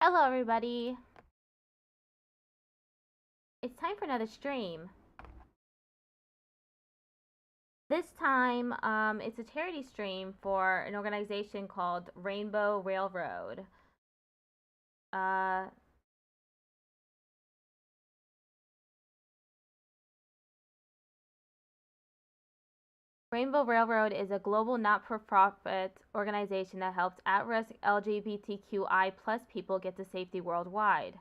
Hello everybody. It's time for another stream. This time, it's a charity stream for an organization called Rainbow Railroad. Rainbow Railroad is a global not-for-profit organization that helps at-risk LGBTQI+ people get to safety worldwide.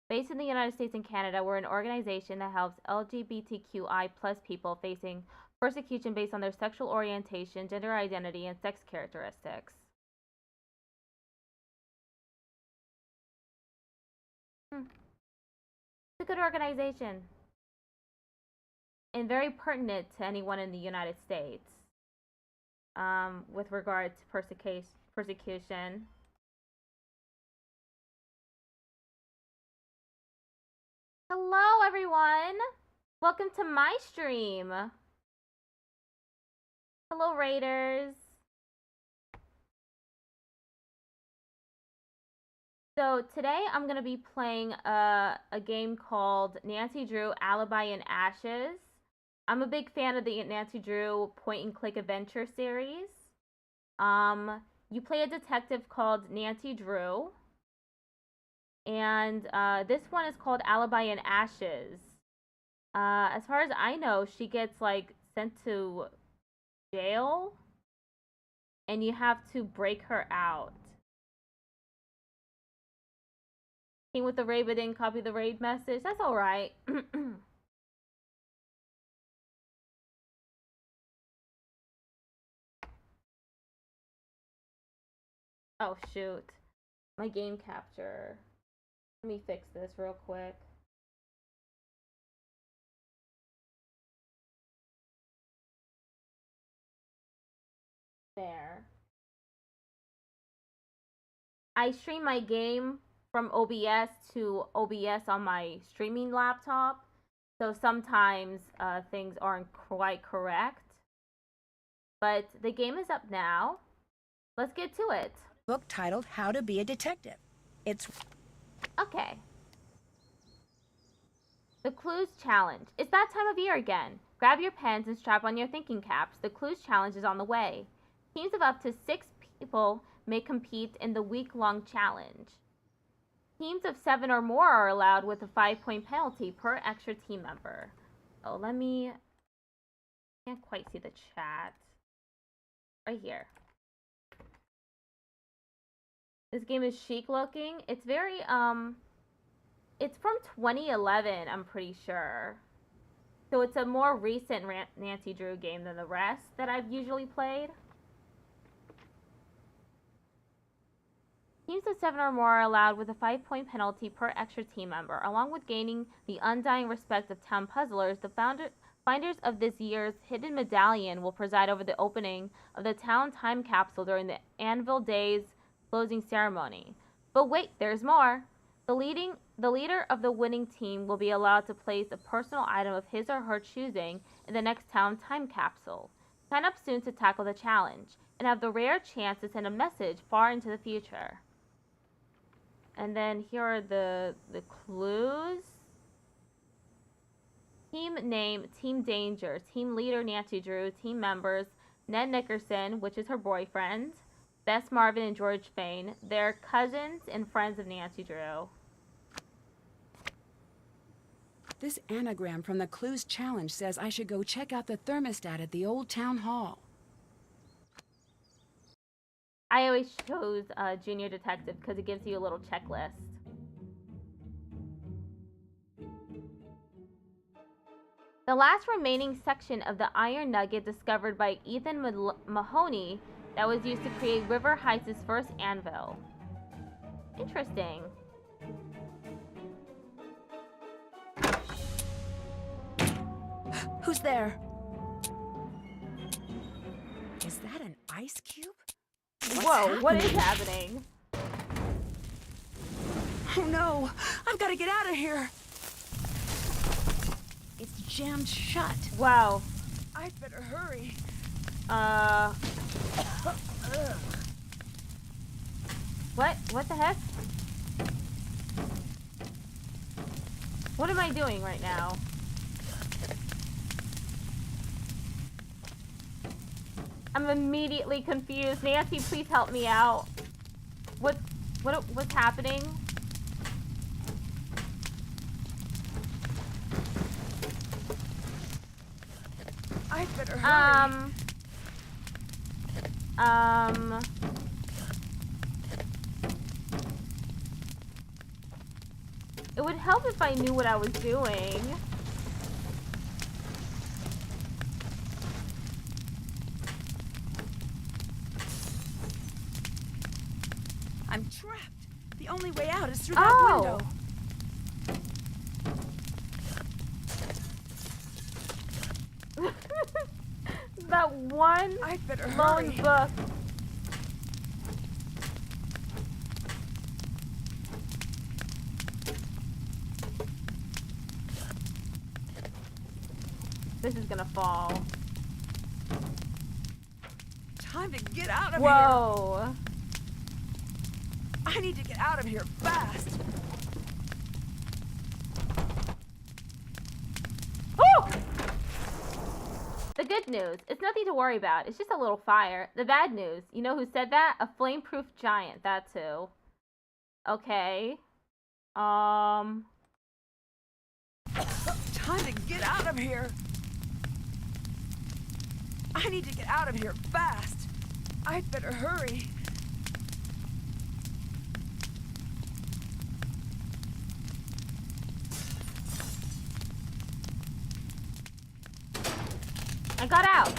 Based in the United States and Canada, we're an organization that helps LGBTQI+ people facing persecution based on their sexual orientation, gender identity, and sex characteristics. It's a good organization and very pertinent to anyone in the United States with regard to persecution. Hello everyone! Welcome to my stream! Hello Raiders! So today I'm going to be playing a game called Nancy Drew Alibi and Ashes. I'm a big fan of the Nancy Drew point-and-click adventure series. You play a detective called Nancy Drew. And this one is called Alibi and Ashes. As far as I know, she gets like sent to jail. And you have to break her out. Came with the raid but didn't copy the raid message. That's alright. Oh shoot. My game capture. Let me fix this real quick. There. I stream my game from OBS to OBS on my streaming laptop. So sometimes things aren't quite correct. But the game is up now. Let's get to it. Book titled How to Be a Detective. It's... Okay. The Clues Challenge. It's that time of year again. Grab your pens and strap on your thinking caps. The Clues Challenge is on the way. Teams of up to 6 people may compete in the week-long challenge. Teams of 7 or more are allowed with a 5-point penalty per extra team member. Oh, I can't quite see the chat. Right here. This game is chic looking. It's very, it's from 2011, I'm pretty sure. So it's a more recent Nancy Drew game than the rest that I've usually played. Teams of 7 or more are allowed with a 5-point penalty per extra team member. Along with gaining the undying respect of town puzzlers, the finders of this year's hidden medallion will preside over the opening of the town time capsule during the Anvil Days closing ceremony. But wait, there's more. The leader of the winning team will be allowed to place a personal item of his or her choosing in the next town time capsule. Sign up soon to tackle the challenge and have the rare chance to send a message far into the future. And then here are the clues. Team name, Team Danger, team leader Nancy Drew, team members Ned Nickerson, which is her boyfriend, Bess Marvin and George Fain. They're cousins and friends of Nancy Drew. This anagram from the Clues Challenge says I should go check out the thermostat at the old town hall. I always chose Junior Detective because it gives you a little checklist. The last remaining section of the iron nugget discovered by Ethan Mahoney that was used to create River Heights' first anvil. Interesting. Who's there? Is that an ice cube? Whoa, what is happening? Oh no! I've got to get out of here! It's jammed shut. Wow. I'd better hurry. What? What the heck? What am I doing right now? I'm immediately confused. Nancy, please help me out. What's happening? I better hurry. It would help if I knew what I was doing. I'm trapped. The only way out is through that window. That one I better lone hurry. book. This is gonna fall. Time to get out of here. Whoa. I need to get out of here fast. Woo! The good news, it's nothing to worry about. It's just a little fire. The bad news, you know who said that? A flame-proof giant, that's who. Okay. Time to get out of here. I need to get out of here fast. I'd better hurry. I got out.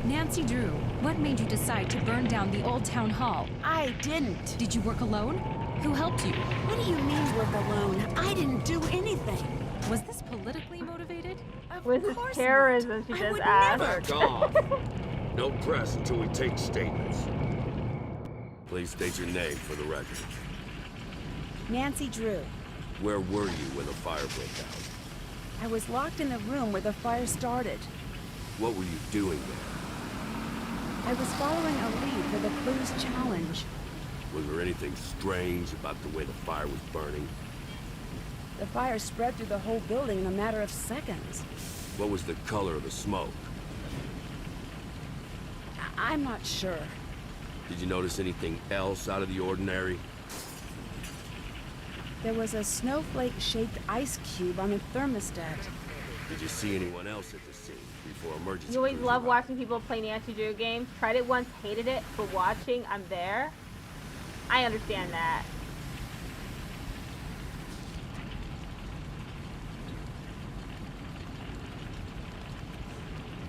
Nancy Drew, what made you decide to burn down the old town hall? I didn't. Did you work alone? Who helped you? What do you mean work alone? I didn't do anything. Was this politically motivated? Was this terrorism? She just asked. Back off. No press until we take statements. Please state your name for the record. Nancy Drew. Where were you when the fire broke out? I was locked in the room where the fire started. What were you doing there? I was following a lead for the Clues Challenge. Was there anything strange about the way the fire was burning? The fire spread through the whole building in a matter of seconds. What was the color of the smoke? I'm not sure. Did you notice anything else out of the ordinary? There was a snowflake-shaped ice cube on the thermostat. Did you see anyone else at the scene before emergency? You always crews love arrived? watching people play Nancy Drew games. Tried it once, hated it, but watching, I'm there. I understand that.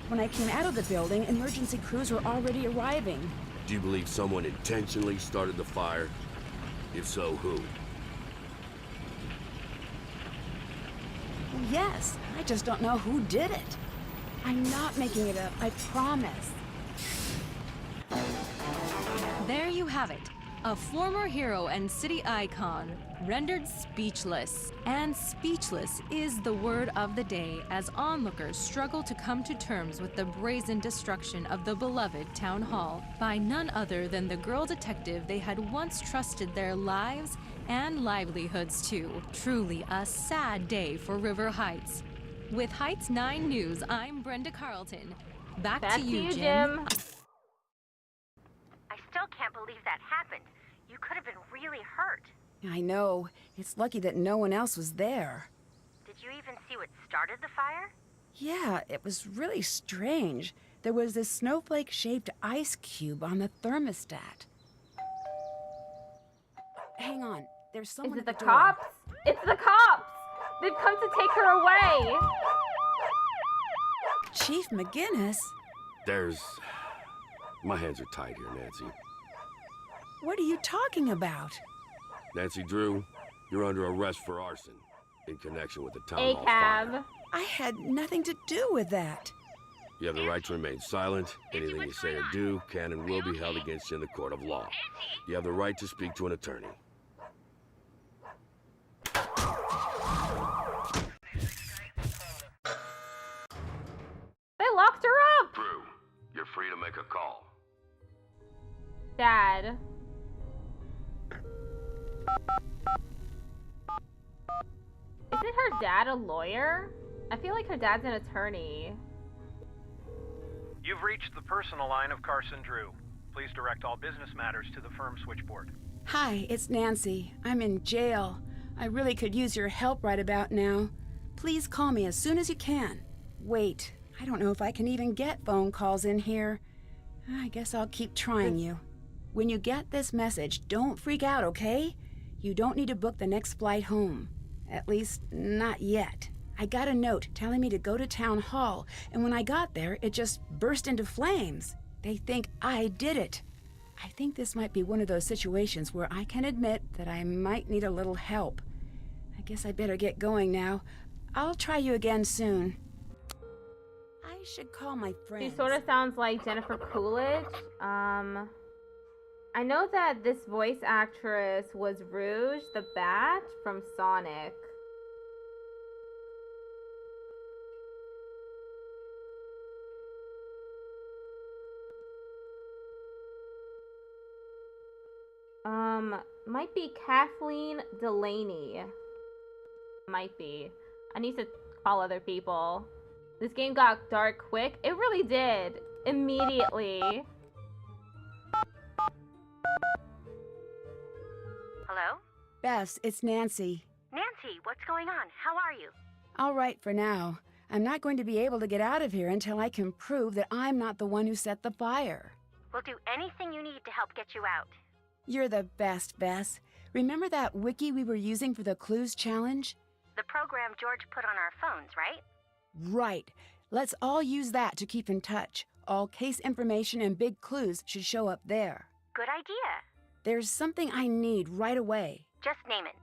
When I came out of the building, emergency crews were already arriving. Do you believe someone intentionally started the fire? If so, who? Yes, I just don't know who did it. I'm not making it up, I promise. There you have it. A former hero and city icon, rendered speechless. And speechless is the word of the day as onlookers struggle to come to terms with the brazen destruction of the beloved town hall by none other than the girl detective they had once trusted their lives and livelihoods to. Truly a sad day for River Heights. With Heights 9 News, I'm Brenda Carlton. Back to you, Jim. I still can't believe that happened. You could have been really hurt. I know. It's lucky that no one else was there. Did you even see what started the fire? Yeah, it was really strange. There was this snowflake-shaped ice cube on the thermostat. Hang on. There's someone Is it at the door. cops? It's the cops! They've come to take her away! Chief McGinnis? My hands are tied here, Nancy. What are you talking about? Nancy Drew, you're under arrest for arson in connection with the town hall fire. ACAB. I had nothing to do with that. You have the right to remain silent. Anything you say or do can and will be held against you in the court of law. You have the right to speak to an attorney. They locked her up! Drew, you're free to make a call. Dad. Isn't her dad a lawyer? I feel like her dad's an attorney. You've reached the personal line of Carson Drew. Please direct all business matters to the firm switchboard. Hi, it's Nancy. I'm in jail. I really could use your help right about now. Please call me as soon as you can. Wait, I don't know if I can even get phone calls in here. I guess I'll keep trying you. When you get this message, don't freak out, okay? You don't need to book the next flight home. At least, not yet. I got a note telling me to go to town hall, and when I got there, it just burst into flames. They think I did it. I think this might be one of those situations where I can admit that I might need a little help. I guess I better get going now. I'll try you again soon. I should call my friends. She sort of sounds like Jennifer Coolidge. I know that this voice actress was Rouge the Bat from Sonic. Might be Kathleen Delaney. Might be. I need to call other people. This game got dark quick. It really did. Immediately. Hello? Bess, it's Nancy. Nancy, what's going on? How are you? All right for now. I'm not going to be able to get out of here until I can prove that I'm not the one who set the fire. We'll do anything you need to help get you out. You're the best, Bess. Remember that wiki we were using for the clues challenge? The program George put on our phones, right? Right. Let's all use that to keep in touch. All case information and big clues should show up there. Good idea. There's something I need right away. Just name it.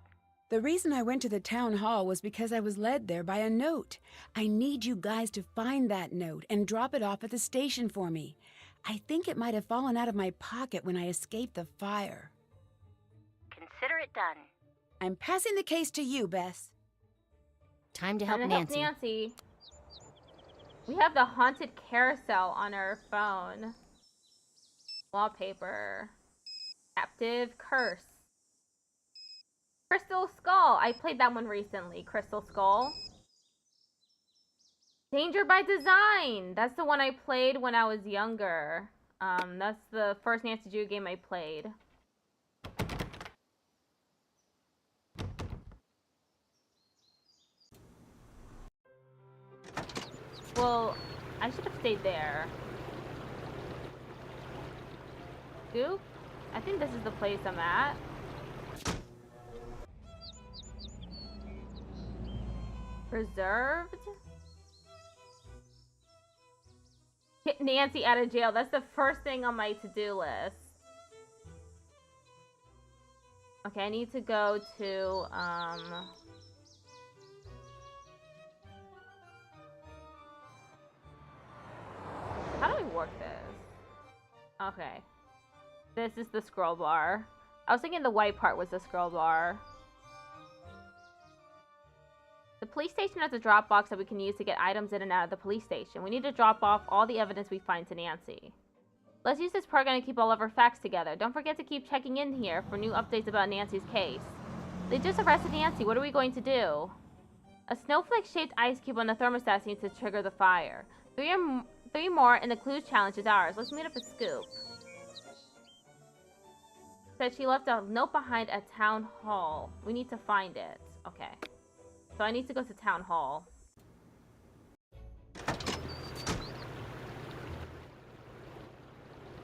The reason I went to the town hall was because I was led there by a note. I need you guys to find that note and drop it off at the station for me. I think it might have fallen out of my pocket when I escaped the fire. Consider it done. I'm passing the case to you, Bess. Time to help Time to Nancy. help Nancy. We have the haunted carousel on our phone. Wallpaper. Captive curse. Crystal Skull. I played that one recently. Crystal Skull. Danger by Design. That's the one I played when I was younger. That's the first Nancy Drew game I played. Well, I should have stayed there. Scoop? I think this is the place I'm at. Reserved? Get Nancy out of jail. That's the first thing on my to-do list. Okay, I need to go to, how do I work this? Okay. This is the scroll bar. I was thinking the white part was the scroll bar. The police station has a drop box that we can use to get items in and out of the police station. We need to drop off all the evidence we find to Nancy. Let's use this program to keep all of our facts together. Don't forget to keep checking in here for new updates about Nancy's case. They just arrested Nancy. What are we going to do? A snowflake-shaped ice cube on the thermostat seems to trigger the fire. Three more and the clues challenge is ours. Let's meet up at Scoop. Said she left a note behind at Town Hall. We need to find it. Okay. So I need to go to Town Hall.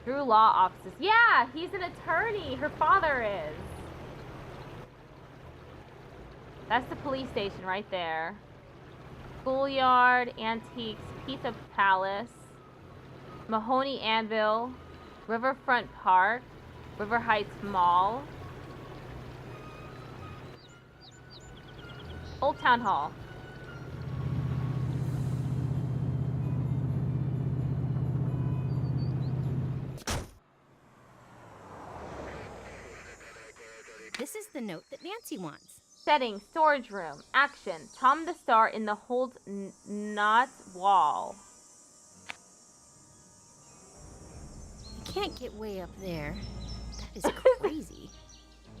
Drew Law Offices. Yeah, he's an attorney. Her father is. That's the police station right there. Schoolyard, Antiques, Pizza Palace, Mahoney Anvil, Riverfront Park, River Heights Mall, Old Town Hall. This is the note that Nancy wants. Setting, storage room, action, Tom the Star in the Hold Not wall. I can't get way up there. That is crazy.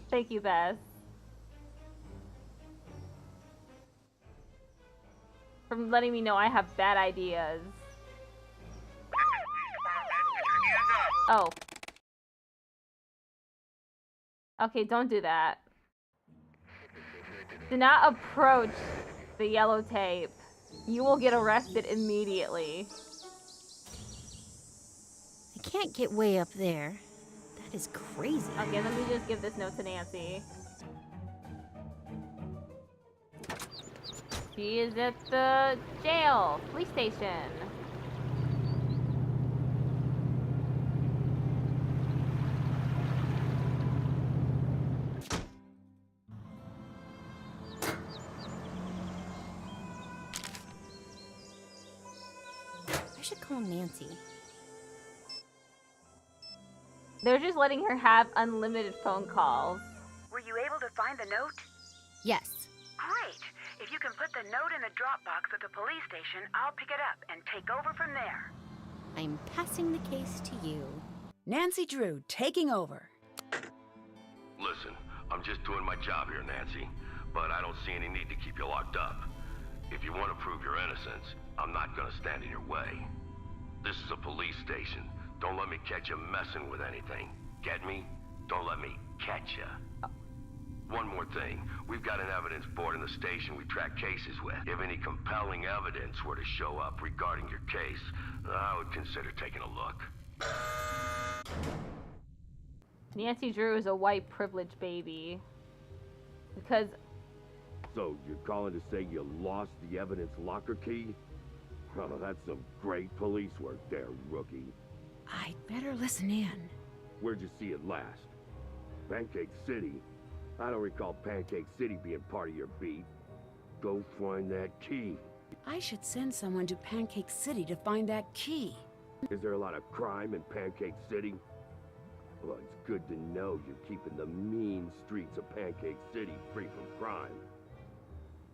Thank you, Beth. For letting me know I have bad ideas. Oh. Okay, don't do that. Do not approach the yellow tape. You will get arrested immediately. I can't get way up there. That is crazy. Okay, let me just give this note to Nancy. She is at the jail, police station. I should call Nancy. They're just letting her have unlimited phone calls. Were you able to find the note? Yes. Great. If you can put the note in the Dropbox at the police station, I'll pick it up and take over from there. I'm passing the case to you. Nancy Drew taking over. Listen, I'm just doing my job here, Nancy. But I don't see any need to keep you locked up. If you want to prove your innocence, I'm not gonna stand in your way. This is a police station. Don't let me catch you messing with anything. Get me? Don't let me catch you. One more thing. We've got an evidence board in the station we track cases with. If any compelling evidence were to show up regarding your case, I would consider taking a look. Nancy Drew is a white privilege baby. Because... So, you're calling to say you lost the evidence locker key? Oh, that's some great police work there, rookie. I'd better listen in. Where'd you see it last? Pancake City? I don't recall Pancake City being part of your beat. Go find that key. I should send someone to Pancake City to find that key. Is there a lot of crime in Pancake City? Well, it's good to know you're keeping the mean streets of Pancake City free from crime.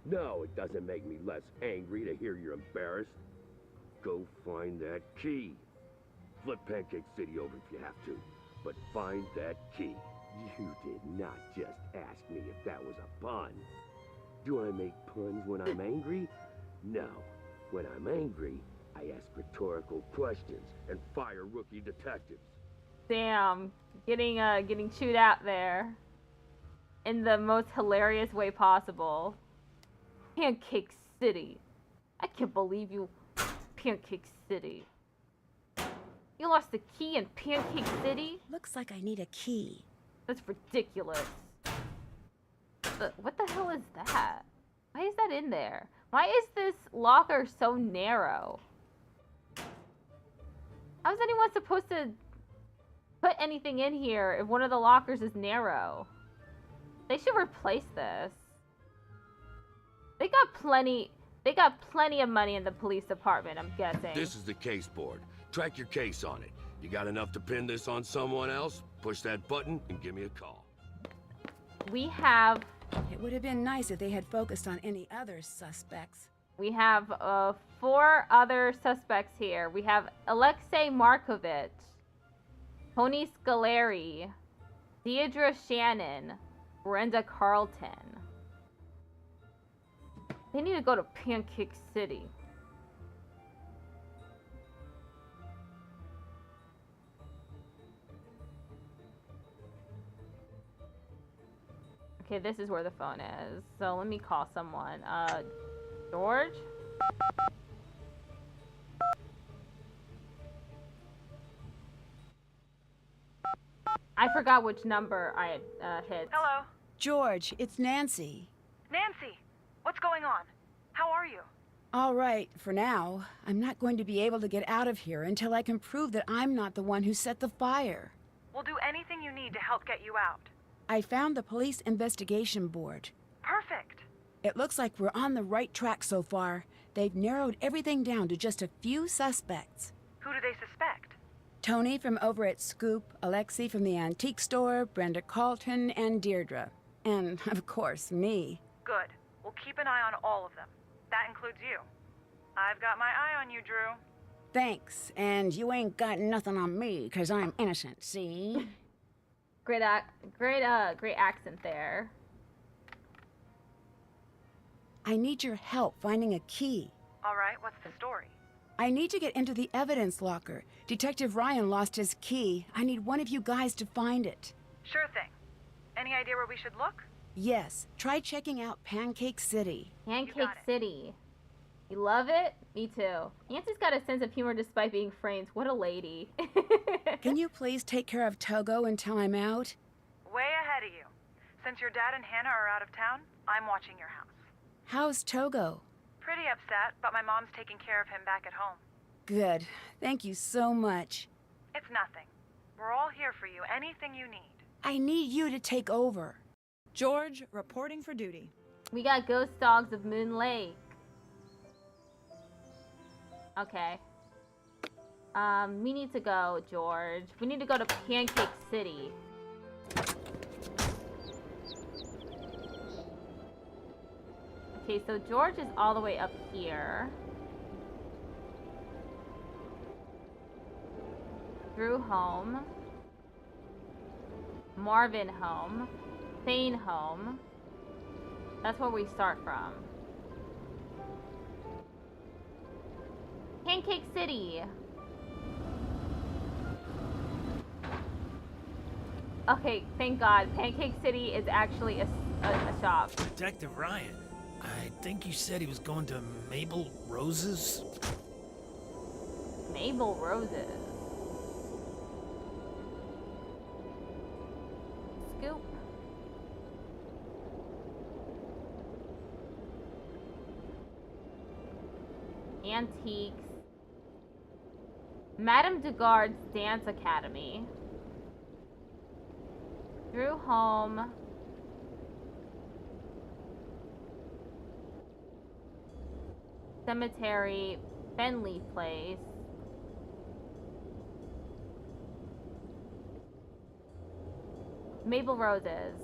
No, it doesn't make me less angry to hear you're embarrassed. Go find that key. Flip Pancake City over if you have to, but find that key. You did not just ask me if that was a pun. Do I make puns when I'm angry? No. When I'm angry, I ask rhetorical questions and fire rookie detectives. Damn. Getting chewed out there. In the most hilarious way possible. Pancake City. I can't believe you... Pancake City. You lost the key in Pancake City? Looks like I need a key. That's ridiculous. What the hell is that? Why is that in there? Why is this locker so narrow? How is anyone supposed to put anything in here if one of the lockers is narrow? They should replace this. They got plenty of money in the police department, I'm guessing. This is the case board. Track your case on it. You got enough to pin this on someone else? Push that button and give me a call. We have... It would have been nice if they had focused on any other suspects. We have 4 other suspects here. We have Alexei Markovich, Tony Scaleri, Deidre Shannon, Brenda Carlton. They need to go to Pancake City. Okay, this is where the phone is. So let me call someone. George? I forgot which number I had hit. Hello? George, it's Nancy. Nancy, what's going on? How are you? All right, for now. I'm not going to be able to get out of here until I can prove that I'm not the one who set the fire. We'll do anything you need to help get you out. I found the police investigation board. Perfect. It looks like we're on the right track so far. They've narrowed everything down to just a few suspects. Who do they suspect? Tony from over at Scoop, Alexei from the antique store, Brenda Carlton, and Deirdre. And, of course, me. Good. We'll keep an eye on all of them. That includes you. I've got my eye on you, Drew. Thanks, and you ain't got nothing on me, 'cause I'm innocent, see? Great accent there. I need your help finding a key. All right, what's the story? I need to get into the evidence locker. Detective Ryan lost his key. I need one of you guys to find it. Sure thing. Any idea where we should look? Yes, try checking out Pancake City. Pancake City. You love it? Me too. Nancy's got a sense of humor despite being framed. What a lady. Can you please take care of Togo until I'm out? Way ahead of you. Since your dad and Hannah are out of town, I'm watching your house. How's Togo? Pretty upset, but my mom's taking care of him back at home. Good. Thank you so much. It's nothing. We're all here for you, anything you need. I need you to take over. George, reporting for duty. We got Ghost Dogs of Moon Lake. Okay. We need to go, George. We need to go to Pancake City. Okay, so George is all the way up here. Drew home. Marvin home. Thane home. That's where we start from. Pancake City. Okay, thank God. Pancake City is actually a shop. Detective Ryan, I think you said he was going to Mabel Rose's? Mabel Roses. Scoop. Antiques. Madame Dugard's Dance Academy. Drew home. Cemetery. Fenley Place. Mabel Roses.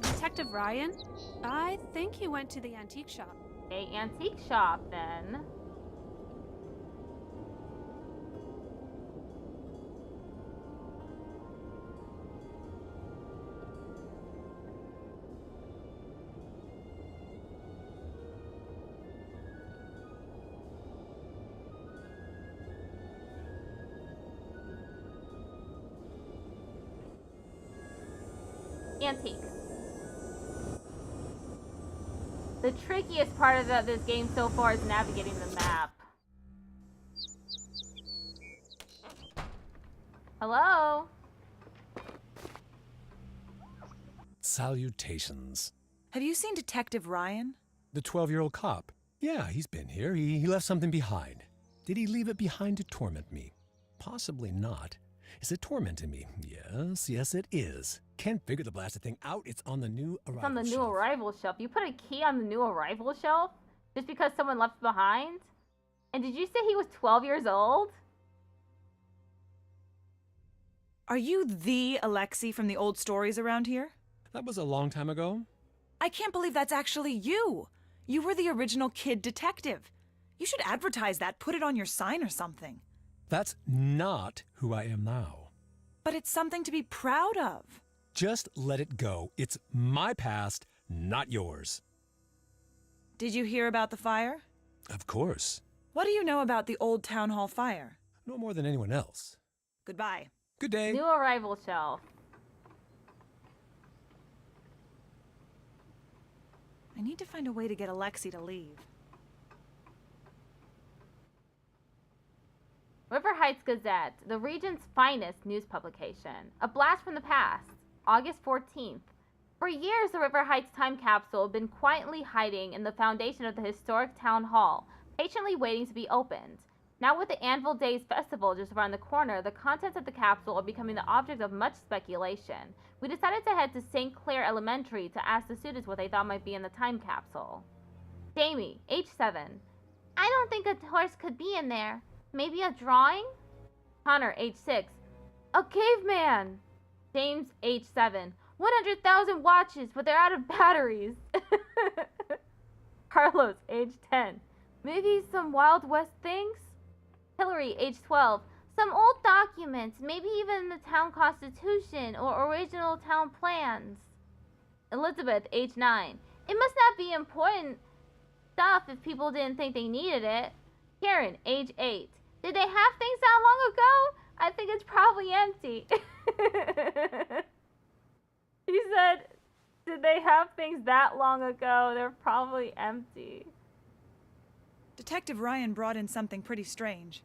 Detective Ryan? I think he went to the antique shop. Okay, antique shop then. Antiques. The trickiest part of this game so far is navigating the map. Hello? Salutations. Have you seen Detective Ryan? The 12-year-old cop. Yeah, he's been here. He left something behind. Did he leave it behind to torment me? Possibly not. Is it tormenting me? Yes, it is. Can't figure the blasted thing out. It's on the new arrival It's on the new shelf. arrival shelf. You put a key on the new arrival shelf just because someone left it behind? And did you say he was 12 years old? Are you the Alexi from the old stories around here? That was a long time ago. I can't believe that's actually you. You were the original kid detective. You should advertise that, put it on your sign or something. That's not who I am now. But it's something to be proud of. Just let it go. It's my past, not yours. Did you hear about the fire? Of course. What do you know about the old town hall fire? No more than anyone else. Goodbye. Good day. New arrival shelf. I need to find a way to get Alexi to leave. River Heights Gazette, the region's finest news publication. A blast from the past. August 14th. For years, the River Heights time capsule had been quietly hiding in the foundation of the historic town hall, patiently waiting to be opened. Now with the Anvil Days festival just around the corner, the contents of the capsule are becoming the object of much speculation. We decided to head to St. Clair Elementary to ask the students what they thought might be in the time capsule. Jamie, age 7. I don't think a horse could be in there. Maybe a drawing? Connor, age 6. A caveman! James, age 7. 100,000 watches, but they're out of batteries. Carlos, age 10. Maybe some Wild West things? Hillary, age 12. Some old documents, maybe even the town constitution or original town plans. Elizabeth, age 9. It must not be important stuff if people didn't think they needed it. Karen, age 8. Did they have things that long ago? I think it's probably empty. He said, did they have things that long ago? They're probably empty. Detective Ryan brought in something pretty strange.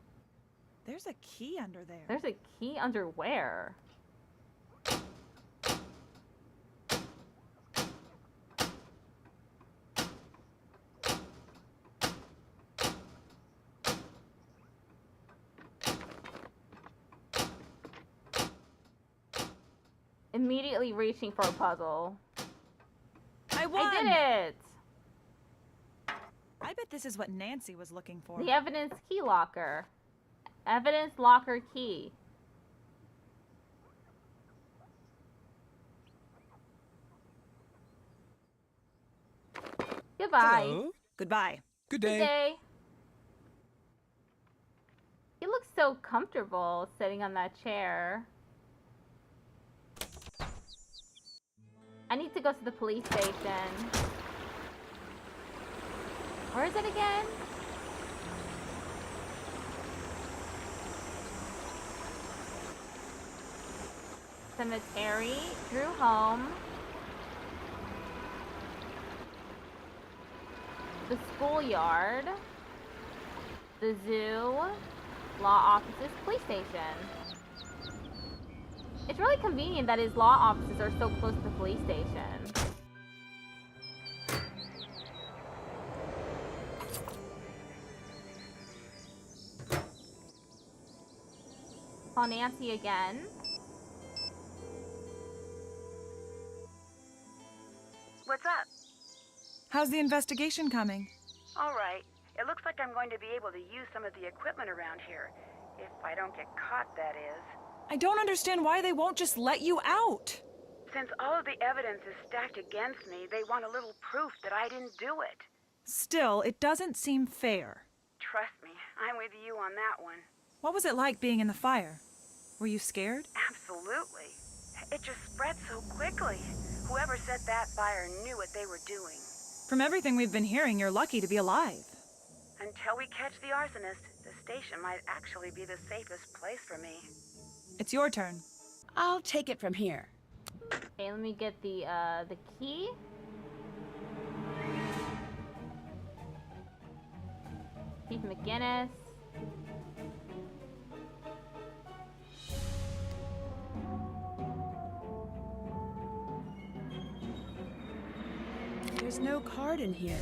There's a key under there. There's a key under where? Immediately reaching for a puzzle. I won! I did it! I bet this is what Nancy was looking for. The evidence key locker. Evidence locker key. Goodbye. Hello. Goodbye. Good Good day. day. He looks so comfortable sitting on that chair. I need to go to the police station. Where is it again? Cemetery, Drew home, the schoolyard, the zoo, law offices, police station. It's really convenient that his law offices are so close to the police station. Call Nancy again. What's up? How's the investigation coming? All right. It looks like I'm going to be able to use some of the equipment around here. If I don't get caught, that is. I don't understand why they won't just let you out. Since all of the evidence is stacked against me, they want a little proof that I didn't do it. Still, it doesn't seem fair. Trust me, I'm with you on that one. What was it like being in the fire? Were you scared? Absolutely. It just spread so quickly. Whoever set that fire knew what they were doing. From everything we've been hearing, you're lucky to be alive. Until we catch the arsonist, the station might actually be the safest place for me. It's your turn. I'll take it from here. Okay, let me get the key. Chief McGinnis. There's no card in here.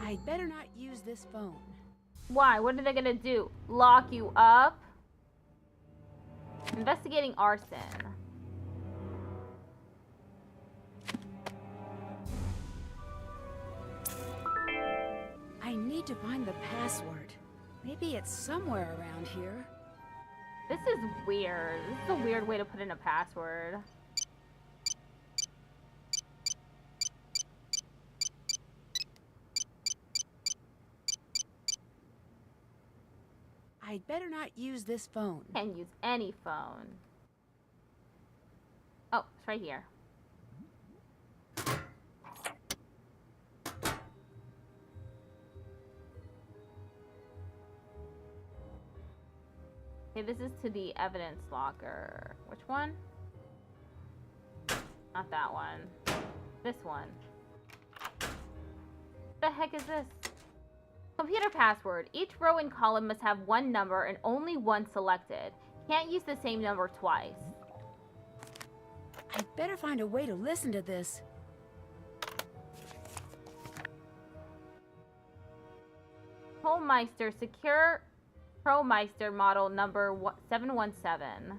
I'd better not use this phone. Why? What are they gonna do? Lock you up? Investigating arson. I need to find the password. Maybe it's somewhere around here. This is weird. This is a weird way to put in a password. I'd better not use this phone. Can't use any phone. Oh, it's right here. Okay, this is to the evidence locker. Which one? Not that one. This one. What the heck is this? Computer password. Each row and column must have one number and only one selected. Can't use the same number twice. I'd better find a way to listen to this. Polmeister Secure ProMeister model number 717.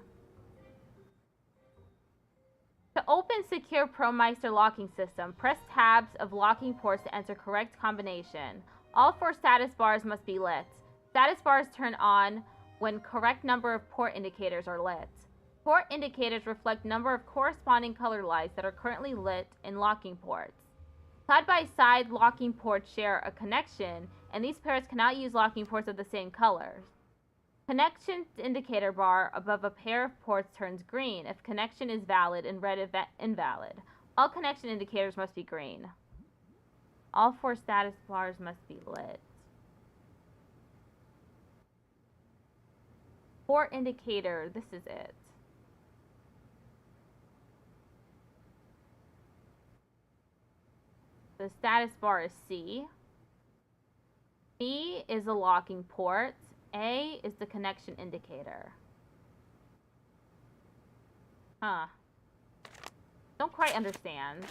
To open Secure ProMeister locking system, press tabs of locking ports to enter correct combination. All 4 status bars must be lit. Status bars turn on when correct number of port indicators are lit. Port indicators reflect number of corresponding color lights that are currently lit in locking ports. Side-by-side locking ports share a connection, and these pairs cannot use locking ports of the same colors. Connection indicator bar above a pair of ports turns green if connection is valid and red if invalid. All connection indicators must be green. All 4 status bars must be lit. Port indicator, this is it. The status bar is C. B is the locking port. A is the connection indicator. Huh. Don't quite understand.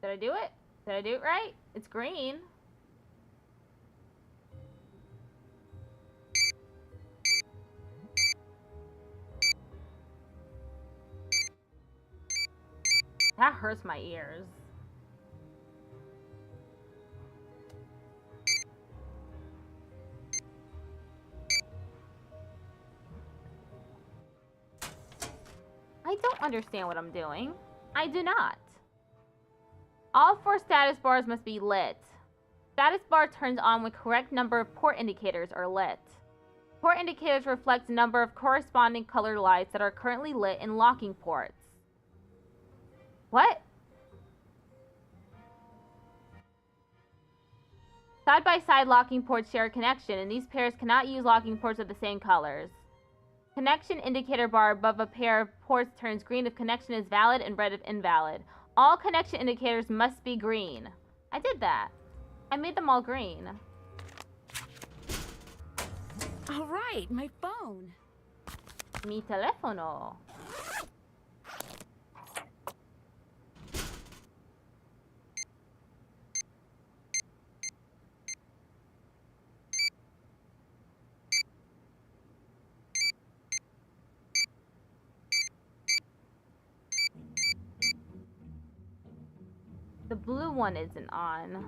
Did I do it? Did I do it right? It's green. That hurts my ears. I don't understand what I'm doing. I do not. All 4 status bars must be lit. Status bar turns on when correct number of port indicators are lit. Port indicators reflect the number of corresponding color lights that are currently lit in locking ports. What? Side-by-side locking ports share a connection, and these pairs cannot use locking ports of the same colors. Connection indicator bar above a pair of ports turns green if connection is valid and red if invalid. All connection indicators must be green. I did that. I made them all green. All right, my phone. Mi teléfono. The blue one isn't on.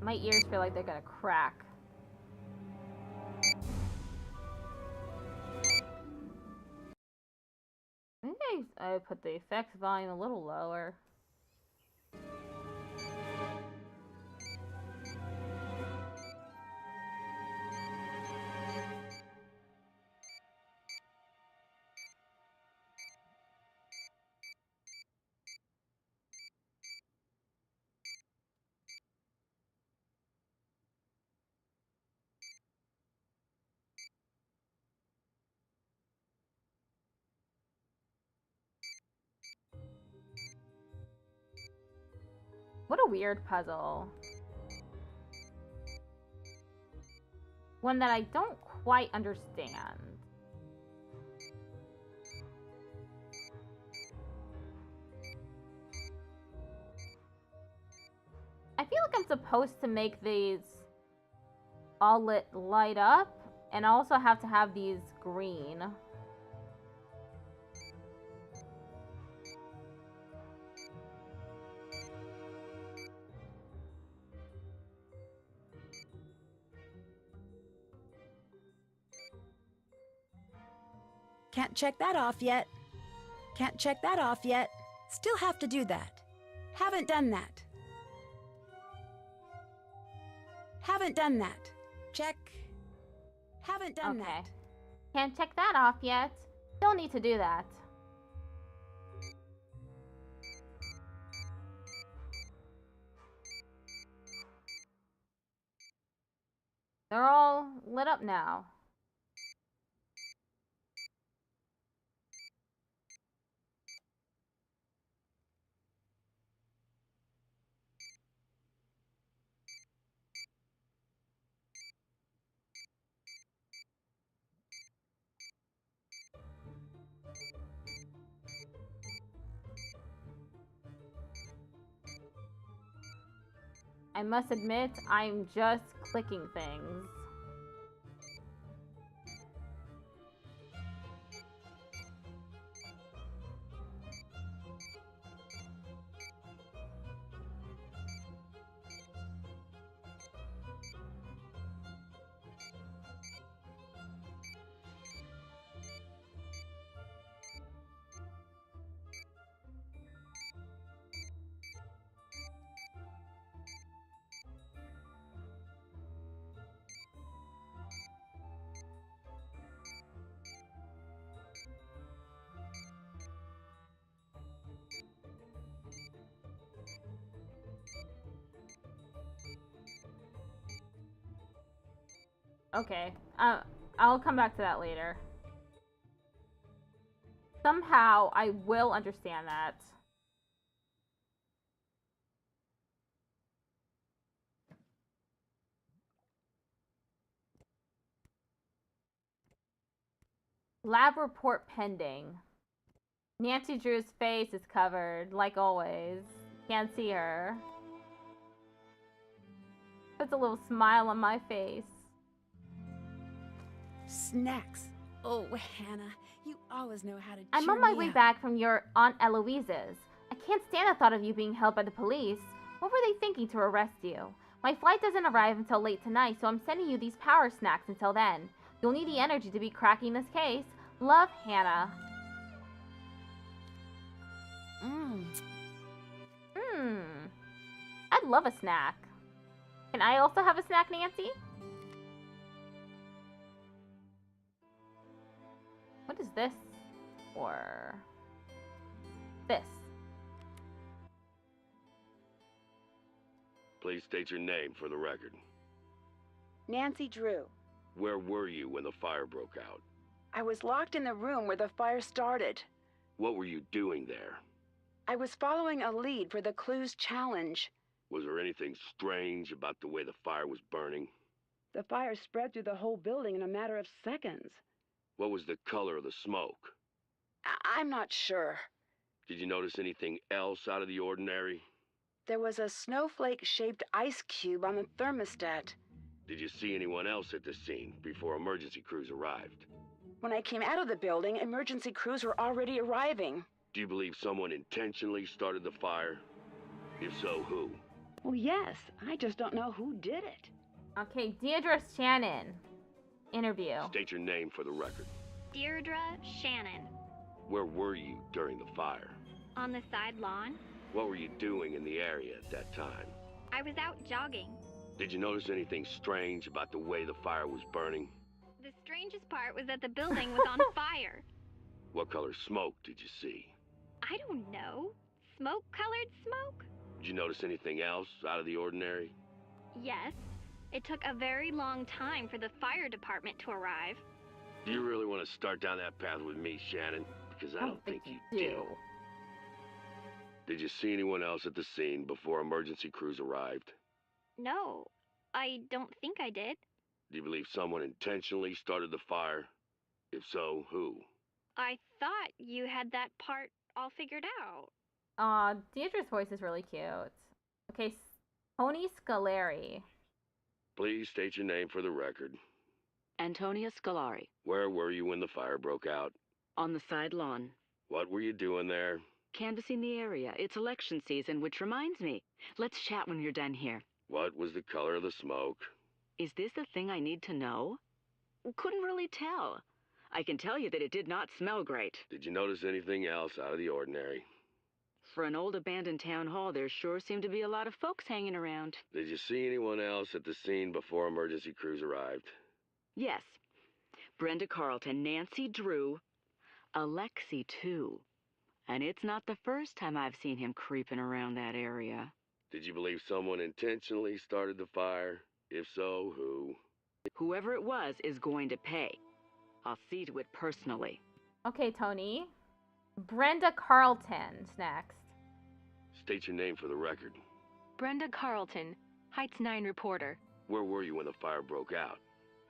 My ears feel like they're gonna crack. I think I put the effects volume a little lower. What a weird puzzle. One that I don't quite understand. I feel like I'm supposed to make these all light up, and I also have to have these green. Can't check that off yet. Can't check that off yet. Still have to do that. Haven't done that. Haven't done that. Check. Haven't done that. Can't check that off yet. Still need to do that. They're all lit up now. I must admit, I'm just clicking things. Okay, I'll come back to that later. Somehow, I will understand that. Lab report pending. Nancy Drew's face is covered, like always. Can't see her. Puts a little smile on my face. Snacks. Oh, Hannah, you always know how to cheer I'm on my me way up. back from your Aunt Eloise's. I can't stand the thought of you being held by the police. What were they thinking to arrest you? My flight doesn't arrive until late tonight, so I'm sending you these power snacks until then. You'll need the energy to be cracking this case. Love, Hannah. I'd love a snack. Can I also have a snack, Nancy? What is this? Or this? Please state your name for the record. Nancy Drew. Where were you when the fire broke out? I was locked in the room where the fire started. What were you doing there? I was following a lead for the Clues Challenge. Was there anything strange about the way the fire was burning? The fire spread through the whole building in a matter of seconds. What was the color of the smoke? I'm not sure. Did you notice anything else out of the ordinary? There was a snowflake-shaped ice cube on the thermostat. Did you see anyone else at the scene before emergency crews arrived? When I came out of the building, emergency crews were already arriving. Do you believe someone intentionally started the fire? If so, who? Well, yes. I just don't know who did it. Okay, Deirdre Shannon. Interview. State your name for the record. Deirdre Shannon. Where were you during the fire? On the side lawn. What were you doing in the area at that time? I was out jogging. Did you notice anything strange about the way the fire was burning? The strangest part was that the building was on fire. What color smoke did you see? I don't know. Smoke-colored smoke? Did you notice anything else out of the ordinary? Yes. It took a very long time for the fire department to arrive. Do you really want to start down that path with me, Shannon? Because I don't think you do. Did you see anyone else at the scene before emergency crews arrived? No, I don't think I did. Do you believe someone intentionally started the fire? If so, who? I thought you had that part all figured out. Deirdre's voice is really cute. Okay, Tony Scolari. Please state your name for the record. Antonia Scolari. Where were you when the fire broke out? On the side lawn. What were you doing there? Canvassing the area. It's election season, which reminds me. Let's chat when you're done here. What was the color of the smoke? Is this the thing I need to know? Couldn't really tell. I can tell you that it did not smell great. Did you notice anything else out of the ordinary? For an old abandoned town hall, there sure seemed to be a lot of folks hanging around. Did you see anyone else at the scene before emergency crews arrived? Yes. Brenda Carlton, Nancy Drew, Alexi too. And it's not the first time I've seen him creeping around that area. Did you believe someone intentionally started the fire? If so, who? Whoever it was is going to pay. I'll see to it personally. Okay, Tony. Brenda Carlton's next. State your name for the record. Brenda Carlton, Heights 9 reporter. Where were you when the fire broke out?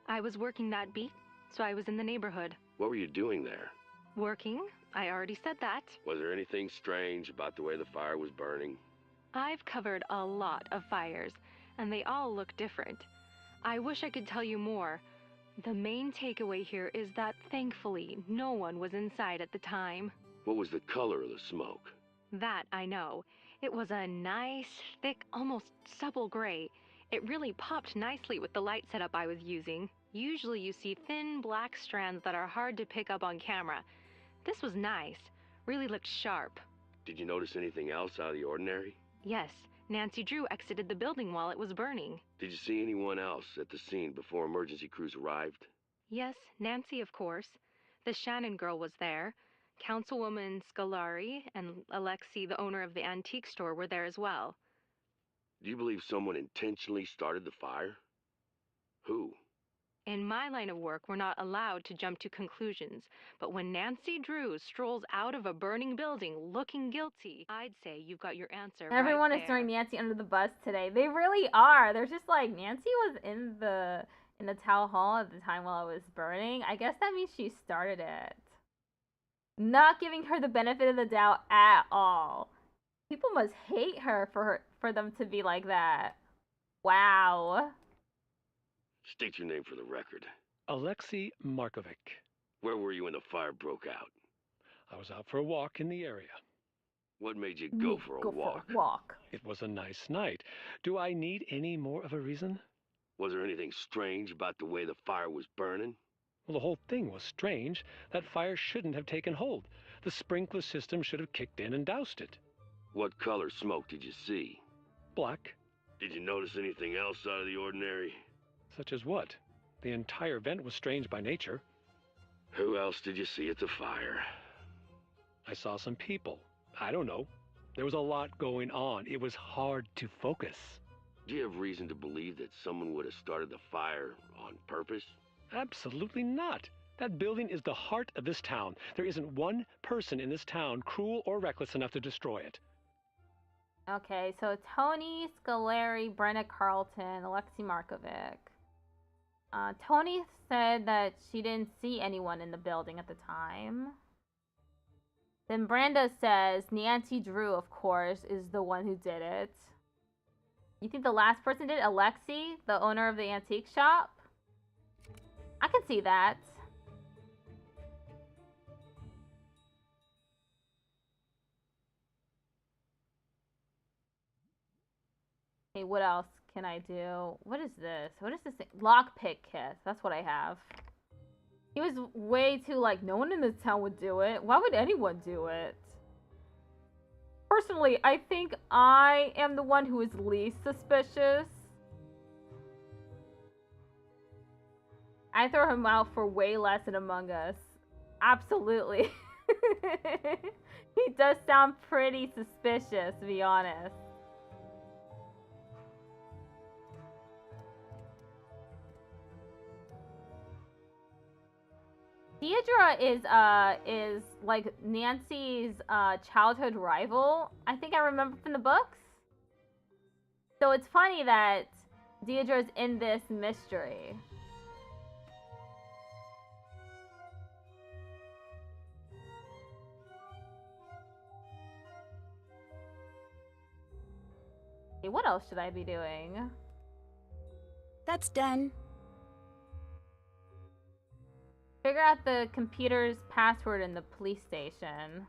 I was working that beat, so I was in the neighborhood. What were you doing there? Working? I already said that. Was there anything strange about the way the fire was burning? I've covered a lot of fires, and they all look different. I wish I could tell you more. The main takeaway here is that thankfully no one was inside at the time. What was the color of the smoke? That I know. It was a nice, thick, almost supple gray. It really popped nicely with the light setup I was using. Usually you see thin black strands that are hard to pick up on camera. This was nice. Really looked sharp. Did you notice anything else out of the ordinary? Yes, Nancy Drew exited the building while it was burning. Did you see anyone else at the scene before emergency crews arrived? Yes, Nancy, of course. The Shannon girl was there. Councilwoman Scolari and Alexi, the owner of the antique store, were there as well. Do you believe someone intentionally started the fire? Who? In my line of work, we're not allowed to jump to conclusions, but when Nancy Drew strolls out of a burning building looking guilty, I'd say you've got your answer. Everyone right is throwing Nancy under the bus today. They really are. They're just like, Nancy was in the town hall at the time while it was burning. I guess that means she started it. Not giving her the benefit of the doubt at all. People must hate her for them to be like that. Wow. State your name for the record. Alexei Markovic. Where were you when the fire broke out? I was out for a walk in the area. What made you go for a walk? It was a nice night. Do I need any more of a reason? Was there anything strange about the way the fire was burning? Well, the whole thing was strange. That fire shouldn't have taken hold. The sprinkler system should have kicked in and doused it. What color smoke did you see? Black. Did you notice anything else out of the ordinary? Such as what? The entire vent was strange by nature. Who else did you see at the fire? I saw some people. I don't know. There was a lot going on. It was hard to focus. Do you have reason to believe that someone would have started the fire on purpose? Absolutely not. That building is the heart of this town. There isn't one person in this town cruel or reckless enough to destroy it. Okay, so Tony Scolari, Brenda Carlton, Alexei Markovic. Tony said that she didn't see anyone in the building at the time. Then Brenda says Nancy Drew, of course, is the one who did it. You think the last person did it? Alexei, the owner of the antique shop? I can see that. Okay, what else can I do? What is this? What is this thing? Lockpick kit. That's what I have. He was way too like, no one in this town would do it. Why would anyone do it? Personally, I think I am the one who is least suspicious. I throw him out for way less than Among Us. Absolutely. He does sound pretty suspicious, to be honest. Deidre is like Nancy's childhood rival. I think I remember from the books. So it's funny that Deidre's in this mystery. Okay, what else should I be doing? That's done. Figure out the computer's password in the police station.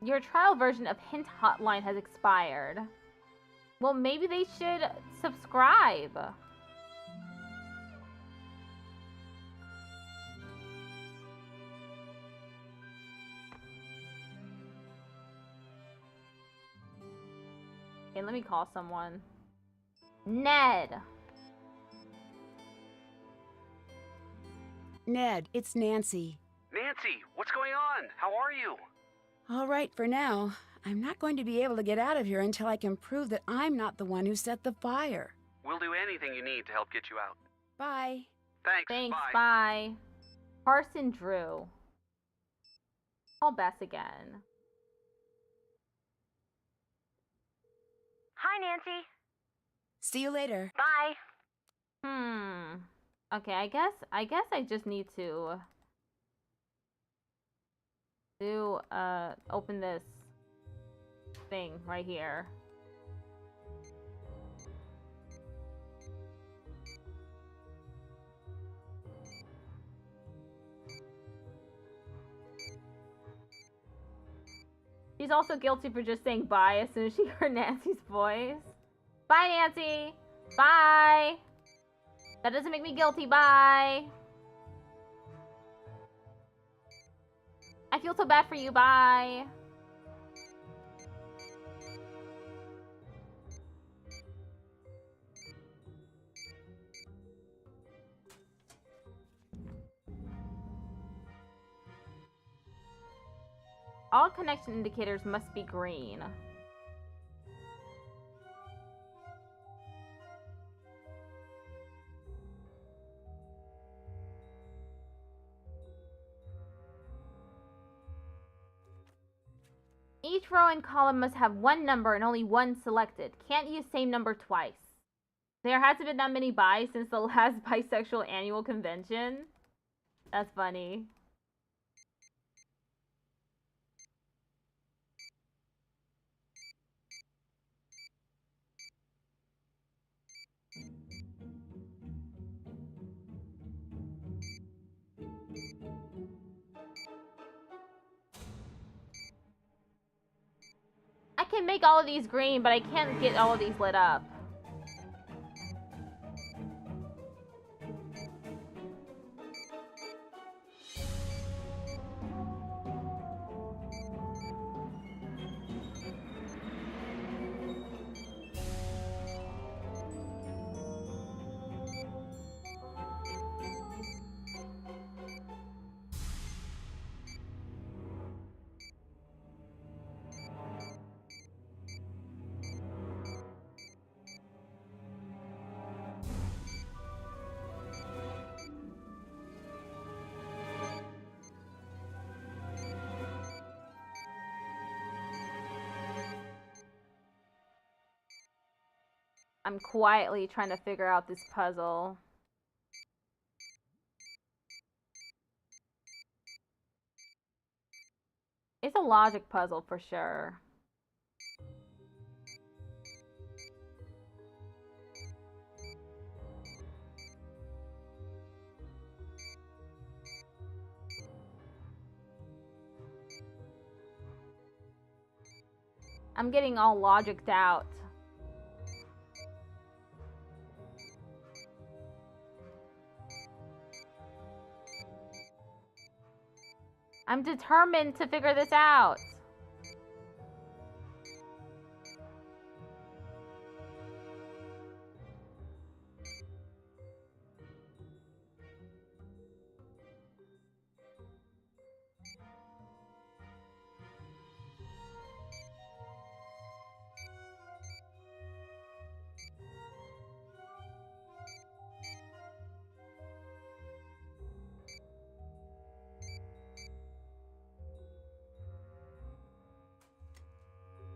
Your trial version of Hint Hotline has expired. Well, maybe they should subscribe. Okay, let me call someone. Ned. Ned, it's Nancy. Nancy, what's going on? How are you? All right, for now. I'm not going to be able to get out of here until I can prove that I'm not the one who set the fire. We'll do anything you need to help get you out. Bye. Thanks, bye. Carson Drew. Call Bess again. Hi, Nancy. See you later. Bye. Okay, I guess I just need to open this thing right here. She's also guilty for just saying bye as soon as she heard Nancy's voice. Bye, Nancy! Bye! That doesn't make me guilty, bye! I feel so bad for you, bye! All connection indicators must be green. Each row and column must have one number and only one selected. Can't use same number twice. There hasn't been that many buys since the last bisexual annual convention. That's funny. I can make all of these green, but I can't get all of these lit up. I'm quietly trying to figure out this puzzle. It's a logic puzzle for sure. I'm getting all logicked out. I'm determined to figure this out.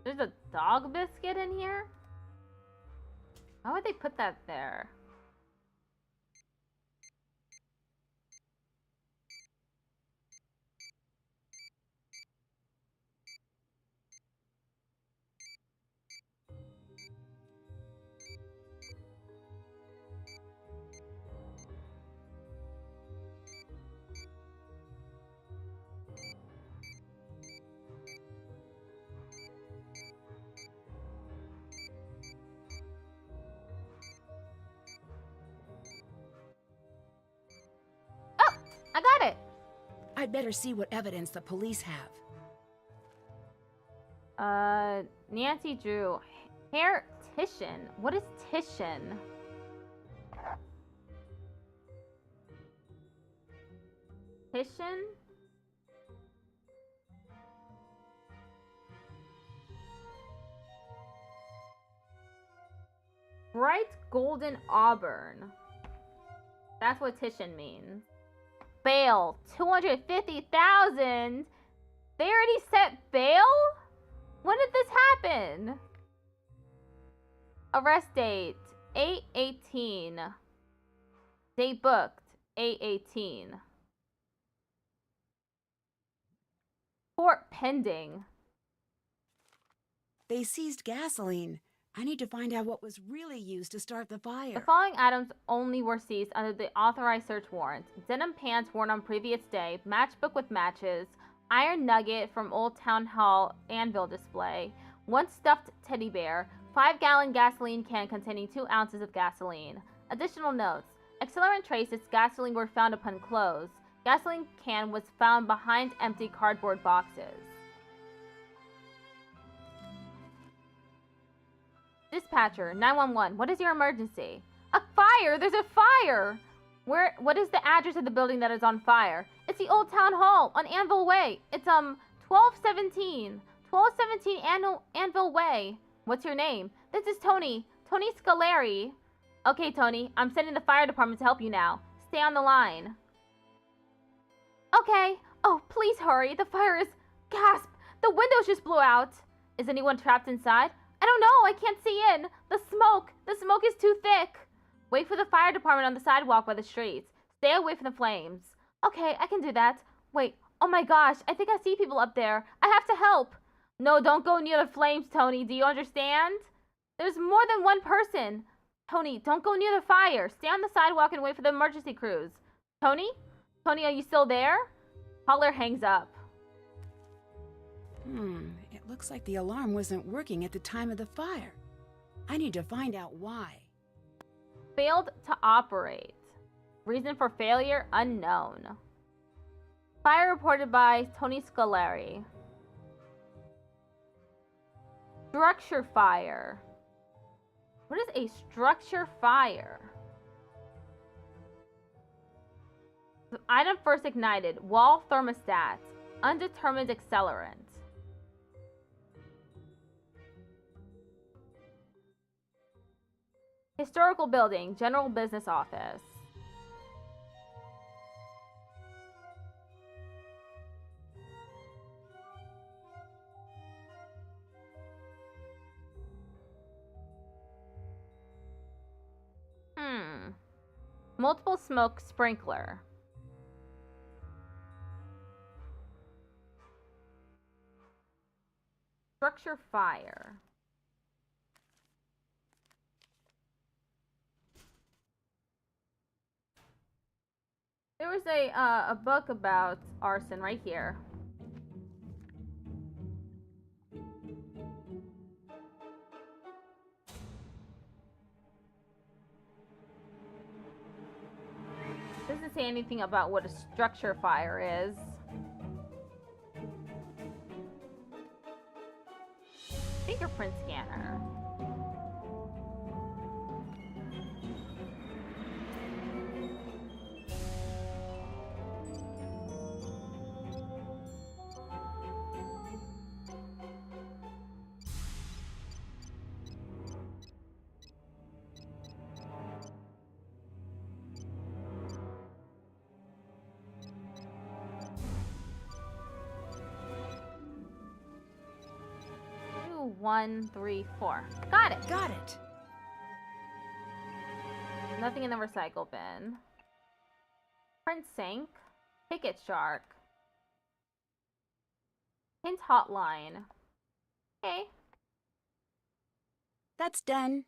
There's a dog biscuit in here? Why would they put that there? I'd better see what evidence the police have. Nancy Drew. Hair Titian. What is Titian? Titian? Bright golden auburn. That's what Titian means. Bail, 250,000. They already set bail? When did this happen? Arrest date, 8/18. Date booked, 8/18. Court pending. They seized gasoline. I need to find out what was really used to start the fire. The following items only were seized under the authorized search warrant. Denim pants worn on previous day, matchbook with matches, iron nugget from Old Town Hall anvil display, 1 stuffed teddy bear, 5-gallon gasoline can containing 2 ounces of gasoline. Additional notes. Accelerant traces gasoline were found upon close. Gasoline can was found behind empty cardboard boxes. Dispatcher, 911, what is your emergency? A fire! There's a fire! What is the address of the building that is on fire? It's the Old Town Hall on Anvil Way. It's 1217 Anvil Way. What's your name? This is Tony Scaleri. Okay, Tony, I'm sending the fire department to help you now. Stay on the line. Okay. Oh, please hurry. The fire is... Gasp! The windows just blew out. Is anyone trapped inside? I don't know. I can't see in. The smoke is too thick. Wait for the fire department on the sidewalk by the streets. Stay away from the flames. Okay, I can do that. Wait. Oh my gosh. I think I see people up there. I have to help. No, don't go near the flames, Tony. Do you understand? There's more than one person. Tony, don't go near the fire. Stay on the sidewalk and wait for the emergency crews. Tony? Tony, are you still there? Caller hangs up. It looks like the alarm wasn't working at the time of the fire. I need to find out why. Failed to operate. Reason for failure unknown. Fire reported by Tony Scaleri. Structure fire. What is a structure fire? The item first ignited. Wall thermostat. Undetermined accelerant. Historical building. General business office. Multiple smoke sprinkler. Structure fire. There was a book about arson right here. Doesn't say anything about what a structure fire is. Fingerprint scanner. One, three, four. Got it. Got it. Nothing in the recycle bin. Print sink. Ticket shark. Hint hotline. Okay. That's done.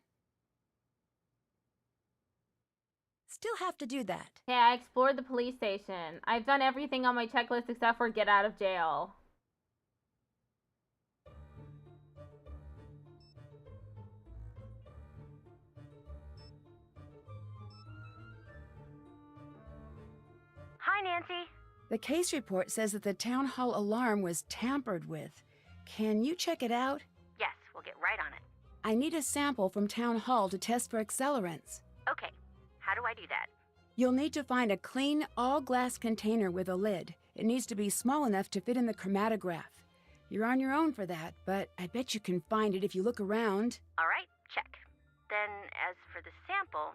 Still have to do that. Okay, I explored the police station. I've done everything on my checklist except for get out of jail. Hi, Nancy. The case report says that the town hall alarm was tampered with. Can you check it out? Yes, we'll get right on it. I need a sample from town hall to test for accelerants. Okay, how do I do that? You'll need to find a clean, all-glass container with a lid. It needs to be small enough to fit in the chromatograph. You're on your own for that, but I bet you can find it if you look around. All right, check. Then, as for the sample...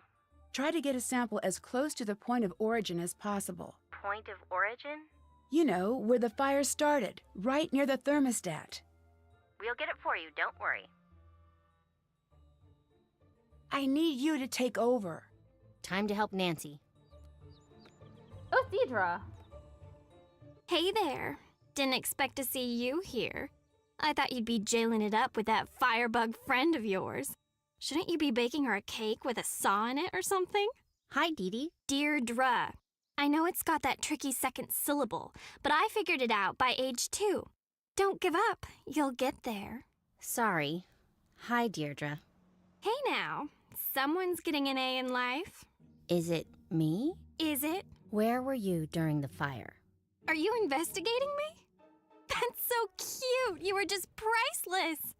Try to get a sample as close to the point of origin as possible. Point of origin? You know, where the fire started, right near the thermostat. We'll get it for you, don't worry. I need you to take over. Time to help Nancy. Oh, Deidre. Hey there. Didn't expect to see you here. I thought you'd be jailing it up with that firebug friend of yours. Shouldn't you be baking her a cake with a saw in it or something? Hi, Dee Dee. Deirdre. I know it's got that tricky second syllable, but I figured it out by age 2. Don't give up. You'll get there. Sorry. Hi, Deirdre. Hey now. Someone's getting an A in life. Is it me? Is it? Where were you during the fire? Are you investigating me? That's so cute. You were just priceless.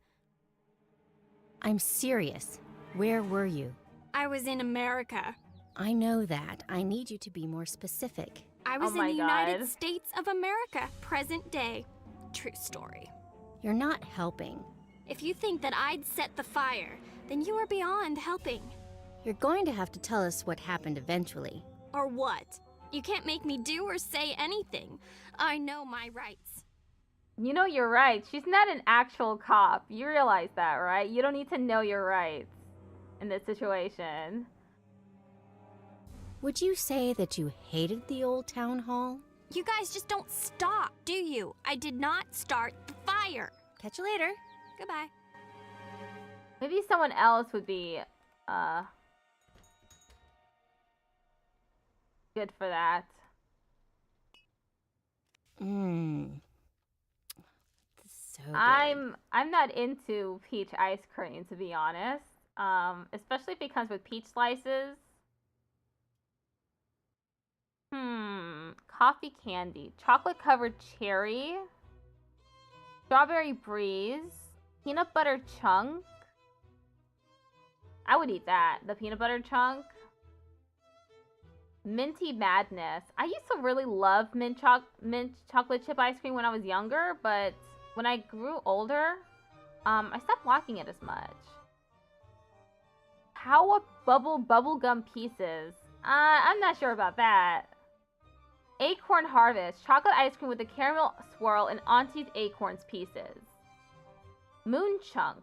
I'm serious. Where were you? I was in America. I know that. I need you to be more specific. I was in the United States of America, present day. True story. You're not helping. If you think that I'd set the fire, then you are beyond helping. You're going to have to tell us what happened eventually. Or what? You can't make me do or say anything. I know my rights. You know you're right. She's not an actual cop. You realize that, right? You don't need to know your rights in this situation. Would you say that you hated the old town hall? You guys just don't stop, do you? I did not start the fire. Catch you later. Goodbye. Maybe someone else would be, good for that. So good. I'm not into peach ice cream, to be honest. Especially if it comes with peach slices. Coffee candy, chocolate covered cherry, strawberry breeze, peanut butter chunk. I would eat that. The peanut butter chunk. Minty madness. I used to really love mint chocolate chip ice cream when I was younger, but when I grew older, I stopped liking it as much. Power bubblegum pieces. I'm not sure about that. Acorn harvest. Chocolate ice cream with a caramel swirl and Auntie's acorns pieces. Moon chunk.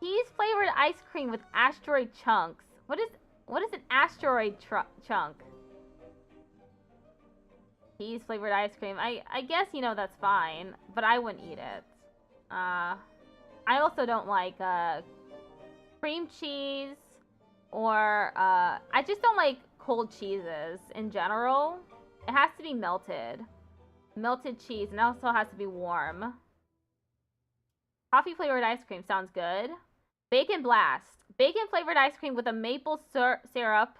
Cheese flavored ice cream with asteroid chunks. What is an asteroid chunk? Cheese flavored ice cream. I guess, you know, that's fine, but I wouldn't eat it. I also don't like cream cheese or I just don't like cold cheeses in general. It has to be melted. Melted cheese, and it also has to be warm. Coffee flavored ice cream sounds good. Bacon blast. Bacon flavored ice cream with a maple syrup.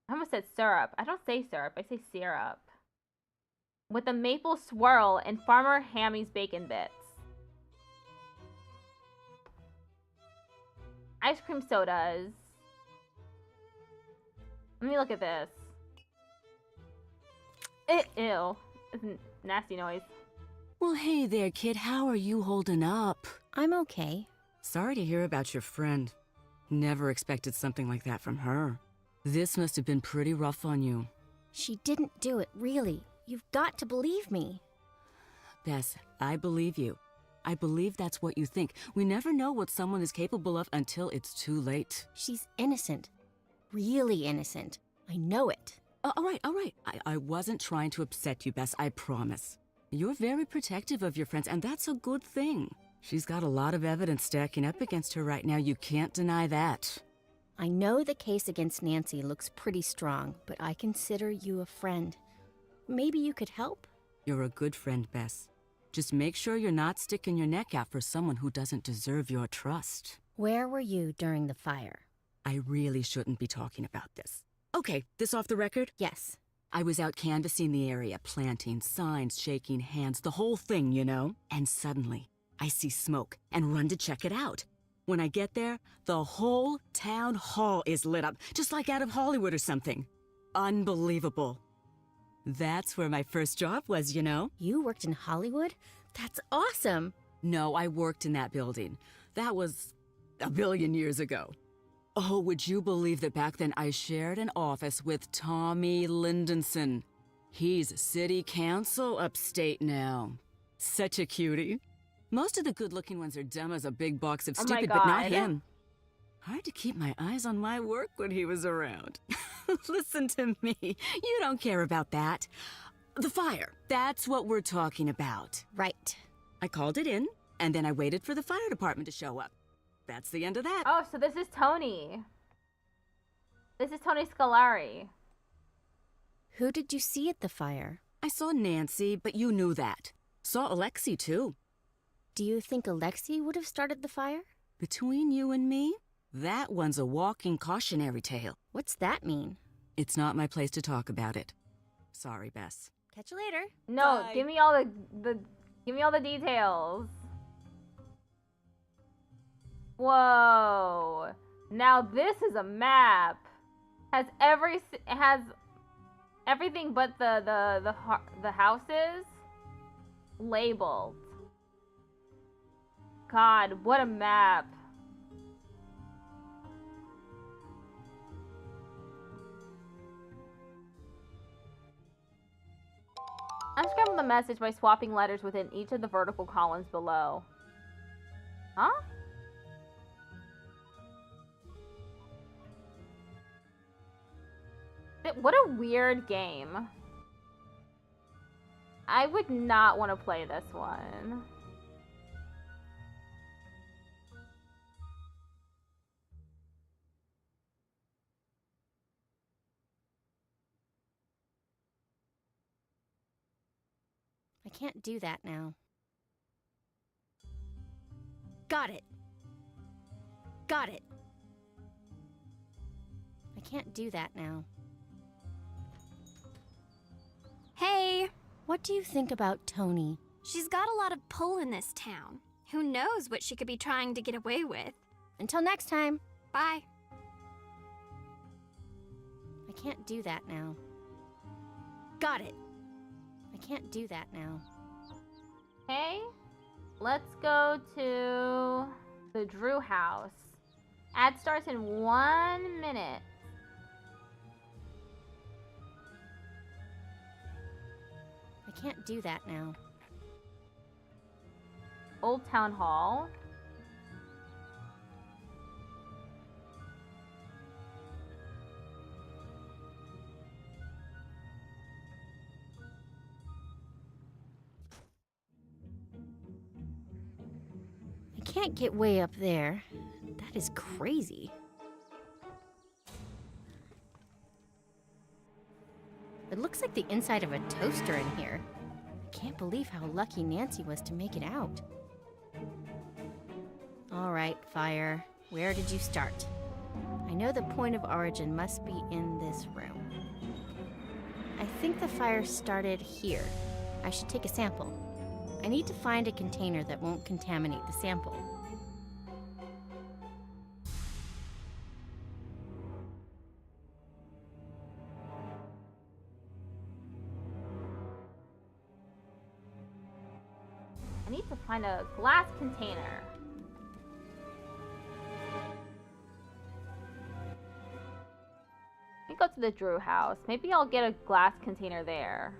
I almost said syrup. I don't say syrup, I say syrup. With a maple swirl and Farmer Hammy's bacon bits. Ice cream sodas. Let me look at this. Ew. It's a nasty noise. Well, hey there, kid. How are you holding up? I'm okay. Sorry to hear about your friend. Never expected something like that from her. This must have been pretty rough on you. She didn't do it, really. You've got to believe me. Bess, I believe you. I believe that's what you think. We never know what someone is capable of until it's too late. She's innocent. Really innocent. I know it. All right. I wasn't trying to upset you, Bess, I promise. You're very protective of your friends, and that's a good thing. She's got a lot of evidence stacking up against her right now. You can't deny that. I know the case against Nancy looks pretty strong, but I consider you a friend. Maybe you could help? You're a good friend, Bess. Just make sure you're not sticking your neck out for someone who doesn't deserve your trust. Where were you during the fire? I really shouldn't be talking about this. Okay, this off the record? Yes. I was out canvassing the area, planting signs, shaking hands, the whole thing, you know? And suddenly, I see smoke and run to check it out. When I get there, the whole town hall is lit up, just like out of Hollywood or something. Unbelievable. That's where my first job was, you know? You worked in Hollywood? That's awesome! No, I worked in that building. That was a billion years ago. Oh, would you believe that back then I shared an office with Tommy Lindenson? He's city council upstate now. Such a cutie. Most of the good-looking ones are dumb as a big box of stupid, but not him. Hard to keep my eyes on my work when he was around. Listen to me. You don't care about that. The fire. That's what we're talking about. Right. I called it in, and then I waited for the fire department to show up. That's the end of that. Oh, so this is Tony. This is Tony Scolari. Who did you see at the fire? I saw Nancy, but you knew that. Saw Alexi, too. Do you think Alexi would have started the fire? Between you and me, that one's a walking cautionary tale. What's that mean? It's not my place to talk about it. Sorry, Bess. Catch you later. No, Bye. give me all the details. Whoa. Now this is a map. Has everything but the houses labeled. God, what a map. Unscramble the message by swapping letters within each of the vertical columns below. Huh? What a weird game. I would not want to play this one. I can't do that now. Got it. Got it. I can't do that now. Hey! What do you think about Tony? She's got a lot of pull in this town. Who knows what she could be trying to get away with? Until next time. Bye. I can't do that now. Got it. I can't do that now. Okay, let's go to the Drew house. Ad starts in 1 minute. I can't do that now. Old Town Hall. I can't get way up there. That is crazy. It looks like the inside of a toaster in here. I can't believe how lucky Nancy was to make it out. All right, fire. Where did you start? I know the point of origin must be in this room. I think the fire started here. I should take a sample. I need to find a container that won't contaminate the sample. I need to find a glass container. Let me go to the Drew house. Maybe I'll get a glass container there.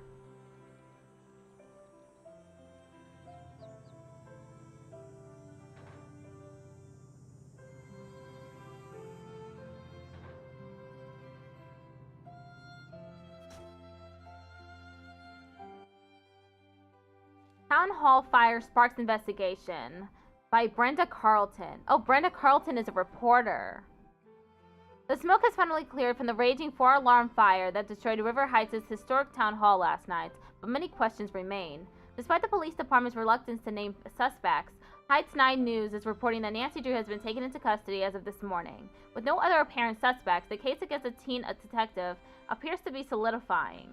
Town Hall Fire Sparks Investigation by Brenda Carlton. Oh, Brenda Carlton is a reporter. The smoke has finally cleared from the raging 4-alarm fire that destroyed River Heights' historic town hall last night, but many questions remain. Despite the police department's reluctance to name suspects, Heights 9 News is reporting that Nancy Drew has been taken into custody as of this morning. With no other apparent suspects, the case against the teen detective appears to be solidifying.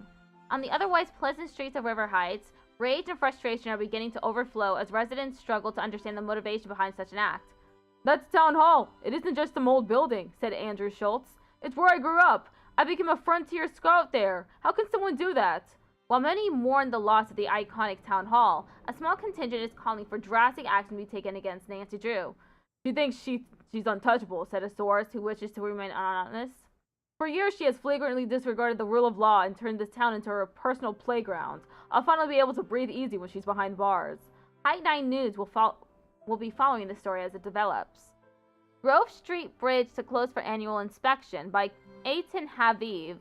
On the otherwise pleasant streets of River Heights, rage and frustration are beginning to overflow as residents struggle to understand the motivation behind such an act. "That's Town Hall. It isn't just some old building," said Andrew Schultz. "It's where I grew up. I became a frontier scout there. How can someone do that?" While many mourn the loss of the iconic Town Hall, a small contingent is calling for drastic action to be taken against Nancy Drew. "She thinks she's untouchable," said a source who wishes to remain anonymous. "For years she has flagrantly disregarded the rule of law and turned this town into her personal playground. I'll finally be able to breathe easy when she's behind bars." Height 9 News will be following the story as it develops. Grove Street Bridge to close for annual inspection by Eitan Haviv.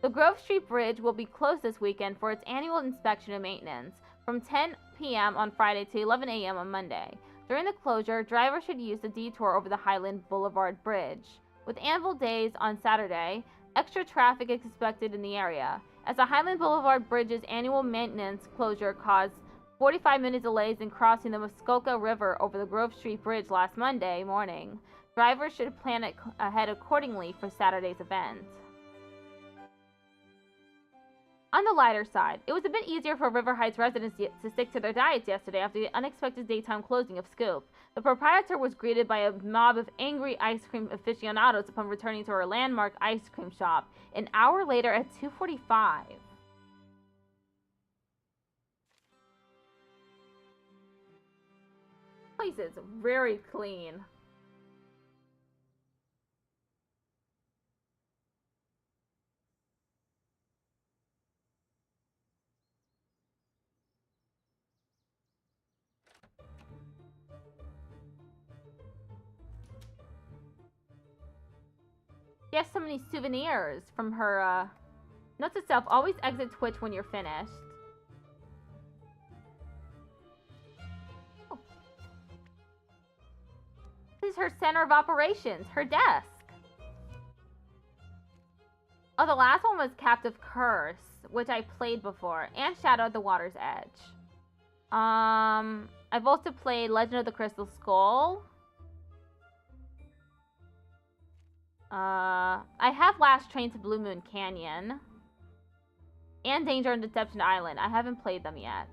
The Grove Street Bridge will be closed this weekend for its annual inspection and maintenance, from 10 p.m. on Friday to 11 a.m. on Monday. During the closure, drivers should use the detour over the Highland Boulevard Bridge. With Anvil Days on Saturday, extra traffic is expected in the area. As the Highland Boulevard Bridge's annual maintenance closure caused 45-minute delays in crossing the Muskoka River over the Grove Street Bridge last Monday morning, drivers should plan ahead accordingly for Saturday's event. On the lighter side, it was a bit easier for River Heights residents to stick to their diets yesterday after the unexpected daytime closing of Scoop. The proprietor was greeted by a mob of angry ice cream aficionados upon returning to her landmark ice cream shop an hour later at 2:45. This place is very clean. She has so many souvenirs from her, Notes itself, always exit Twitch when you're finished. Oh. This is her center of operations, her desk. Oh, the last one was Captive Curse, which I played before, and Shadow at the Water's Edge. I've also played Legend of the Crystal Skull. I have Last Train to Blue Moon Canyon. And Danger and Deception Island. I haven't played them yet.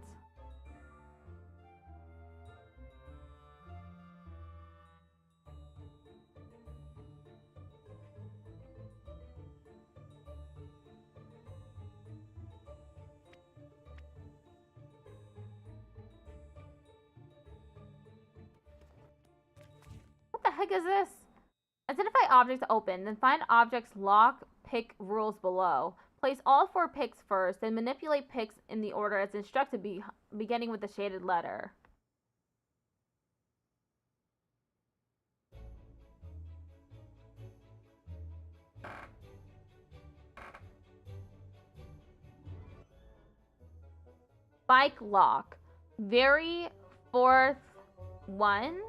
What the heck is this? Identify objects to open, then find objects lock pick rules below. Place all 4 picks first, then manipulate picks in the order as instructed, beginning with the shaded letter. Bike lock. Very 4th one.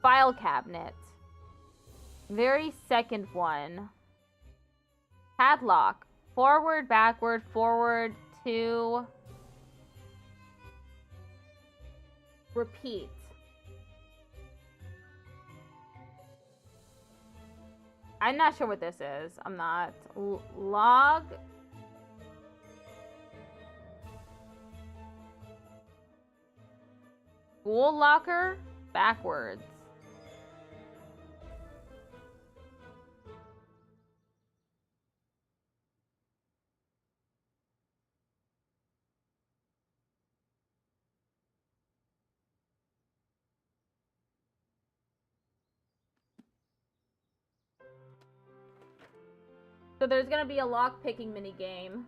File cabinet. Very 2nd one. Padlock. Forward, backward, forward, 2. Repeat. I'm not sure what this is. I'm not. Log. School locker. Backwards. So there's gonna be a lock-picking minigame.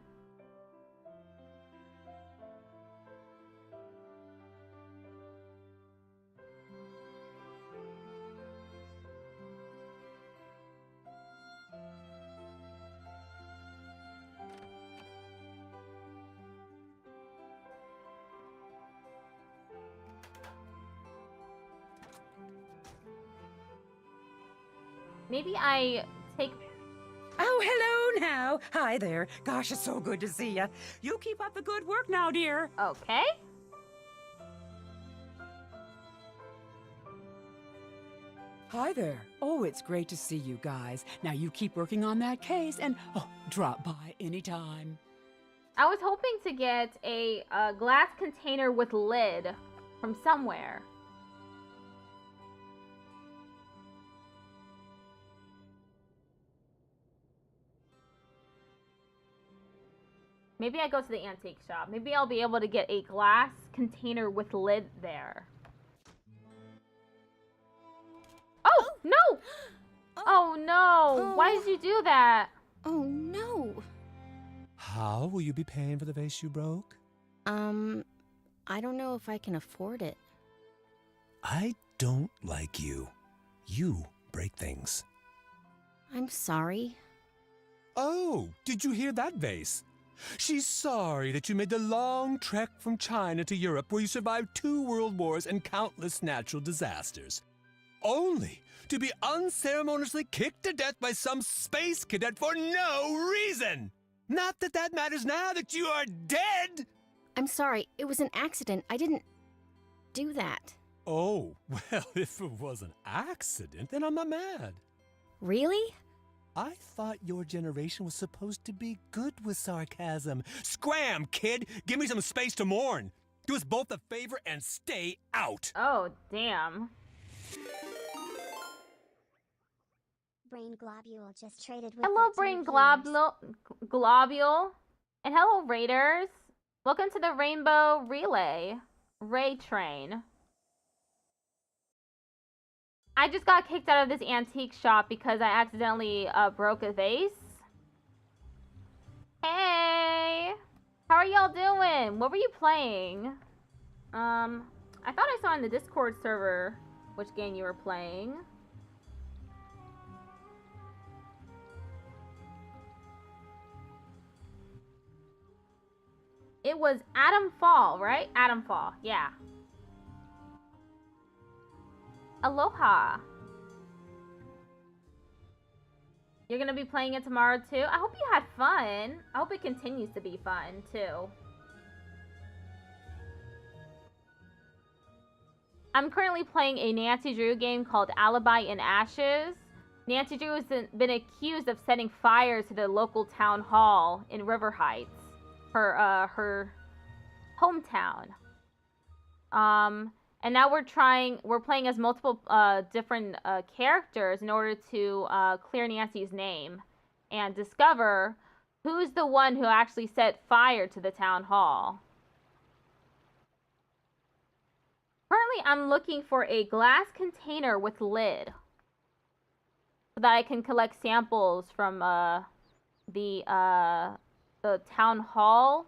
Maybe I take... Oh, hello now. Hi there. Gosh, it's so good to see you. You keep up the good work now, dear. Okay. Hi there. Oh, it's great to see you guys. Now you keep working on that case and drop by anytime. I was hoping to get a glass container with lid from somewhere. Maybe I go to the antique shop. Maybe I'll be able to get a glass container with lid there. Oh, no! Oh, no! Why did you do that? Oh, no. How will you be paying for the vase you broke? I don't know if I can afford it. I don't like you. You break things. I'm sorry. Oh, did you hear that vase? She's sorry that you made the long trek from China to Europe where you survived 2 world wars and countless natural disasters. Only to be unceremoniously kicked to death by some space cadet for no reason! Not that that matters now that you are dead! I'm sorry, it was an accident. I didn't do that. Oh, well, if it was an accident, then I'm not mad. Really? I thought your generation was supposed to be good with sarcasm. Scram, kid! Give me some space to mourn! Do us both a favor and stay out! Oh, damn. Brain Globule just traded with Hello, Brain Globule. And hello, Raiders. Welcome to the Rainbow Relay. Ray Train. I just got kicked out of this antique shop because I accidentally broke a vase. Hey! How are y'all doing? What were you playing? I thought I saw in the Discord server which game you were playing. It was Atom Fall, right? Atom Fall, yeah. Aloha. You're gonna be playing it tomorrow too? I hope you had fun. I hope it continues to be fun too. I'm currently playing a Nancy Drew game called Alibi in Ashes. Nancy Drew has been accused of setting fire to the local town hall in River Heights, her hometown. And now we're playing as multiple different characters in order to clear Nancy's name and discover who's the one who actually set fire to the town hall. Currently, I'm looking for a glass container with lid so that I can collect samples from the town hall.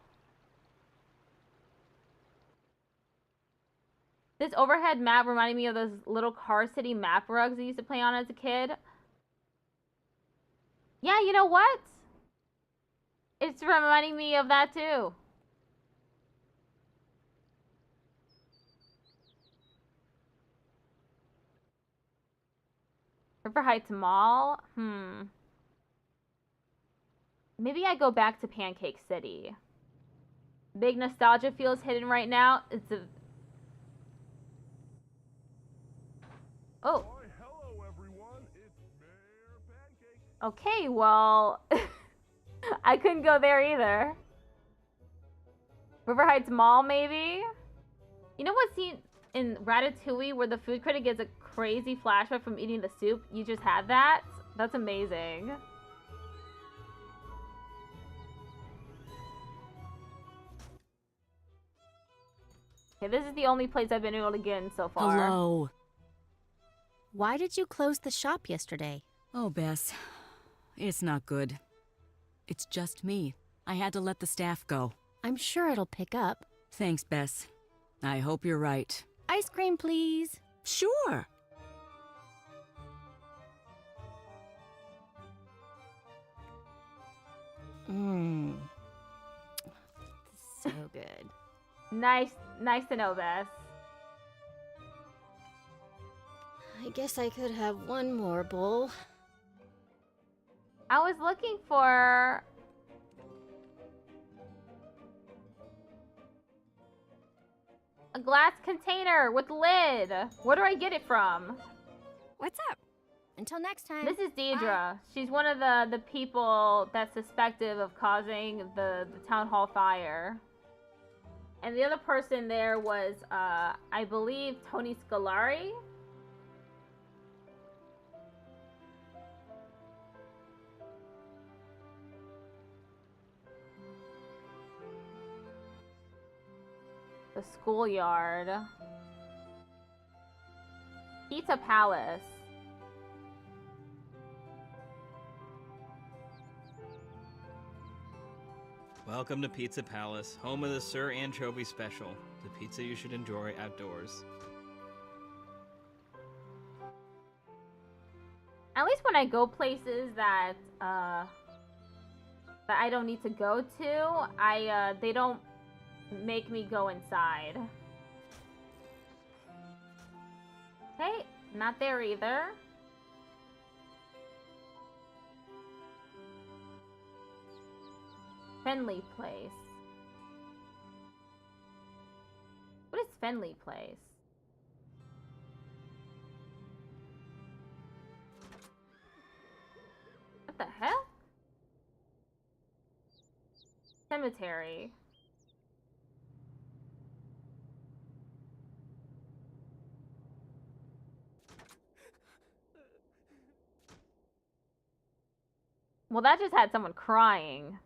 This overhead map reminded me of those little Car City map rugs I used to play on as a kid. Yeah, you know what? It's reminding me of that too. River Heights Mall? Maybe I go back to Pancake City. Big nostalgia feels hidden right now. It's a... Oh. Hello, everyone. It's Mayor Pancake. Okay, well... I couldn't go there either. River Heights Mall, maybe? You know what scene in Ratatouille where the food critic gets a crazy flashback from eating the soup? You just had that? That's amazing. Okay, this is the only place I've been able to get in so far. Hello. Why did you close the shop yesterday? Oh, Bess. It's not good. It's just me. I had to let the staff go. I'm sure it'll pick up. Thanks, Bess. I hope you're right. Ice cream, please. Sure. So good. Nice to know, Bess. I guess I could have one more bowl. I was looking for... a glass container with lid. Where do I get it from? What's up? Until next time. This is Deidre. She's one of the people that's suspected of causing the town hall fire. And the other person there was, I believe, Tony Scolari. The schoolyard. Pizza Palace. Welcome to Pizza Palace, home of the Sir Anchovy Special, the pizza you should enjoy outdoors. At least when I go places that I don't need to go to, they don't make me go inside. Okay, not there either. Fenley Place. What is Fenley Place? What the hell? Cemetery. Well, that just had someone crying.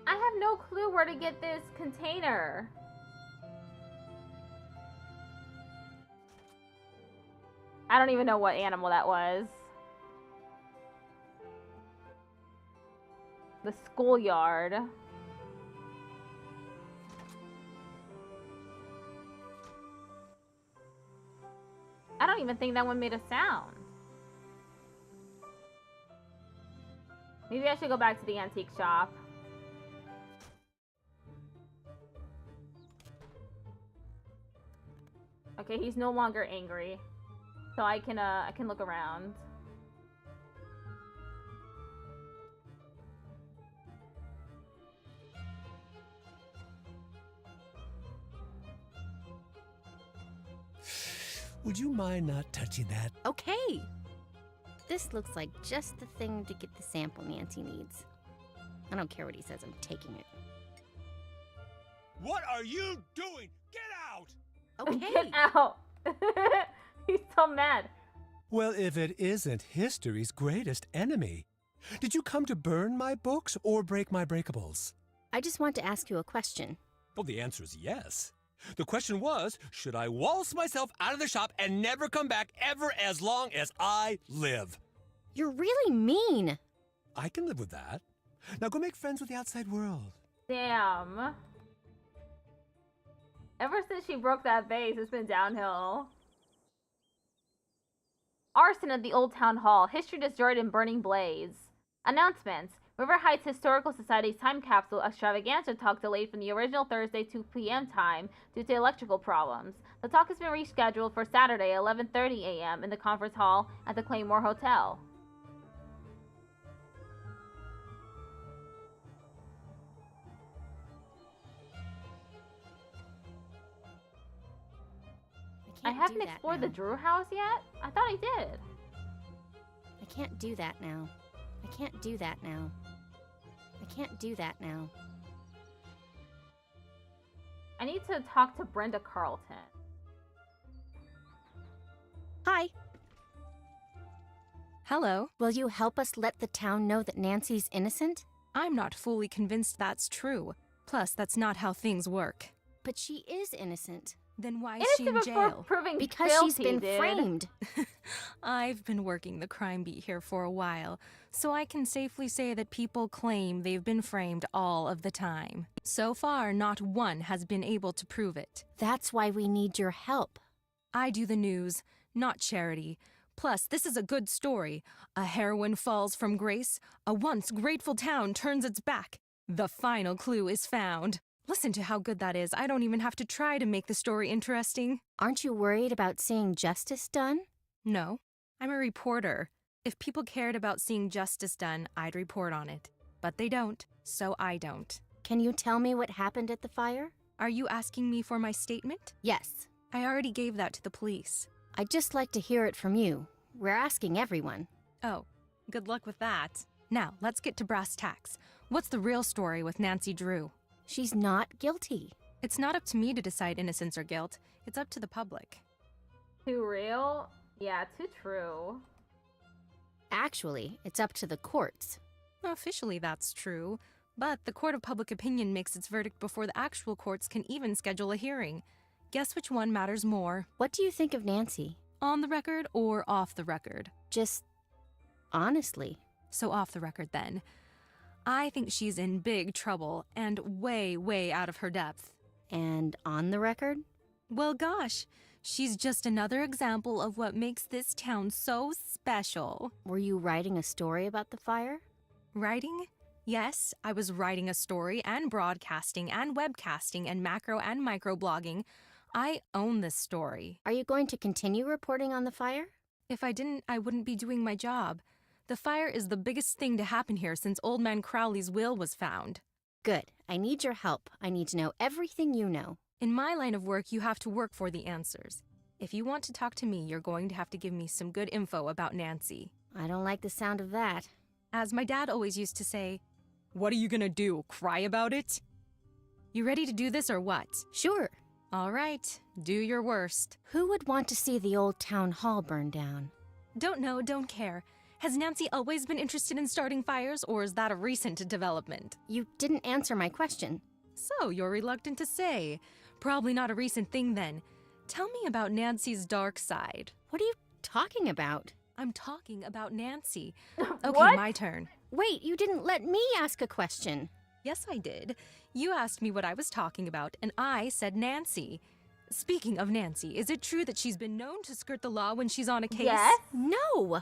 I have no clue where to get this container. I don't even know what animal that was. The schoolyard. I don't even think that one made a sound. Maybe I should go back to the antique shop. Okay, he's no longer angry. So I can look around. Would you mind not touching that? Okay. This looks like just the thing to get the sample Nancy needs. I don't care what he says, I'm taking it. What are you doing? Get out! Okay. Get out! He's so mad. Well, if it isn't history's greatest enemy. Did you come to burn my books or break my breakables? I just want to ask you a question. Well, the answer is yes. The question was, should I waltz myself out of the shop and never come back ever as long as I live? You're really mean. I can live with that. Now go make friends with the outside world. Damn. Ever since she broke that vase, it's been downhill. Arson at the Old Town Hall. History destroyed in burning blaze. Announcements. River Heights Historical Society's time capsule extravaganza talk delayed from the original Thursday 2 p.m. time due to electrical problems. The talk has been rescheduled for Saturday 11:30 a.m. in the conference hall at the Claymore Hotel. I haven't explored the Drew house yet? I thought I did. I can't do that now. I can't do that now. I can't do that now. I need to talk to Brenda Carlton. Hi. Hello. Will you help us let the town know that Nancy's innocent? I'm not fully convinced that's true. Plus, that's not how things work. But she is innocent. Then why is she in jail? Because she's been framed. I've been working the crime beat here for a while, so I can safely say that people claim they've been framed all of the time. So far, not one has been able to prove it. That's why we need your help. I do the news, not charity. Plus, this is a good story. A heroine falls from grace. A once grateful town turns its back. The final clue is found. Listen to how good that is. I don't even have to try to make the story interesting. Aren't you worried about seeing justice done? No, I'm a reporter. If people cared about seeing justice done, I'd report on it. But they don't, so I don't. Can you tell me what happened at the fire? Are you asking me for my statement? Yes. I already gave that to the police. I'd just like to hear it from you. We're asking everyone. Oh, good luck with that. Now, let's get to brass tacks. What's the real story with Nancy Drew? She's not guilty. It's not up to me to decide innocence or guilt. It's up to the public. Too real? Yeah, too true. Actually, it's up to the courts. Officially, that's true. But the court of public opinion makes its verdict before the actual courts can even schedule a hearing. Guess which one matters more? What do you think of Nancy? On the record or off the record? Just honestly. So off the record then. I think she's in big trouble and way, way out of her depth. And on the record? Well, gosh, she's just another example of what makes this town so special. Were you writing a story about the fire? Writing? Yes, I was writing a story and broadcasting and webcasting and macro and micro blogging. I own this story. Are you going to continue reporting on the fire? If I didn't, I wouldn't be doing my job. The fire is the biggest thing to happen here since Old Man Crowley's will was found. Good. I need your help. I need to know everything you know. In my line of work, you have to work for the answers. If you want to talk to me, you're going to have to give me some good info about Nancy. I don't like the sound of that. As my dad always used to say, "What are you gonna do, cry about it?" You ready to do this or what? Sure. All right, do your worst. Who would want to see the old town hall burn down? Don't know, don't care. Has Nancy always been interested in starting fires, or is that a recent development? You didn't answer my question. So, you're reluctant to say. Probably not a recent thing then. Tell me about Nancy's dark side. What are you talking about? I'm talking about Nancy. Okay, What? my turn. Wait, you didn't let me ask a question. Yes, I did. You asked me what I was talking about, and I said Nancy. Speaking of Nancy, is it true that she's been known to skirt the law when she's on a case? Yes. No.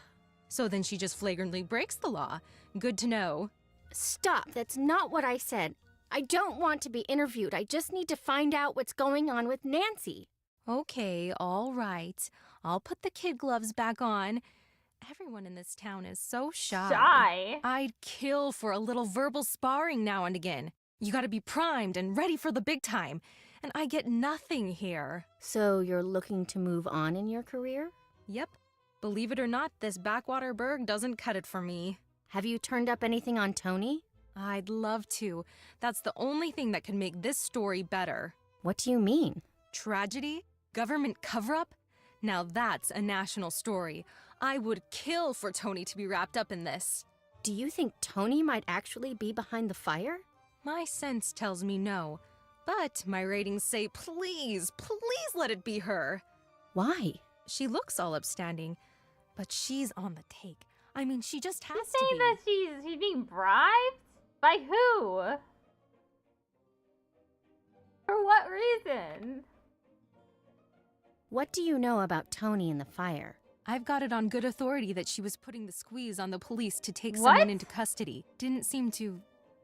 So then she just flagrantly breaks the law. Good to know. Stop. That's not what I said. I don't want to be interviewed. I just need to find out what's going on with Nancy. Okay, all right. I'll put the kid gloves back on. Everyone in this town is so shy. Shy? I'd kill for a little verbal sparring now and again. You gotta be primed and ready for the big time. And I get nothing here. So you're looking to move on in your career? Yep. Believe it or not, this backwater burg doesn't cut it for me. Have you turned up anything on Tony? I'd love to. That's the only thing that could make this story better. What do you mean? Tragedy? Government cover-up? Now that's a national story. I would kill for Tony to be wrapped up in this. Do you think Tony might actually be behind the fire? My sense tells me no. But my ratings say please, please let it be her. Why? She looks all upstanding, but she's on the take. I mean, she just has She's to saying be. that she's being bribed? By who? For what reason? What do you know about Tony and the fire? I've got it on good authority that she was putting the squeeze on the police to take What? someone into custody. Didn't seem to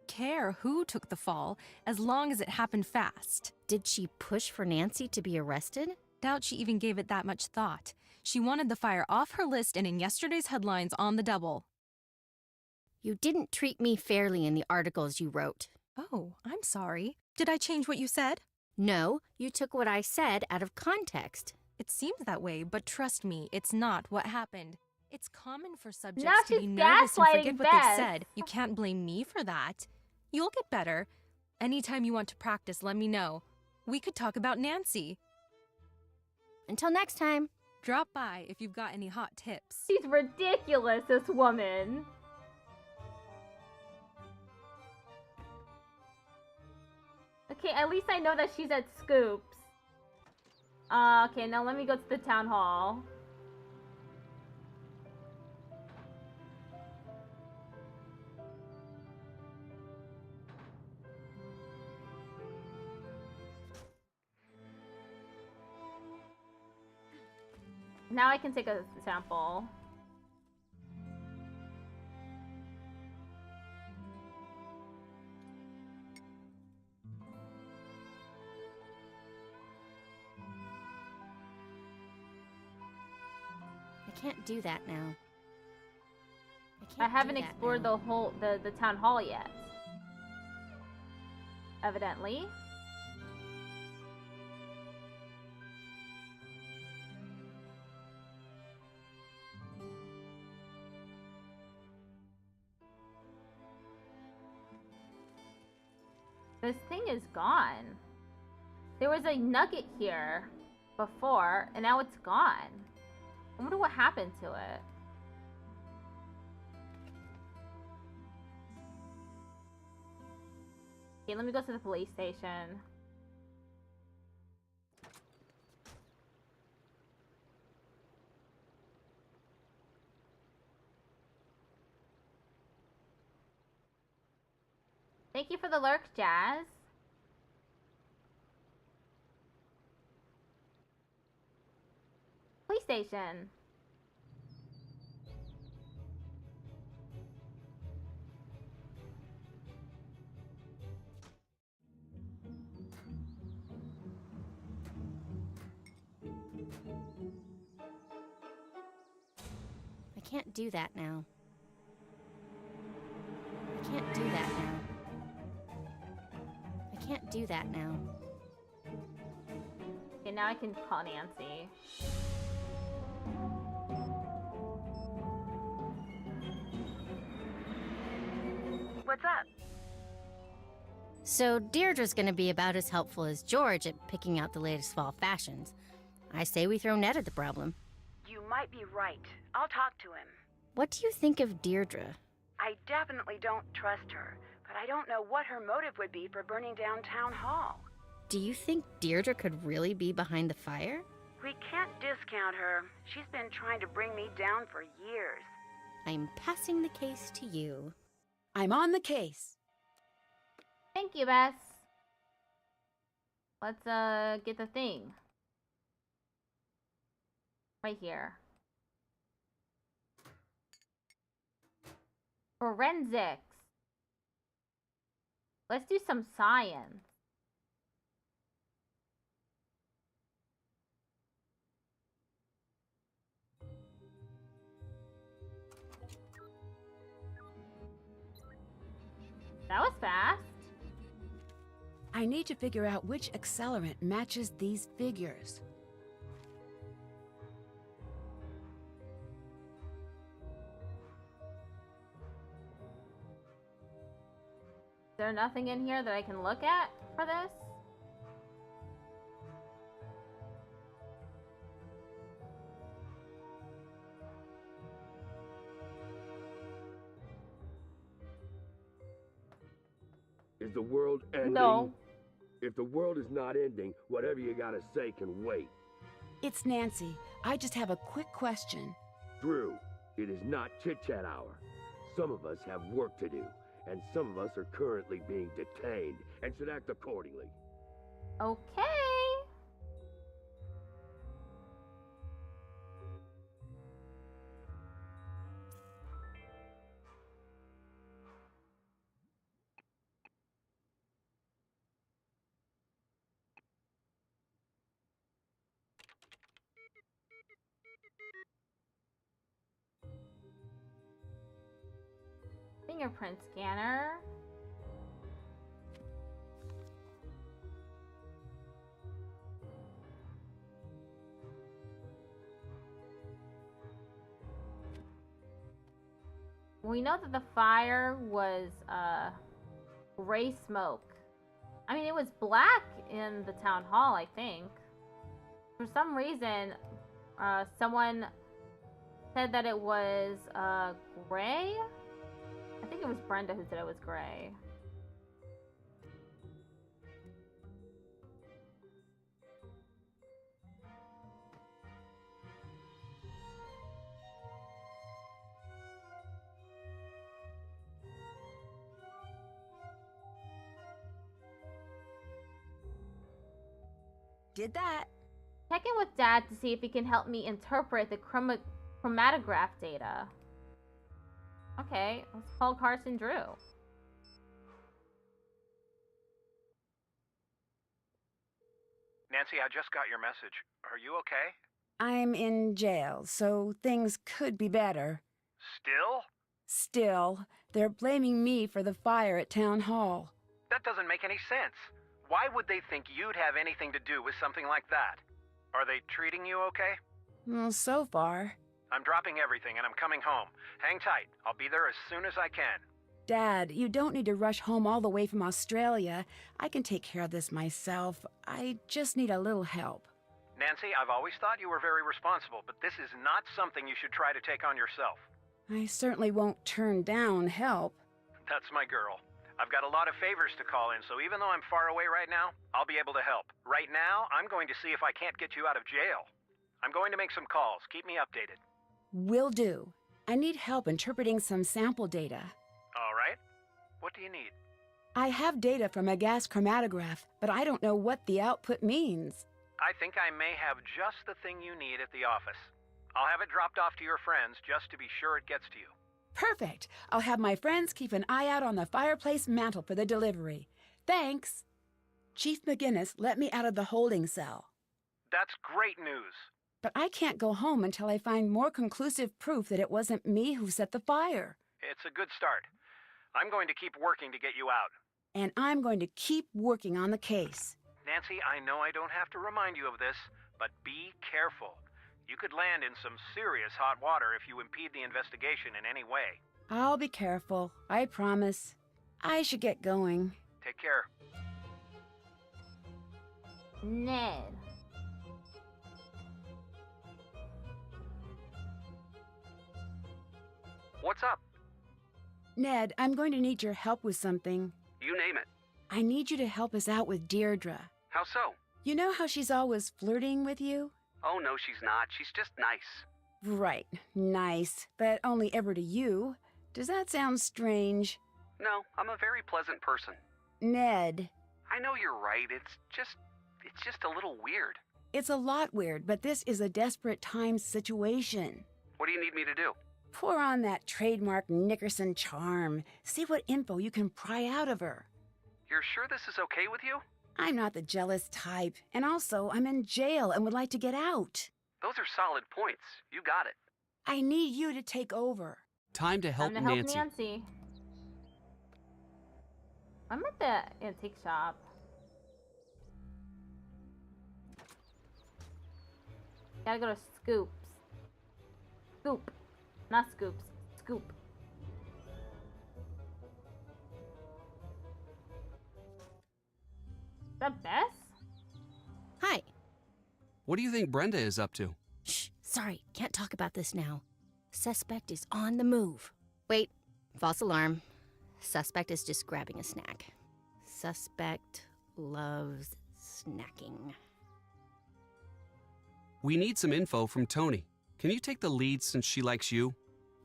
care who took the fall, as long as it happened fast. Did she push for Nancy to be arrested? Doubt she even gave it that much thought. She wanted the fire off her list and in yesterday's headlines on the double. You didn't treat me fairly in the articles you wrote. Oh, I'm sorry. Did I change what you said? No, you took what I said out of context. It seems that way, but trust me, it's not what happened. It's common for subjects Now to be she's nervous and forget gaslighting what Beth. they've said. You can't blame me for that. You'll get better. Anytime you want to practice, let me know. We could talk about Nancy. Until next time. Drop by if you've got any hot tips. She's ridiculous, this woman. Okay, at least I know that she's at Scoops. Okay, now let me go to the town hall. Now I can take a sample. I can't do that now. I haven't explored the whole the town hall yet. Evidently. This thing is gone. There was a nugget here before, and now it's gone. I wonder what happened to it. Okay, let me go to the police station. Thank you for the lurk, Jazz. Police station. I can't do that now. I can't do that now. I can't do that now. Okay, now I can call Nancy. What's up? So Deirdre's gonna be about as helpful as George at picking out the latest fall fashions. I say we throw Ned at the problem. You might be right. I'll talk to him. What do you think of Deirdre? I definitely don't trust her, but I don't know what her motive would be for burning down Town Hall. Do you think Deirdre could really be behind the fire? We can't discount her. She's been trying to bring me down for years. I'm passing the case to you. I'm on the case. Thank you, Bess. Let's get the thing. Right here. Forensics. Let's do some science. That was fast. I need to figure out which accelerant matches these figures. Is there nothing in here that I can look at for this? Is the world ending? No. If the world is not ending, whatever you gotta say can wait. It's Nancy. I just have a quick question. Drew, it is not chit-chat hour. Some of us have work to do, and some of us are currently being detained and should act accordingly. Okay. Fingerprint scanner. We know that the fire was gray smoke. I mean, it was black in the town hall, I think. For some reason, someone said that it was gray. I think it was Brenda who said it was gray. Did that. Check in with Dad to see if he can help me interpret the chromatograph data. Okay, let's call Carson Drew. Nancy, I just got your message. Are you okay? I'm in jail, so things could be better. Still? Still, they're blaming me for the fire at Town Hall. That doesn't make any sense. Why would they think you'd have anything to do with something like that? Are they treating you okay? Well, so far. I'm dropping everything and I'm coming home. Hang tight. I'll be there as soon as I can. Dad, you don't need to rush home all the way from Australia. I can take care of this myself. I just need a little help. Nancy, I've always thought you were very responsible, but this is not something you should try to take on yourself. I certainly won't turn down help. That's my girl. I've got a lot of favors to call in, so even though I'm far away right now, I'll be able to help. Right now, I'm going to see if I can't get you out of jail. I'm going to make some calls. Keep me updated. Will do. I need help interpreting some sample data. All right. What do you need? I have data from a gas chromatograph, but I don't know what the output means. I think I may have just the thing you need at the office. I'll have it dropped off to your friends just to be sure it gets to you. Perfect. I'll have my friends keep an eye out on the fireplace mantel for the delivery. Thanks. Chief McGinnis let me out of the holding cell. That's great news. But I can't go home until I find more conclusive proof that it wasn't me who set the fire. It's a good start. I'm going to keep working to get you out. And I'm going to keep working on the case. Nancy, I know I don't have to remind you of this, but be careful. You could land in some serious hot water if you impede the investigation in any way. I'll be careful, I promise. I should get going. Take care. Ned. What's up? Ned, I'm going to need your help with something. You name it. I need you to help us out with Deirdre. How so? You know how she's always flirting with you? Oh, no, she's not. She's just nice. Right, nice, but only ever to you. Does that sound strange? No, I'm a very pleasant person. Ned. I know you're right. It's just a little weird. It's a lot weird, but this is a desperate times situation. What do you need me to do? Pour on that trademark Nickerson charm. See what info you can pry out of her. You're sure this is okay with you? I'm not the jealous type, and also I'm in jail and would like to get out. Those are solid points. You got it. I need you to take over. Time to help Nancy. I'm at the antique shop. Gotta go to Scoops. Scoop. Not Scoops. Scoop. Is that Bess? Hi. What do you think Brenda is up to? Shh, sorry, can't talk about this now. Suspect is on the move. Wait, false alarm. Suspect is just grabbing a snack. Suspect loves snacking. We need some info from Tony. Can you take the lead since she likes you?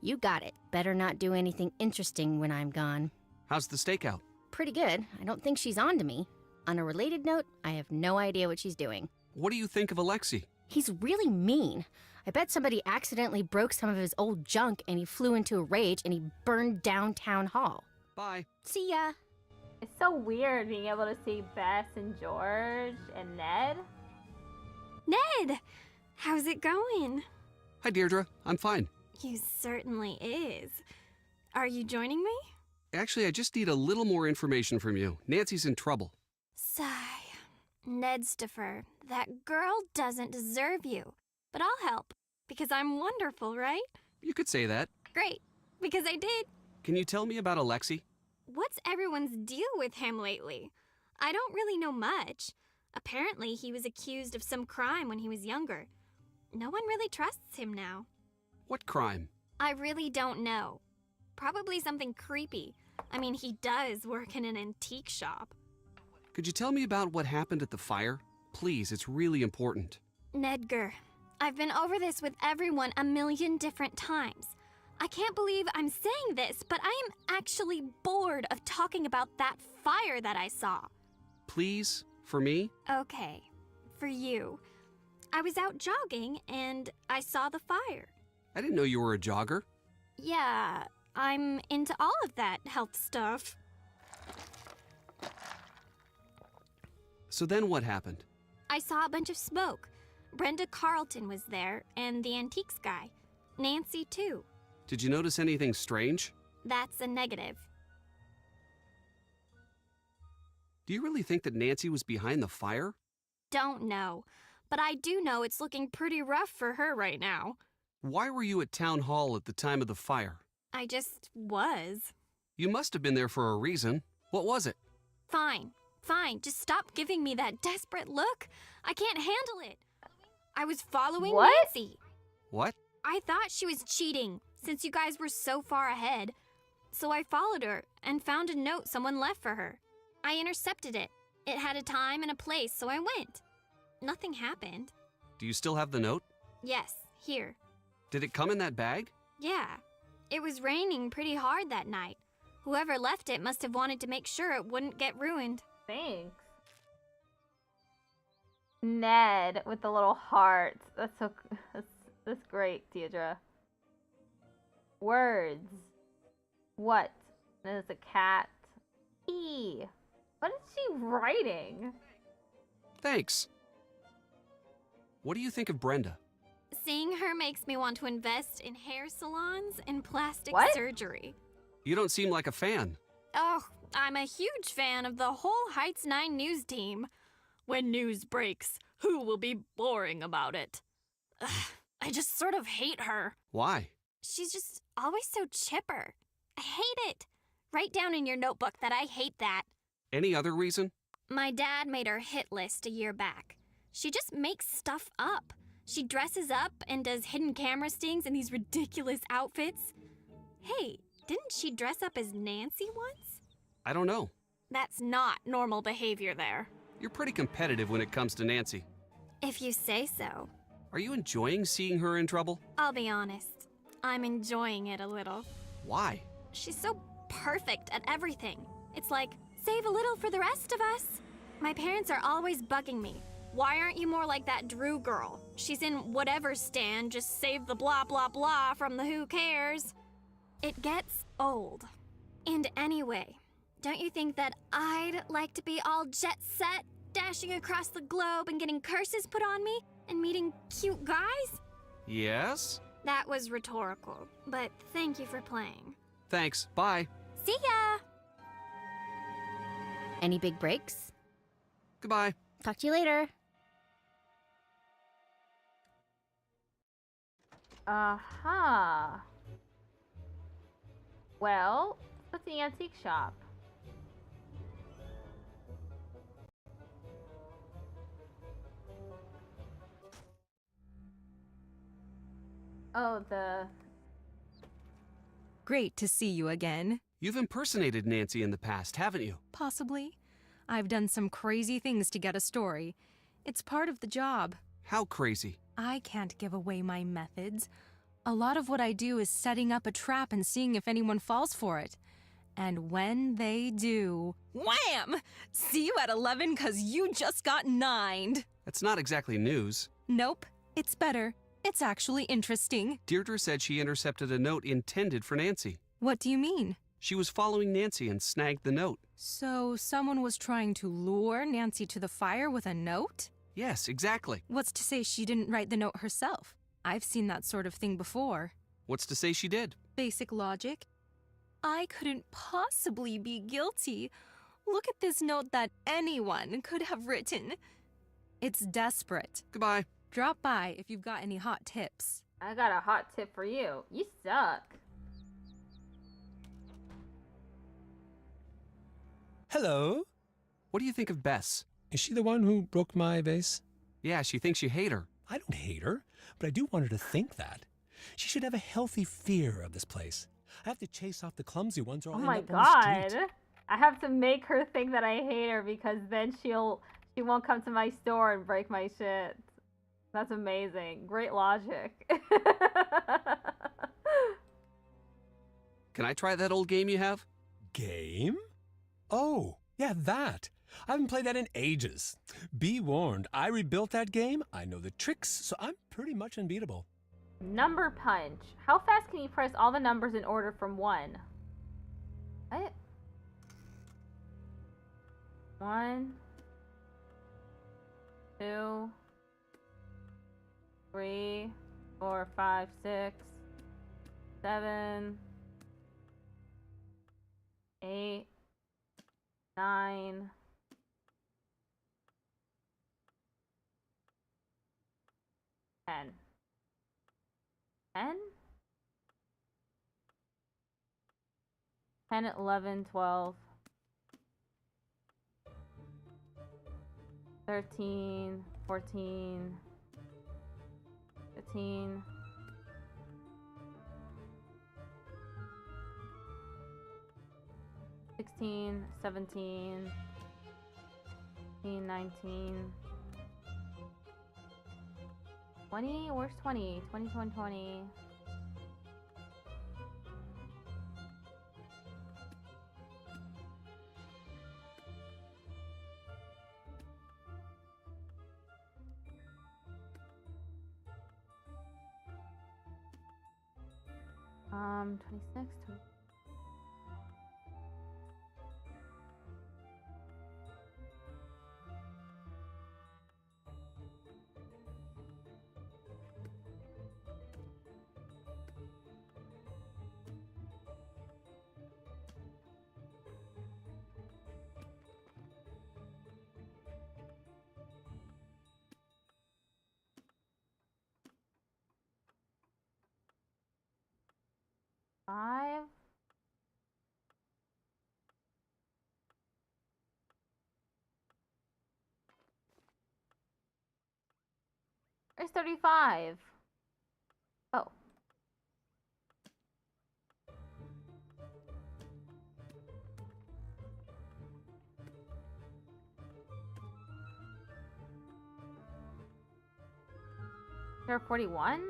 You got it. Better not do anything interesting when I'm gone. How's the stakeout? Pretty good. I don't think she's on to me. On a related note, I have no idea what she's doing. What do you think of Alexei? He's really mean. I bet somebody accidentally broke some of his old junk and he flew into a rage and he burned down Town Hall. Bye. See ya. It's so weird being able to see Bess and George and Ned. Ned! How's it going? Hi, Deirdre. I'm fine. You certainly is. Are you joining me? Actually, I just need a little more information from you. Nancy's in trouble. Sigh. Nedstifer, that girl doesn't deserve you. But I'll help, because I'm wonderful, right? You could say that. Great, because I did. Can you tell me about Alexei? What's everyone's deal with him lately? I don't really know much. Apparently, he was accused of some crime when he was younger. No one really trusts him now. What crime? I really don't know. Probably something creepy. I mean, he does work in an antique shop. Could you tell me about what happened at the fire? Please, it's really important. Nedgar, I've been over this with everyone a million different times. I can't believe I'm saying this, but I am actually bored of talking about that fire that I saw. Please, for me? Okay, for you. I was out jogging and I saw the fire. I didn't know you were a jogger. Yeah, I'm into all of that health stuff. So then what happened? I saw a bunch of smoke. Brenda Carlton was there, and the antiques guy. Nancy, too. Did you notice anything strange? That's a negative. Do you really think that Nancy was behind the fire? Don't know, but I do know it's looking pretty rough for her right now. Why were you at town hall at the time of the fire? I just was. You must have been there for a reason. What was it? Fine, just stop giving me that desperate look. I can't handle it. I was following Nancy. What? I thought she was cheating, since you guys were so far ahead. So I followed her and found a note someone left for her. I intercepted it. It had a time and a place, so I went. Nothing happened. Do you still have the note? Yes, here. Did it come in that bag? Yeah. It was raining pretty hard that night. Whoever left it must have wanted to make sure it wouldn't get ruined. Thanks. Ned with the little heart. That's great, Deidre. Words. What? There's a cat. E. What is she writing? Thanks. What do you think of Brenda? Seeing her makes me want to invest in hair salons and plastic surgery. You don't seem like a fan. Oh, I'm a huge fan of the whole Heights 9 news team. When news breaks, who will be boring about it? Ugh, I just sort of hate her. Why? She's just always so chipper. I hate it. Write down in your notebook that I hate that. Any other reason? My dad made her hit list a year back. She just makes stuff up. She dresses up and does hidden camera stings in these ridiculous outfits. Hey, didn't she dress up as Nancy once? I don't know. That's not normal behavior there. You're pretty competitive when it comes to Nancy. If you say so. Are you enjoying seeing her in trouble? I'll be honest. I'm enjoying it a little. Why? She's so perfect at everything. It's like, save a little for the rest of us. My parents are always bugging me. Why aren't you more like that Drew girl? She's in whatever stand, just save the blah blah blah from the who cares. It gets old. And anyway, don't you think that I'd like to be all jet set, dashing across the globe and getting curses put on me and meeting cute guys? Yes? That was rhetorical, but thank you for playing. Thanks. Bye. See ya! Any big breaks? Goodbye. Talk to you later. Aha. Well, what's the antique shop? Oh, Great to see you again. You've impersonated Nancy in the past, haven't you? Possibly. I've done some crazy things to get a story. It's part of the job. How crazy? I can't give away my methods. A lot of what I do is setting up a trap and seeing if anyone falls for it. And when they do, wham! See you at 11 'cause you just got 9'd. That's not exactly news. Nope, it's better. It's actually interesting. Deirdre said she intercepted a note intended for Nancy. What do you mean? She was following Nancy and snagged the note. So someone was trying to lure Nancy to the fire with a note? Yes, exactly. What's to say she didn't write the note herself? I've seen that sort of thing before. What's to say she did? Basic logic. I couldn't possibly be guilty. Look at this note that anyone could have written. It's desperate. Goodbye. Drop by if you've got any hot tips. I got a hot tip for you. You suck. Hello? What do you think of Bess? Is she the one who broke my vase? Yeah, she thinks you hate her. I don't hate her, but I do want her to think that. She should have a healthy fear of this place. I have to chase off the clumsy ones or I'll Oh end my up on the street. god. I have to make her think that I hate her because then she won't come to my store and break my shit. That's amazing. Great logic. Can I try that old game you have? Game? Oh, yeah, that. I haven't played that in ages. Be warned, I rebuilt that game, I know the tricks, so I'm pretty much unbeatable. Number punch. How fast can you press all the numbers in order from 1? What? 1, 2, 3, 4, 5, 6, 7, 8, 9, 10. 10? 10, 11, 12, 13, 14, 15, 16, 17, 18, 19, 20? Where's 20? 20, 20, 20. Um, 26, 20. Five. There's 35. Oh. There are 41?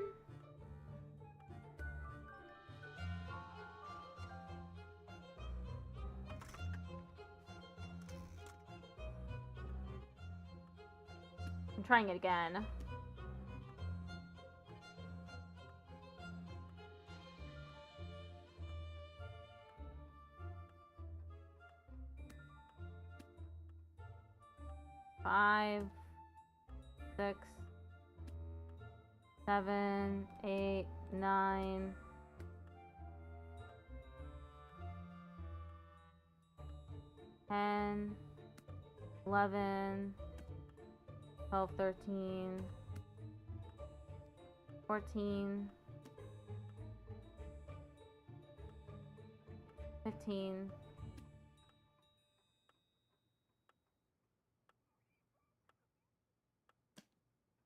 I'm trying it again. Five, 6, 7, 8, 9. 10, 11, 12, 13, 14, 15,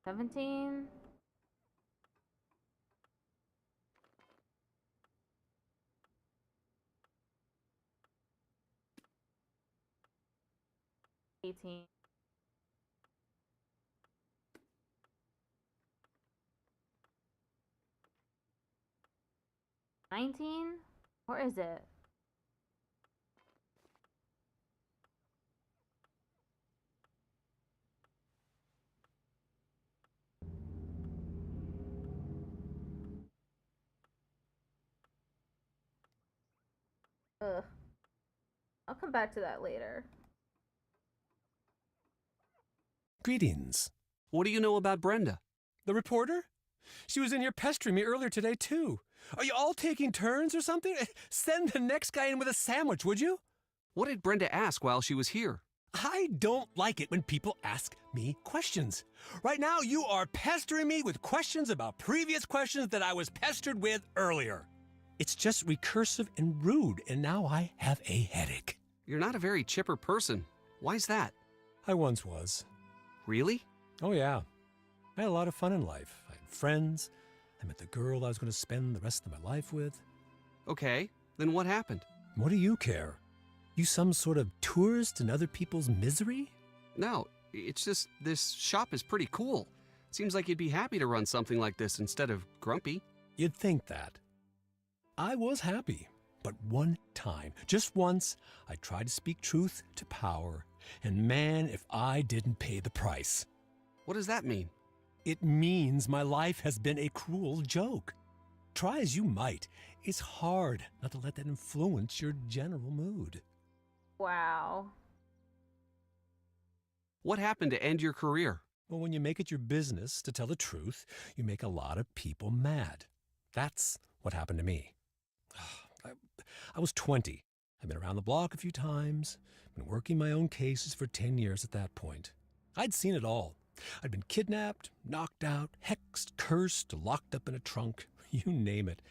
17, 18. 19? Where is it? Ugh. I'll come back to that later. Greetings. What do you know about Brenda? The reporter? She was in here pestering me earlier today, too. Are you all taking turns or something? Send the next guy in with a sandwich, would you? What did Brenda ask while she was here? I don't like it when people ask me questions. Right now, you are pestering me with questions about previous questions that I was pestered with earlier. It's just recursive and rude, and now I have a headache. You're not a very chipper person. Why's that? I once was. Really? Oh, yeah. I had a lot of fun in life. I had friends. I met the girl I was going to spend the rest of my life with. Okay, then what happened? What do you care? You some sort of tourist in other people's misery? No, it's just this shop is pretty cool. Seems like you'd be happy to run something like this instead of grumpy. You'd think that. I was happy, but one time, just once, I tried to speak truth to power, And man, if I didn't pay the price. What does that mean? It means my life has been a cruel joke. Try as you might, it's hard not to let that influence your general mood. Wow. What happened to end your career? Well, when you make it your business to tell the truth, you make a lot of people mad. That's what happened to me. I was 20. I'd been around the block a few times, been working my own cases for 10 years at that point. I'd seen it all. I'd been kidnapped, knocked out, hexed, cursed, locked up in a trunk, you name it.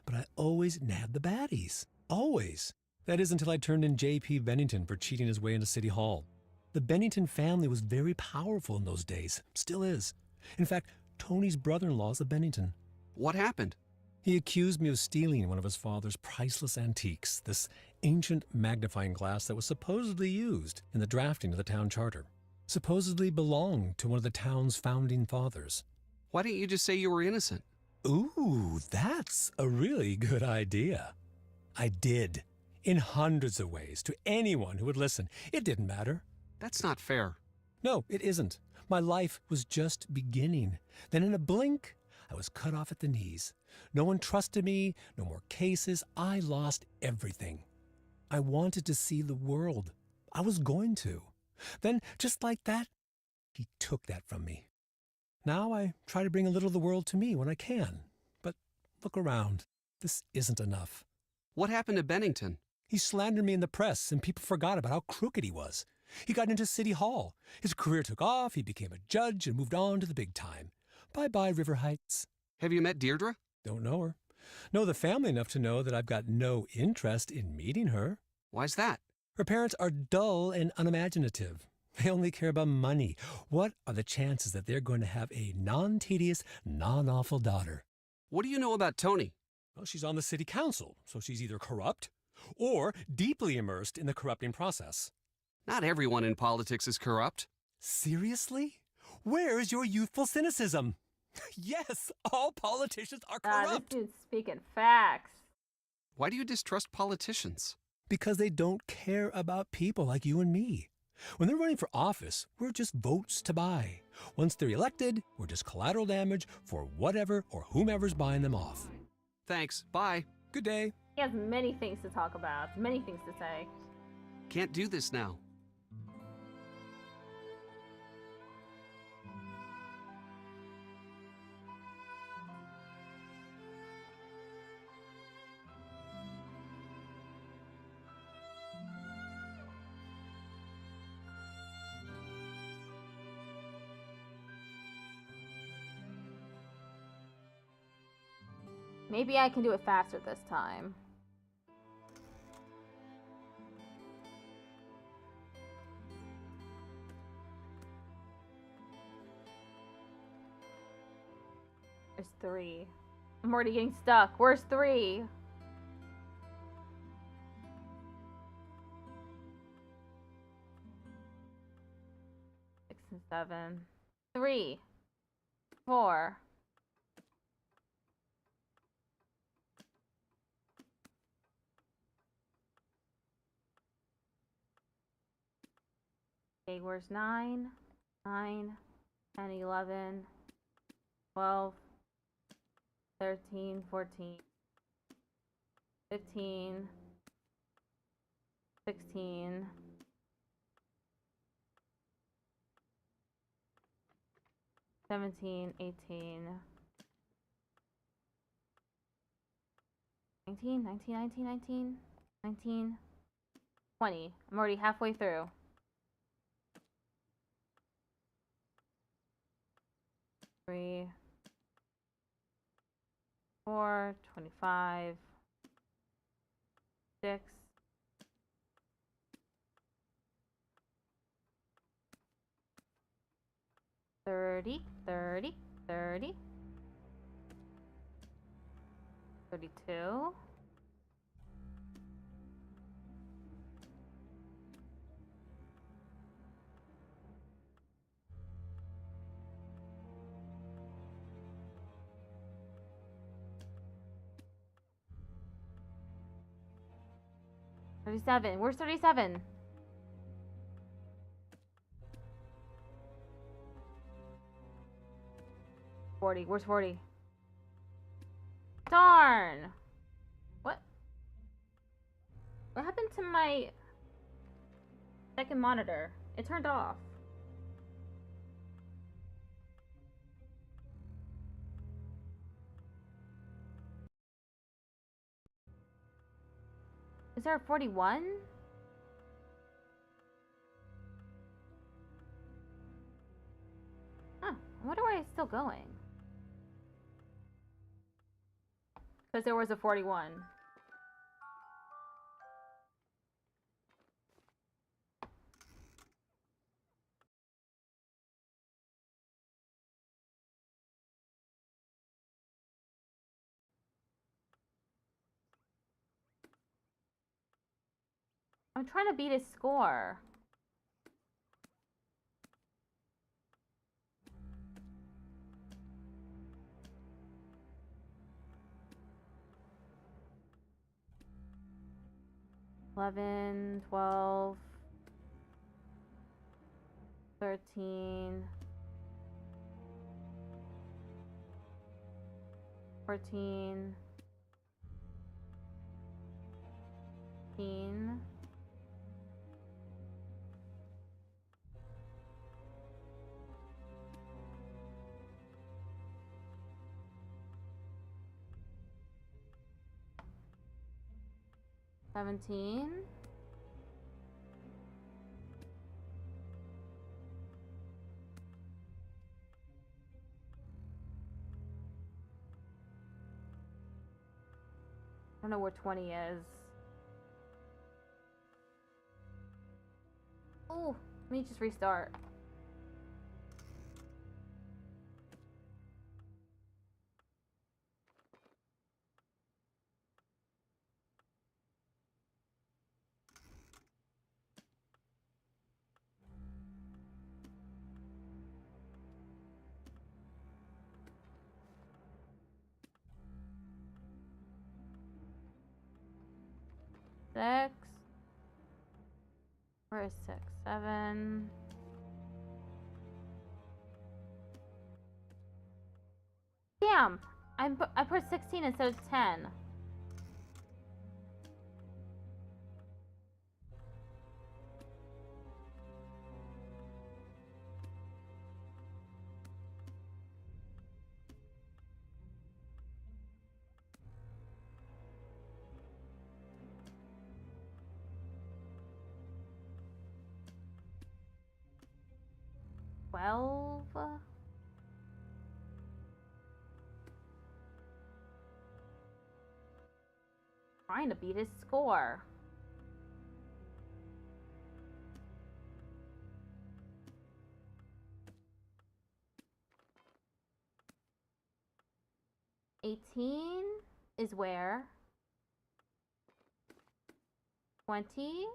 But I always nabbed the baddies. Always. That is until I turned in J.P. Bennington for cheating his way into City Hall. The Bennington family was very powerful in those days. Still is. In fact, Tony's brother-in-law is a Bennington. What happened? He accused me of stealing one of his father's priceless antiques, this ancient magnifying glass that was supposedly used in the drafting of the town charter. Supposedly belonged to one of the town's founding fathers. Why didn't you just say you were innocent? Ooh, that's a really good idea. I did. In hundreds of ways, to anyone who would listen. It didn't matter. That's not fair. No, it isn't. My life was just beginning. Then in a blink, I was cut off at the knees. No one trusted me, no more cases. I lost everything. I wanted to see the world. I was going to. Then, just like that, he took that from me. Now I try to bring a little of the world to me when I can. But look around. This isn't enough. What happened to Bennington? He slandered me in the press, and people forgot about how crooked he was. He got into City Hall. His career took off, he became a judge, and moved on to the big time. Bye-bye, River Heights. Have you met Deirdre? Don't know her. Know the family enough to know that I've got no interest in meeting her. Why's that? Her parents are dull and unimaginative. They only care about money. What are the chances that they're going to have a non-tedious, non-awful daughter? What do you know about Tony? Well, she's on the city council, so she's either corrupt or deeply immersed in the corrupting process. Not everyone in politics is corrupt. Seriously? Where's your youthful cynicism? Yes, all politicians are corrupt. This dude's speaking facts. Why do you distrust politicians? Because they don't care about people like you and me. When they're running for office, we're just votes to buy. Once they're elected, we're just collateral damage for whatever or whomever's buying them off. Thanks. Bye. Good day. He has many things to talk about, many things to say. Can't do this now. Maybe I can do it faster this time. There's 3. I'm already getting stuck. Where's 3? Six and 7. 3. 4. Okay, where's 9? 9, 10, 11, 12, 13, 14, 15, 16, 17, 18, 19, 19, 19, 19, 19, 20. I'm already halfway through. 3, 4, 25, 6, 30, 30, 30, 32, 37. Where's 37? 40. Where's 40? Darn! What? What happened to my second monitor? It turned off. Is there a 41? Huh. I wonder why it's still going. Because there was a 41. I'm trying to beat his score. $11, $12, $13, $14, $15. $17. I don't know where 20 is. Oh, let me just restart. Six. Where is 6? 7. Damn! I put 16 instead of 10. $12. Trying to beat his score. $18 is where? 20.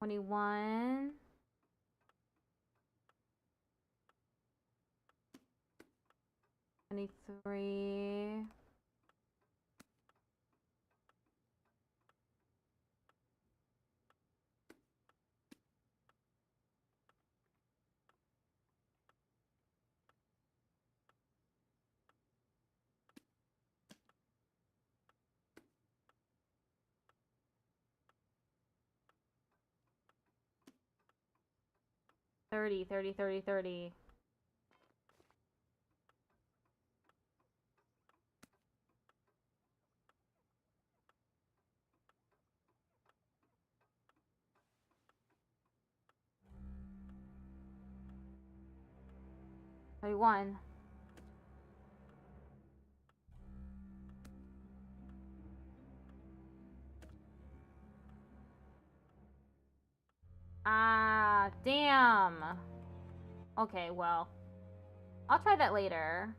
21. 23. 30, 30, 30, 30. $31. Ah, damn. Okay, well. I'll try that later.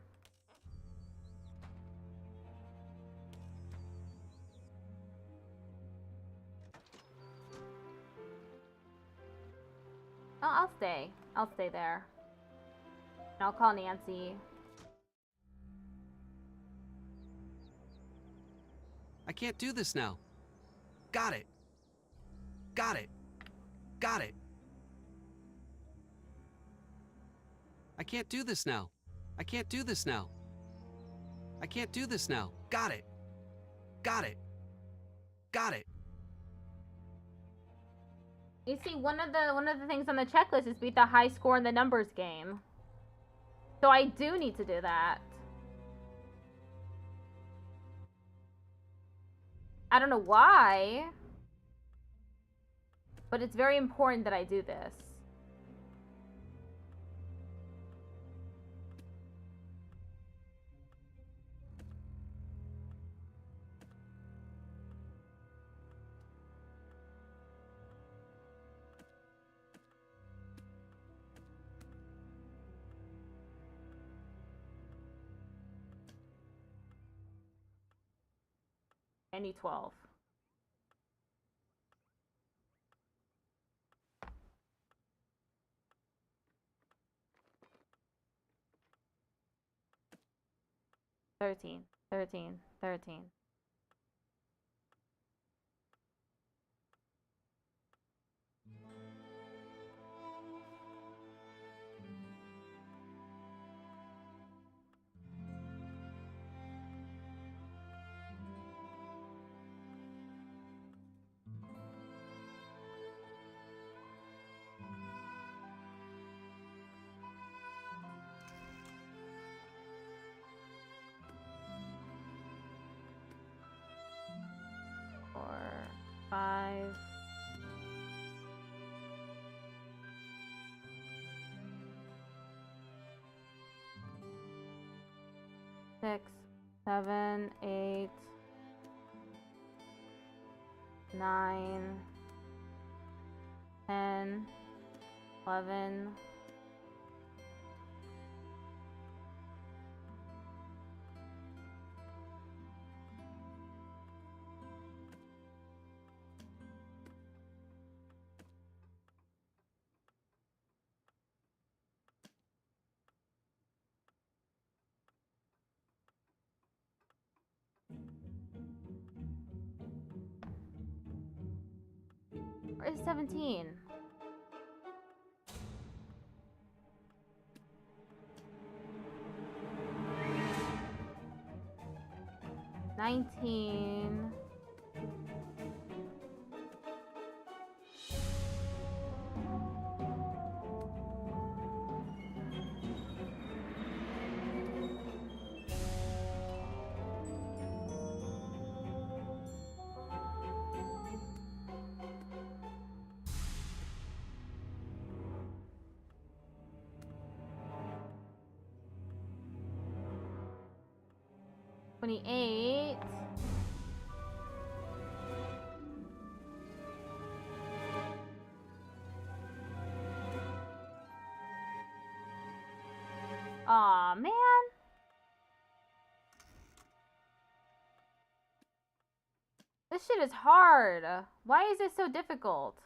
Oh, I'll stay. I'll stay there. And I'll call Nancy. I can't do this now. Got it. Got it. Got it. I can't do this now. I can't do this now. I can't do this now. Got it. Got it. Got it. You see, one of the things on the checklist is beat the high score in the numbers game. So I do need to do that. I don't know why, but it's very important that I do this. I need 12. Thirteen. Four, 5. Six, 7, 8, 9, 10, 11. Where's 17? $19. $28. Aw, man. This shit is hard. Why is it so difficult?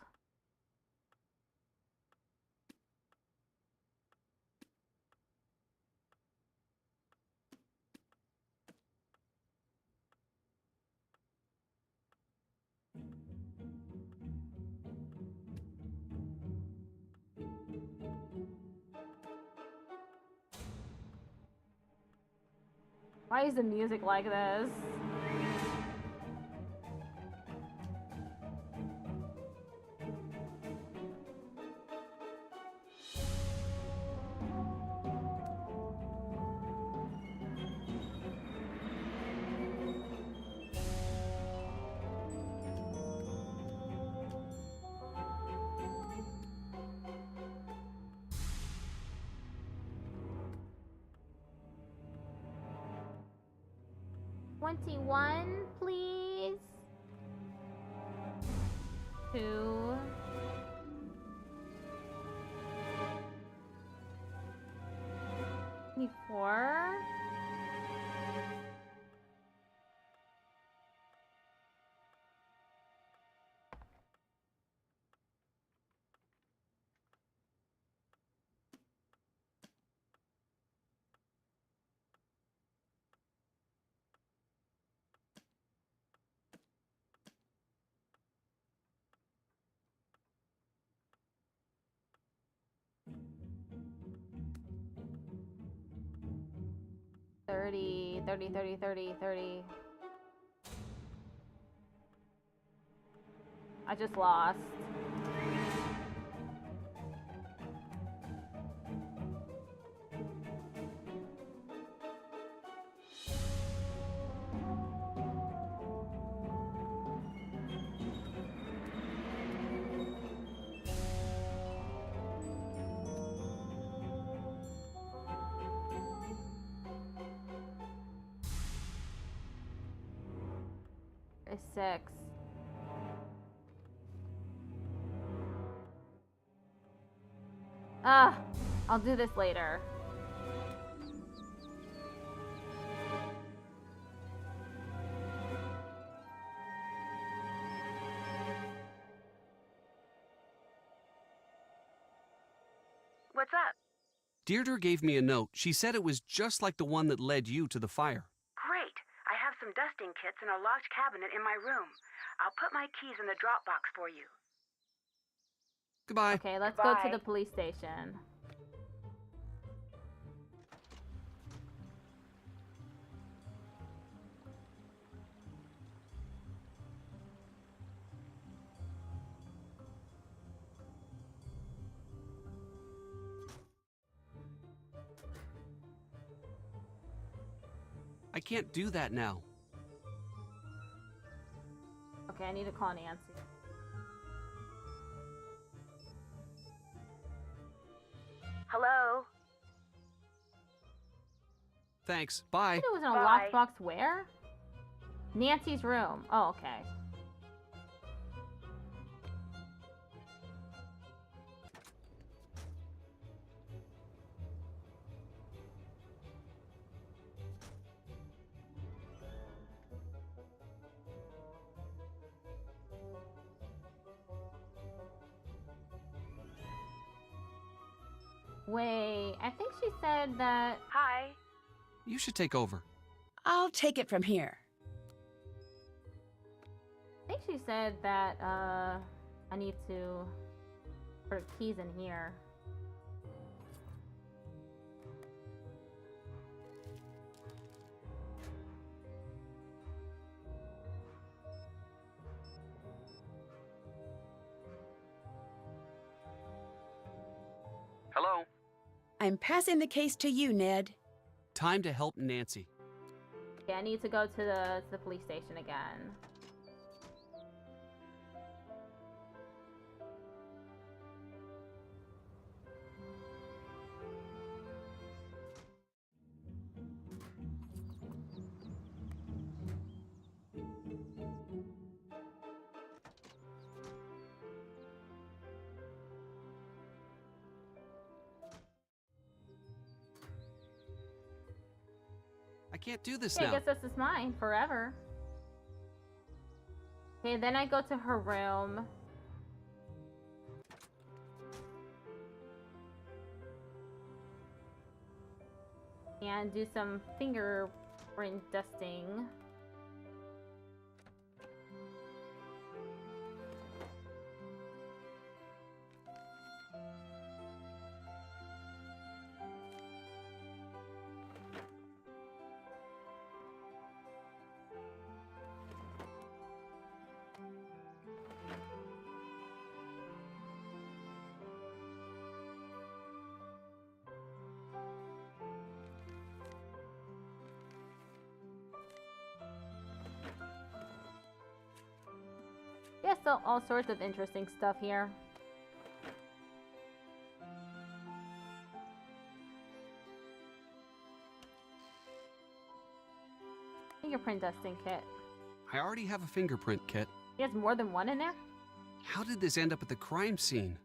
Why is the music like this? $21, please. 2. 24. 30, 30, 30, 30, 30. I just lost. It's 6. I'll do this later. What's up? Deirdre gave me a note. She said it was just like the one that led you to the fire. Great. I have some dusting kits in a locked cabinet in my room. I'll put my keys in the drop box for you. Goodbye. Okay, let's go to the police station. I can't do that now. Okay, I need to call Nancy. Hello? Thanks. Bye. It was in a locked box where? Nancy's room. Oh, okay. Wait, I think she said that... Hi. You should take over. I'll take it from here. I think she said that, I need to put keys in here. Hello? I'm passing the case to you, Ned. Time to help Nancy. Okay, I need to go to the police station again. I can't do this Okay, now. I guess this is mine forever. Okay, then I go to her room. And do some fingerprint dusting. Yeah, so all sorts of interesting stuff here. Fingerprint dusting kit. I already have a fingerprint kit. He has more than one in there? How did this end up at the crime scene?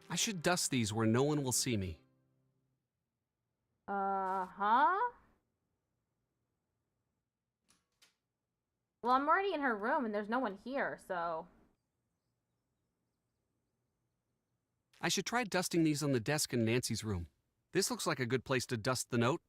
I should dust these where no one will see me. Uh-huh. Well, I'm already in her room and there's no one here, so... I should try dusting these on the desk in Nancy's room. This looks like a good place to dust the note.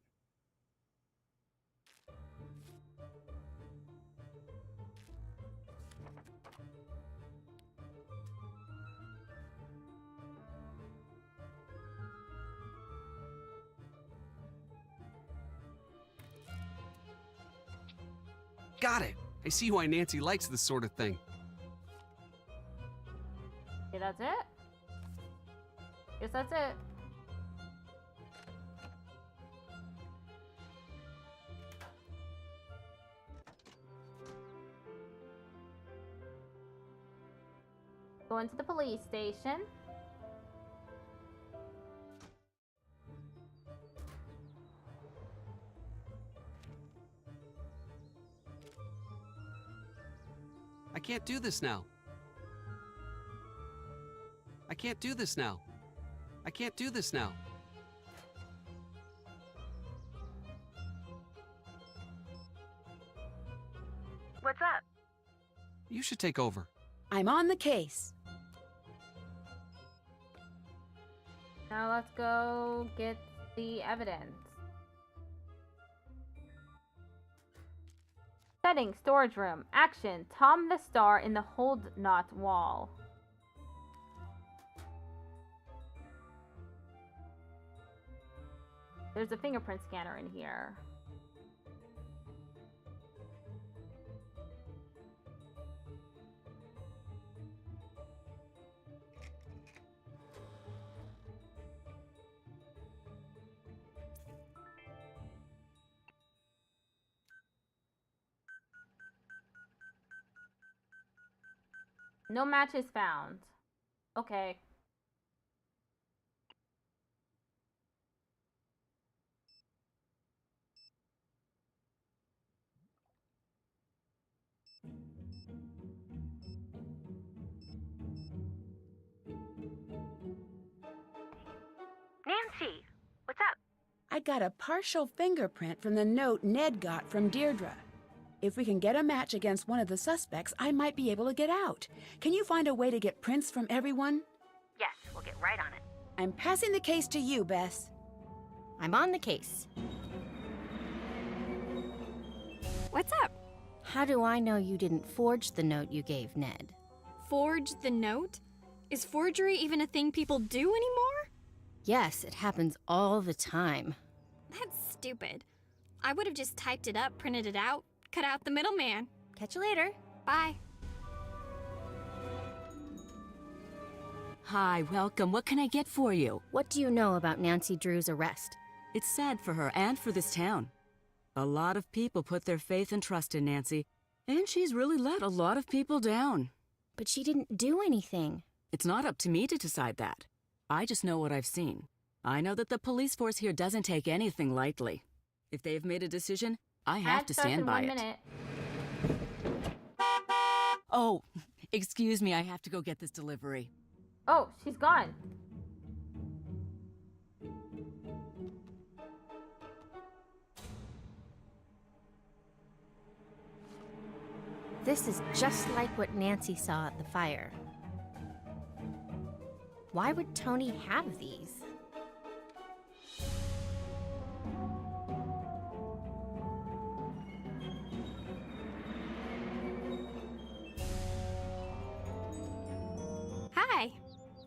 Got it. I see why Nancy likes this sort of thing. Okay, that's it? Guess that's it. Going to the police station. I can't do this now. I can't do this now. I can't do this now. What's up? You should take over. I'm on the case. Now let's go get the evidence. Setting, storage room. Action, Tom the Star in the hold knot wall. There's a fingerprint scanner in here. No matches found. Okay. Nancy, what's up? I got a partial fingerprint from the note Ned got from Deirdre. If we can get a match against one of the suspects, I might be able to get out. Can you find a way to get prints from everyone? Yes, we'll get right on it. I'm passing the case to you, Bess. I'm on the case. What's up? How do I know you didn't forge the note you gave Ned? Forge the note? Is forgery even a thing people do anymore? Yes, it happens all the time. That's stupid. I would have just typed it up, printed it out, cut out the middleman. Catch you later. Bye. Hi, welcome. What can I get for you? What do you know about Nancy Drew's arrest? It's sad for her and for this town. A lot of people put their faith and trust in Nancy, and she's really let a lot of people down. But she didn't do anything. It's not up to me to decide that. I just know what I've seen. I know that the police force here doesn't take anything lightly. If they've made a decision, I have to stand by it. Oh, excuse me, I have to go get this delivery. Oh, she's gone. This is just like what Nancy saw at the fire. Why would Tony have these? Hi.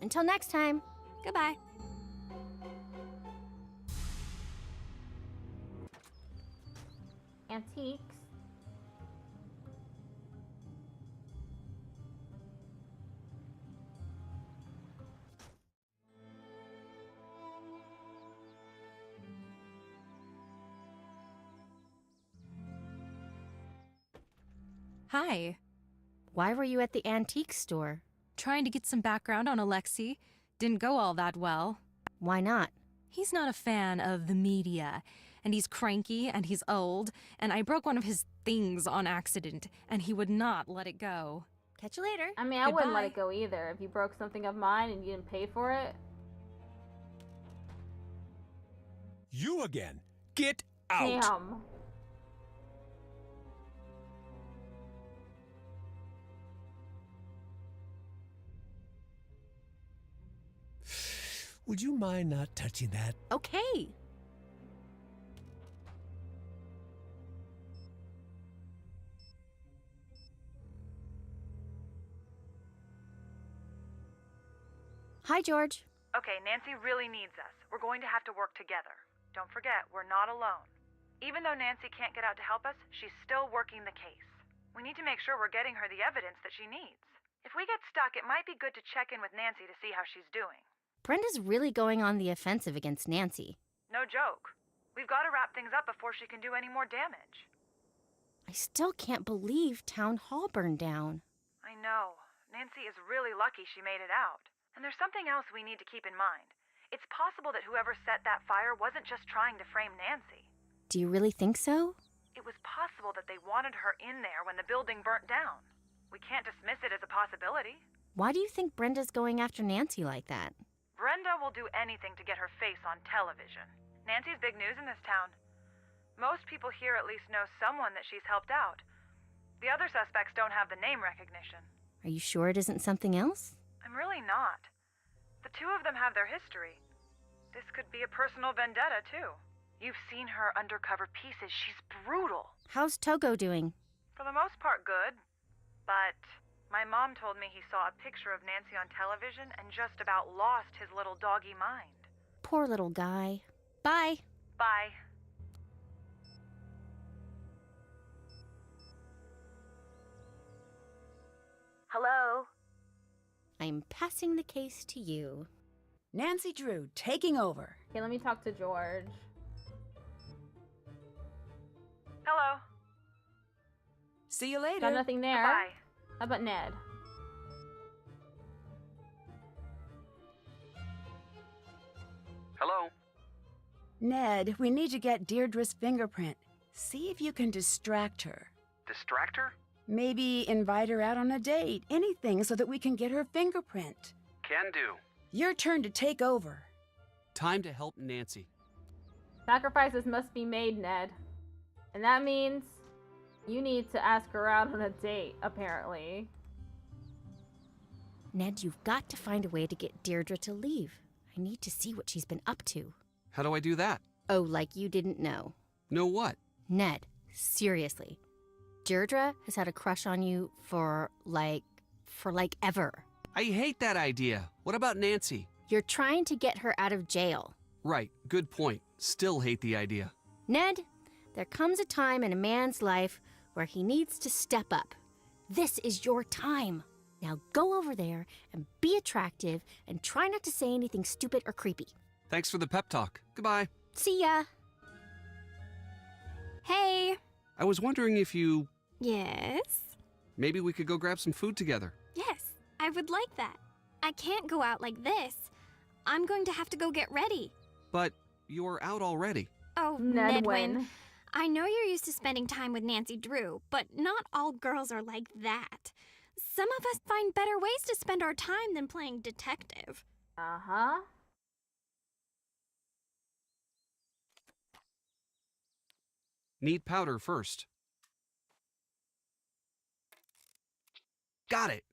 Until next time. Goodbye. Antiques. Hi. Why were you at the antique store? Trying to get some background on Alexei. Didn't go all that well. Why not? He's not a fan of the media, and he's cranky, and he's old, and I broke one of his things on accident, and he would not let it go. Catch you later. I mean, I wouldn't let Goodbye. it go either. If you broke something of mine and you didn't pay for it. You again. Get out. Damn. Would you mind not touching that? Okay. Hi, George. Okay, Nancy really needs us. We're going to have to work together. Don't forget, we're not alone. Even though Nancy can't get out to help us, she's still working the case. We need to make sure we're getting her the evidence that she needs. If we get stuck, it might be good to check in with Nancy to see how she's doing. Brenda's really going on the offensive against Nancy. No joke. We've got to wrap things up before she can do any more damage. I still can't believe Town Hall burned down. I know. Nancy is really lucky she made it out. And there's something else we need to keep in mind. It's possible that whoever set that fire wasn't just trying to frame Nancy. Do you really think so? It was possible that they wanted her in there when the building burnt down. We can't dismiss it as a possibility. Why do you think Brenda's going after Nancy like that? Brenda will do anything to get her face on television. Nancy's big news in this town. Most people here at least know someone that she's helped out. The other suspects don't have the name recognition. Are you sure it isn't something else? I'm really not. The two of them have their history. This could be a personal vendetta, too. You've seen her undercover pieces. She's brutal. How's Togo doing? For the most part, good. But my mom told me he saw a picture of Nancy on television and just about lost his little doggy mind. Poor little guy. Bye. Bye. Hello? I'm passing the case to you. Nancy Drew, taking over. Okay, let me talk to George. Hello. See you later. Got nothing there. Bye. How about Ned? Hello? Ned, we need to get Deirdre's fingerprint. See if you can distract her. Distract her? Maybe invite her out on a date. Anything so that we can get her fingerprint. Can do. Your turn to take over. Time to help Nancy. Sacrifices must be made, Ned. And that means you need to ask her out on a date, apparently. Ned, you've got to find a way to get Deirdre to leave. I need to see what she's been up to. How do I do that? Oh, like you didn't know. Know what? Ned, seriously. Deirdre has had a crush on you for ever. I hate that idea. What about Nancy? You're trying to get her out of jail. Right, good point. Still hate the idea. Ned, there comes a time in a man's life where he needs to step up. This is your time. Now go over there and be attractive and try not to say anything stupid or creepy. Thanks for the pep talk. Goodbye. See ya. Hey. I was wondering if you... Yes? Maybe we could go grab some food together. Yes, I would like that. I can't go out like this. I'm going to have to go get ready. But you're out already. Oh, Nedwin. I know you're used to spending time with Nancy Drew, but not all girls are like that. Some of us find better ways to spend our time than playing detective. Uh-huh. Need powder first. Got it.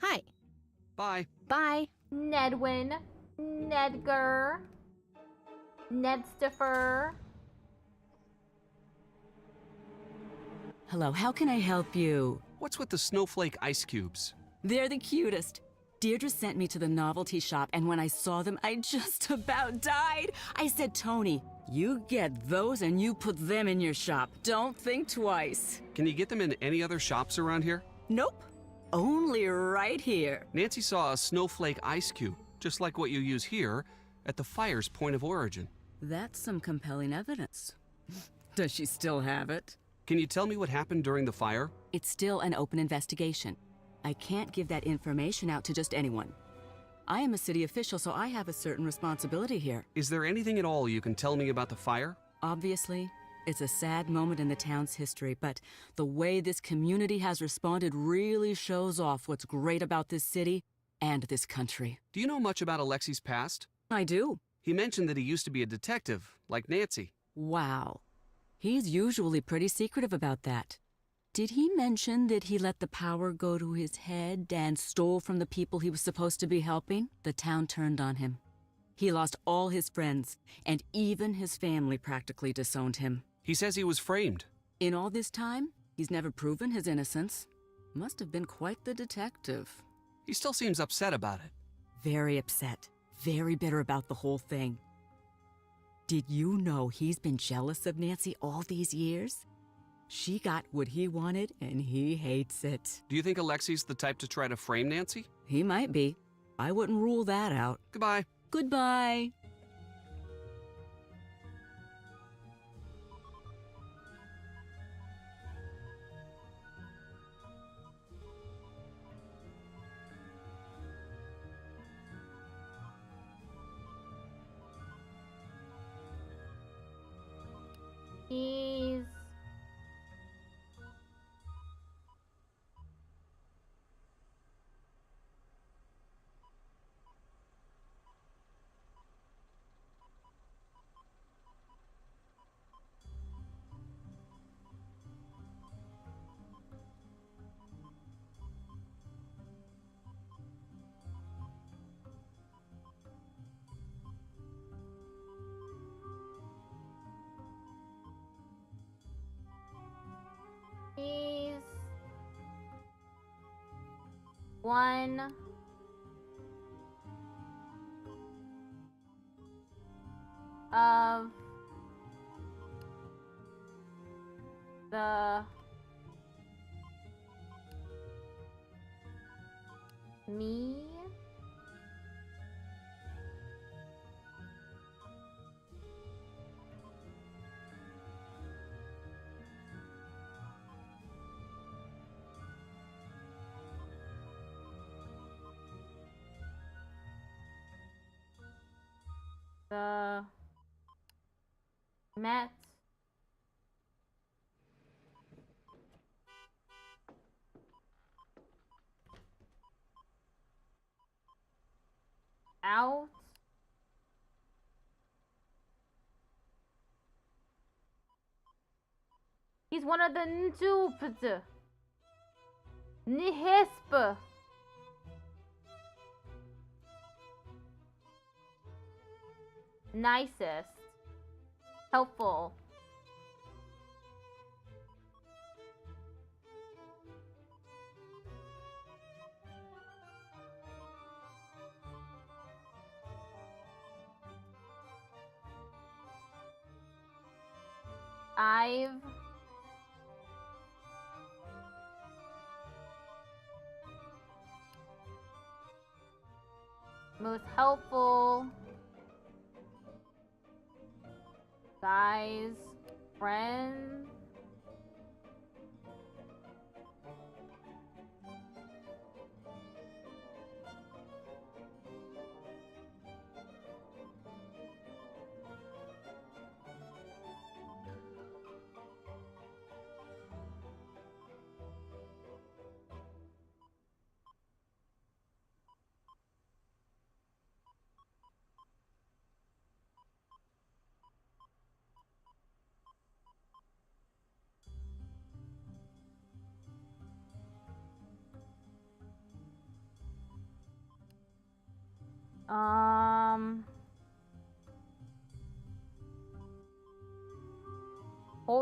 Hi. Bye. Bye. Nedwin. Nedgar. Nedstiffer. Hello, how can I help you? What's with the snowflake ice cubes? They're the cutest. Deirdre sent me to the novelty shop, and when I saw them, I just about died. I said, Tony, you get those and you put them in your shop. Don't think twice. Can you get them in any other shops around here? Nope. Only right here. Nancy saw a snowflake ice cube, just like what you use here, at the fire's point of origin. That's some compelling evidence. Does she still have it? Can you tell me what happened during the fire? It's still an open investigation. I can't give that information out to just anyone. I am a city official, so I have a certain responsibility here. Is there anything at all you can tell me about the fire? Obviously, it's a sad moment in the town's history, but the way this community has responded really shows off what's great about this city and this country. Do you know much about Alexi's past? I do. He mentioned that he used to be a detective, like Nancy. Wow. He's usually pretty secretive about that. Did he mention that he let the power go to his head and stole from the people he was supposed to be helping? The town turned on him. He lost all his friends, and even his family practically disowned him. He says he was framed. In all this time, he's never proven his innocence. Must have been quite the detective. He still seems upset about it. Very upset. Very bitter about the whole thing. Did you know he's been jealous of Nancy all these years? She got what he wanted, and he hates it. Do you think Alexi's the type to try to frame Nancy? He might be. I wouldn't rule that out. Goodbye. Goodbye. He's one of the me the met out he's one of the Ntupt Nihisp nicest helpful I've most helpful guys friends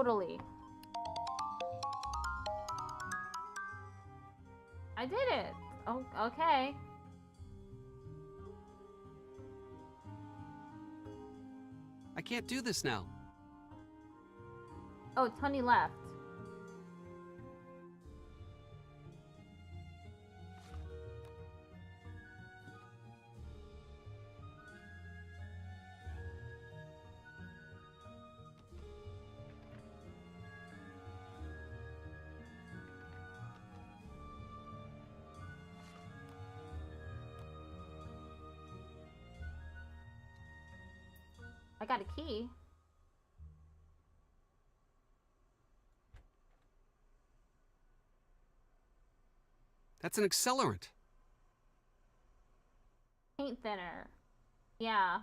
totally. I did it. Oh, okay. I can't do this now. Oh, 20 left. I got a key. That's an accelerant. Paint thinner. Yeah.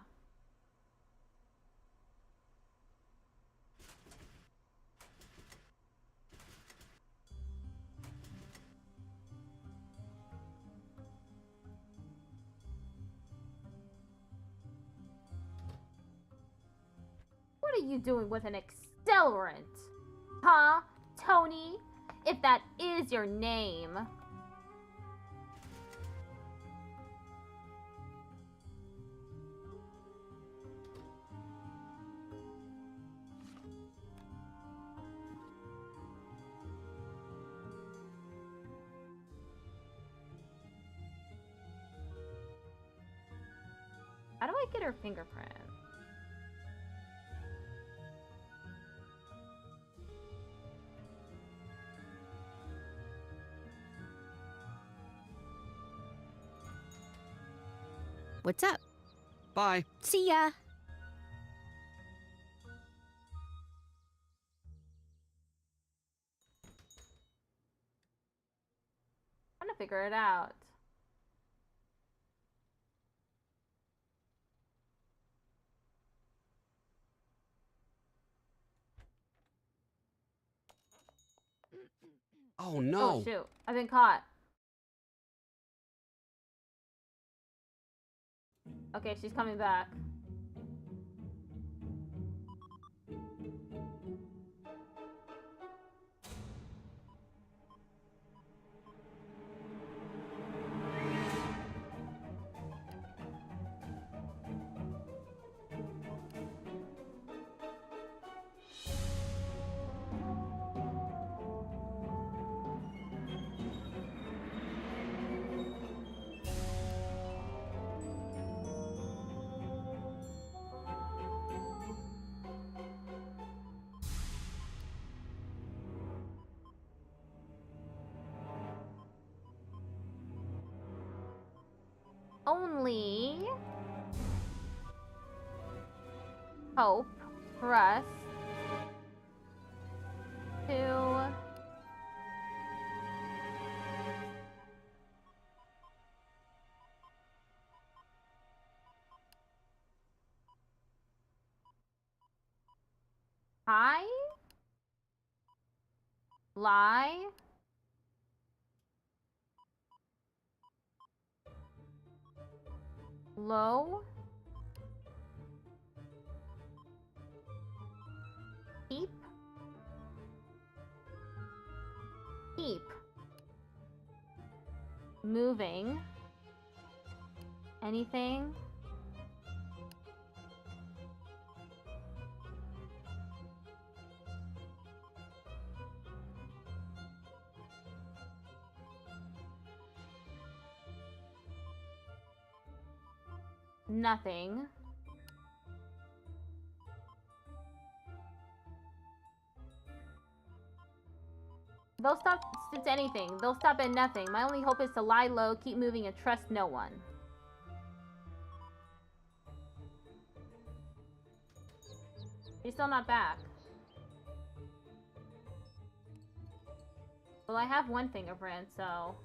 What are you doing with an accelerant? Huh, Tony? If that is your name. How do I get her fingerprint? What's up? Bye. See ya. Trying to figure it out. Oh no. Oh shoot, I've been caught. Okay, she's coming back. Only hope for us to high, lie, low, keep, moving, anything, nothing, they'll stop at anything. They'll stop at nothing. My only hope is to lie low, keep moving, and trust no one. She's still not back. Well, I have one fingerprint, so...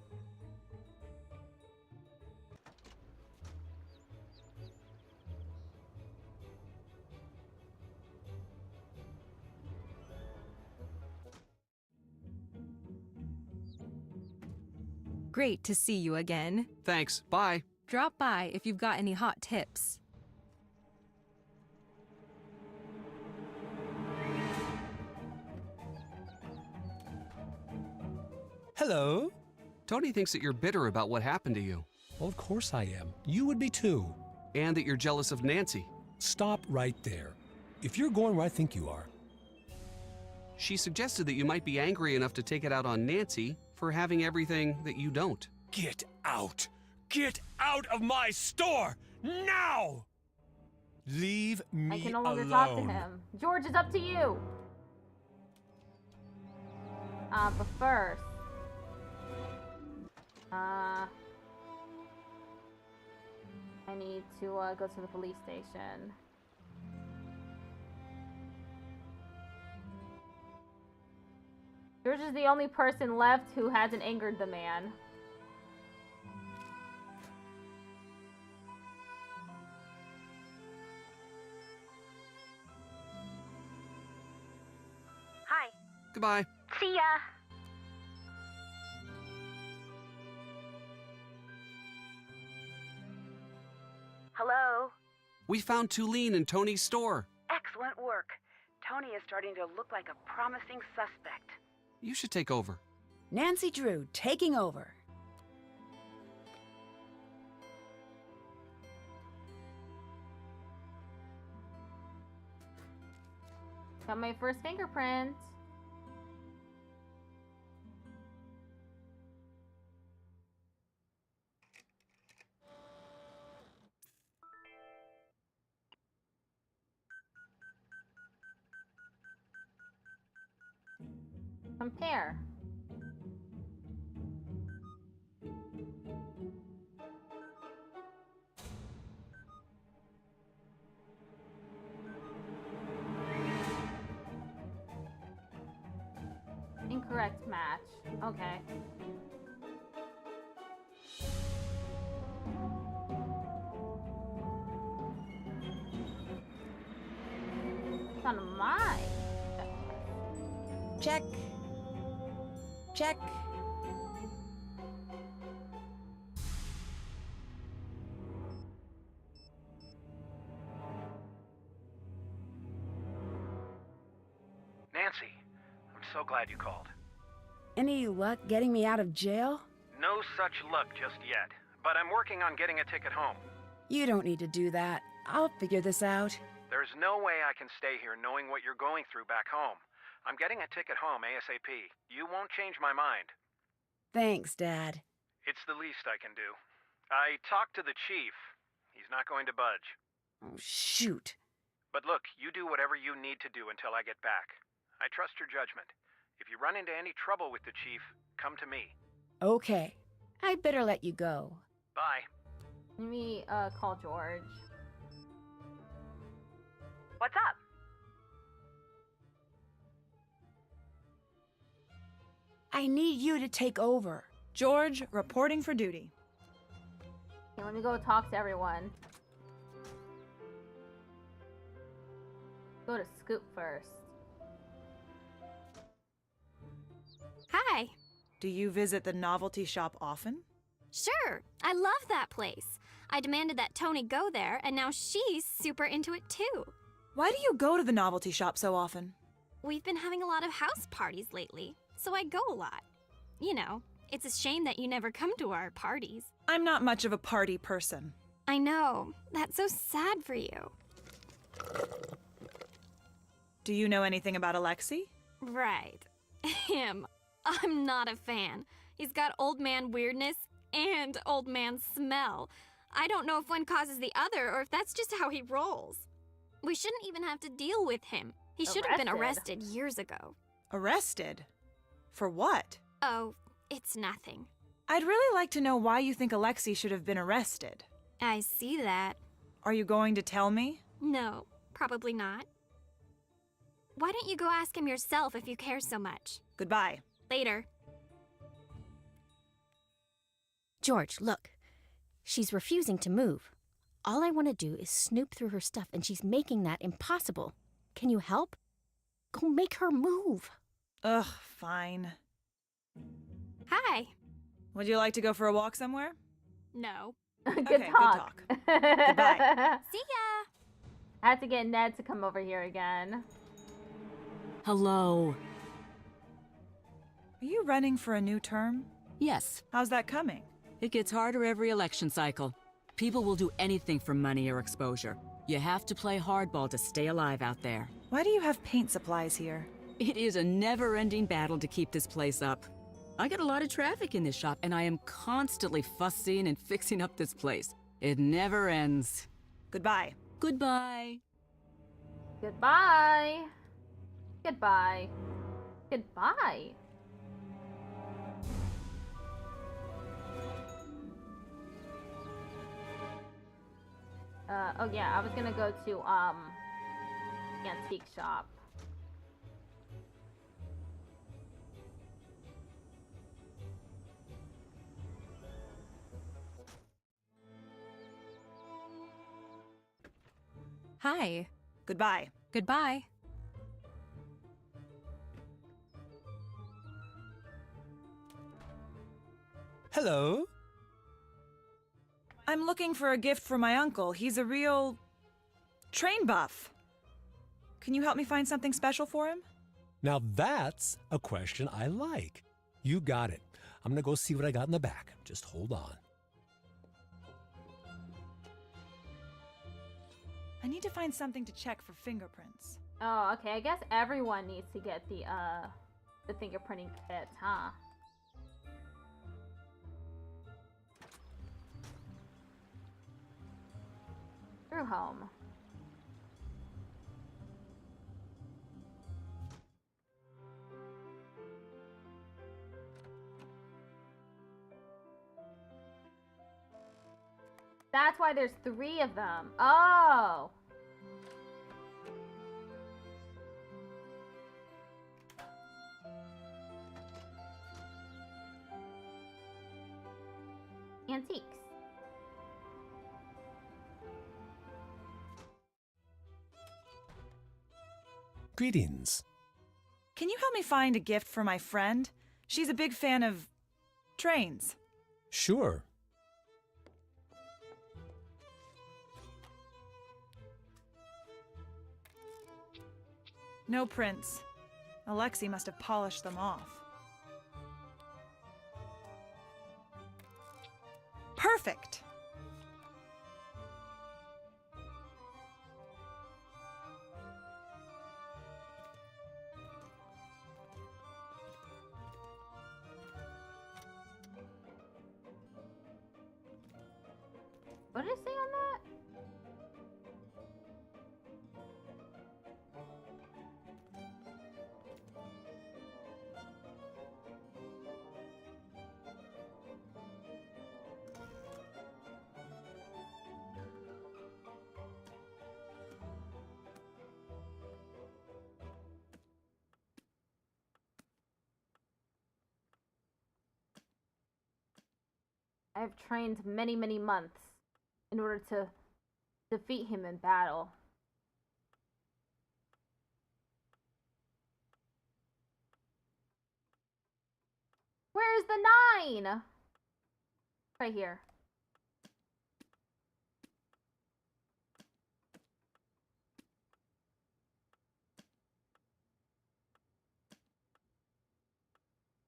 Great to see you again. Thanks. Bye. Drop by if you've got any hot tips. Hello? Tony thinks that you're bitter about what happened to you. Well, of course I am. You would be too. And that you're jealous of Nancy. Stop right there. If you're going where I think you are. She suggested that you might be angry enough to take it out on Nancy for having everything that you don't. Get out! Get out of my store! Now! Leave me I can no longer alone. talk to him. George, it's up to you! But first... I need to go to the police station. George is the only person left who hasn't angered the man. Hi. Goodbye. See ya. Hello? We found Tulene in Tony's store. Excellent work. Tony is starting to look like a promising suspect. You should take over. Nancy Drew taking over. Got my first fingerprint. Here. Incorrect match. Okay. It's on my. Check. Check. Nancy, I'm so glad you called. Any luck getting me out of jail? No such luck just yet, but I'm working on getting a ticket home. You don't need to do that. I'll figure this out. There's no way I can stay here knowing what you're going through back home. I'm getting a ticket home ASAP. You won't change my mind. Thanks, Dad. It's the least I can do. I talked to the chief. He's not going to budge. Oh, shoot. But look, you do whatever you need to do until I get back. I trust your judgment. If you run into any trouble with the chief, come to me. Okay. I'd better let you go. Bye. Let me call George. What's up? I need you to take over. George, reporting for duty. Okay, let me go talk to everyone. Go to Scoop first. Hi. Do you visit the novelty shop often? Sure. I love that place. I demanded that Tony go there, and now she's super into it too. Why do you go to the novelty shop so often? We've been having a lot of house parties lately, so I go a lot. You know, it's a shame that you never come to our parties. I'm not much of a party person. I know. That's so sad for you. Do you know anything about Alexei? Right. Him. I'm not a fan. He's got old man weirdness and old man smell. I don't know if one causes the other or if that's just how he rolls. We shouldn't even have to deal with him. He should have been arrested years ago. Arrested? For what? Oh, it's nothing. I'd really like to know why you think Alexei should have been arrested. I see that. Are you going to tell me? No, probably not. Why don't you go ask him yourself if you care so much? Goodbye. Later. George, look. She's refusing to move. All I want to do is snoop through her stuff, and she's making that impossible. Can you help? Go make her move. Ugh, fine. Hi. Would you like to go for a walk somewhere? No. Good talk. Goodbye. See ya. I had to get Ned to come over here again. Hello. Are you running for a new term? Yes. How's that coming? It gets harder every election cycle. People will do anything for money or exposure. You have to play hardball to stay alive out there. Why do you have paint supplies here? It is a never-ending battle to keep this place up. I get a lot of traffic in this shop, and I am constantly fussing and fixing up this place. It never ends. Goodbye. Goodbye. Goodbye. Goodbye. Goodbye. Oh yeah, I was gonna go to, the antique shop. Hi. Goodbye. Goodbye. Hello? I'm looking for a gift for my uncle. He's a real train buff. Can you help me find something special for him? Now that's a question I like. You got it. I'm gonna go see what I got in the back. Just hold on. I need to find something to check for fingerprints. Oh, okay. I guess everyone needs to get the fingerprinting kit, huh? Through home. That's why there's 3 of them. Oh. Antiques. Greetings. Can you help me find a gift for my friend? She's a big fan of trains. Sure. No prints. Alexi must have polished them off. Perfect! What did it say on that? I have trained many, many months in order to defeat him in battle. Where's the 9? Right here.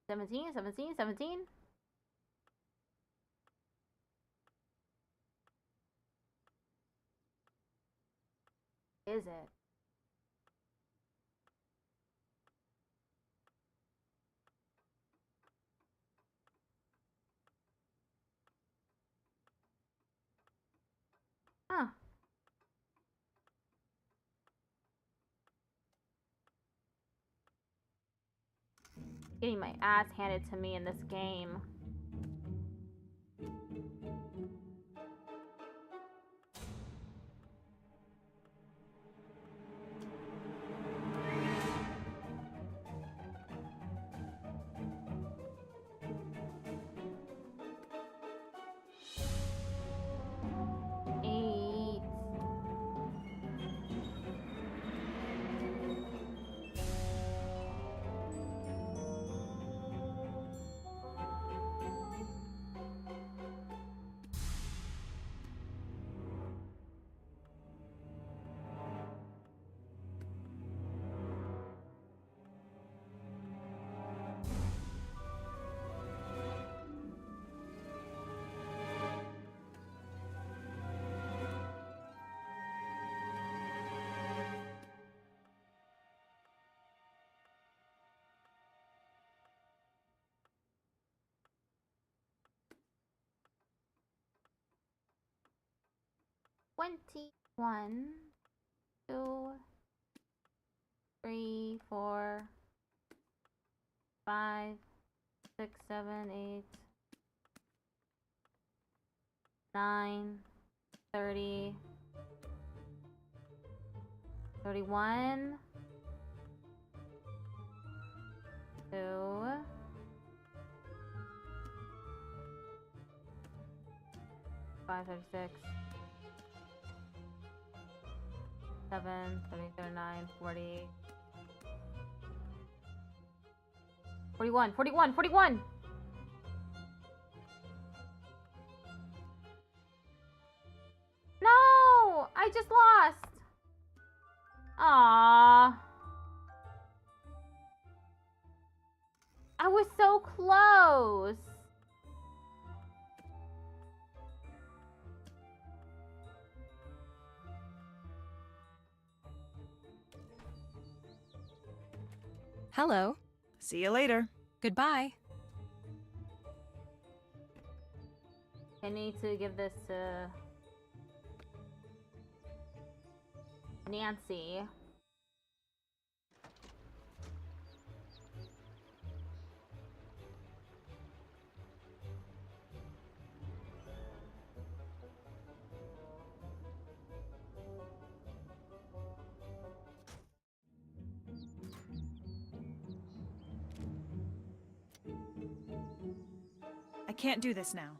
Seventeen. Is it? Huh. Getting my ass handed to me in this game. One, 2, 3, 4, 5, 6, 7, 8, 9, 30, 31, 2, 5, 36, 7, 30, 39, 40, 41, 41, 41! No! I just lost! Aww. I was so close! Hello. See you later. Goodbye. I need to give this to Nancy. can't do this now.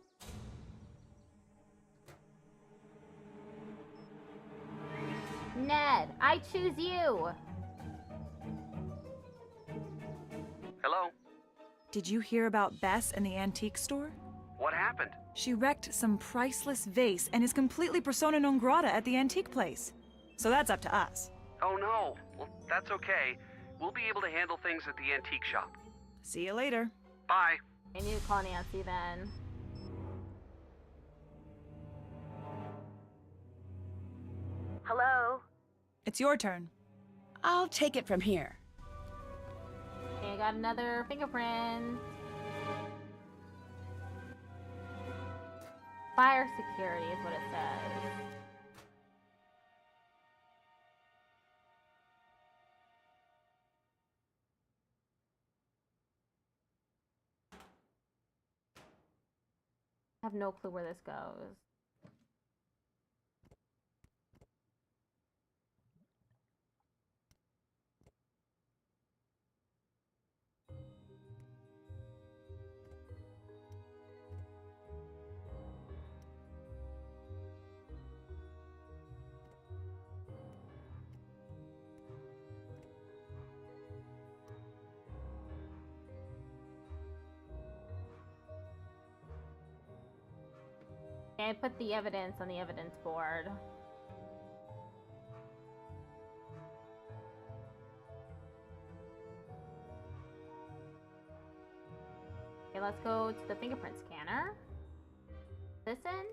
Ned, I choose you. Hello? Did you hear about Bess in the antique store? What happened? She wrecked some priceless vase and is completely persona non grata at the antique place. So that's up to us. Oh no. Well, that's okay. We'll be able to handle things at the antique shop. See you later. Bye. I need to call Nancy then. Hello? It's your turn. I'll take it from here. Okay, I got another fingerprint. Fire security is what it says. I have no clue where this goes. Okay, I put the evidence on the evidence board. Okay, let's go to the fingerprint scanner. Listen.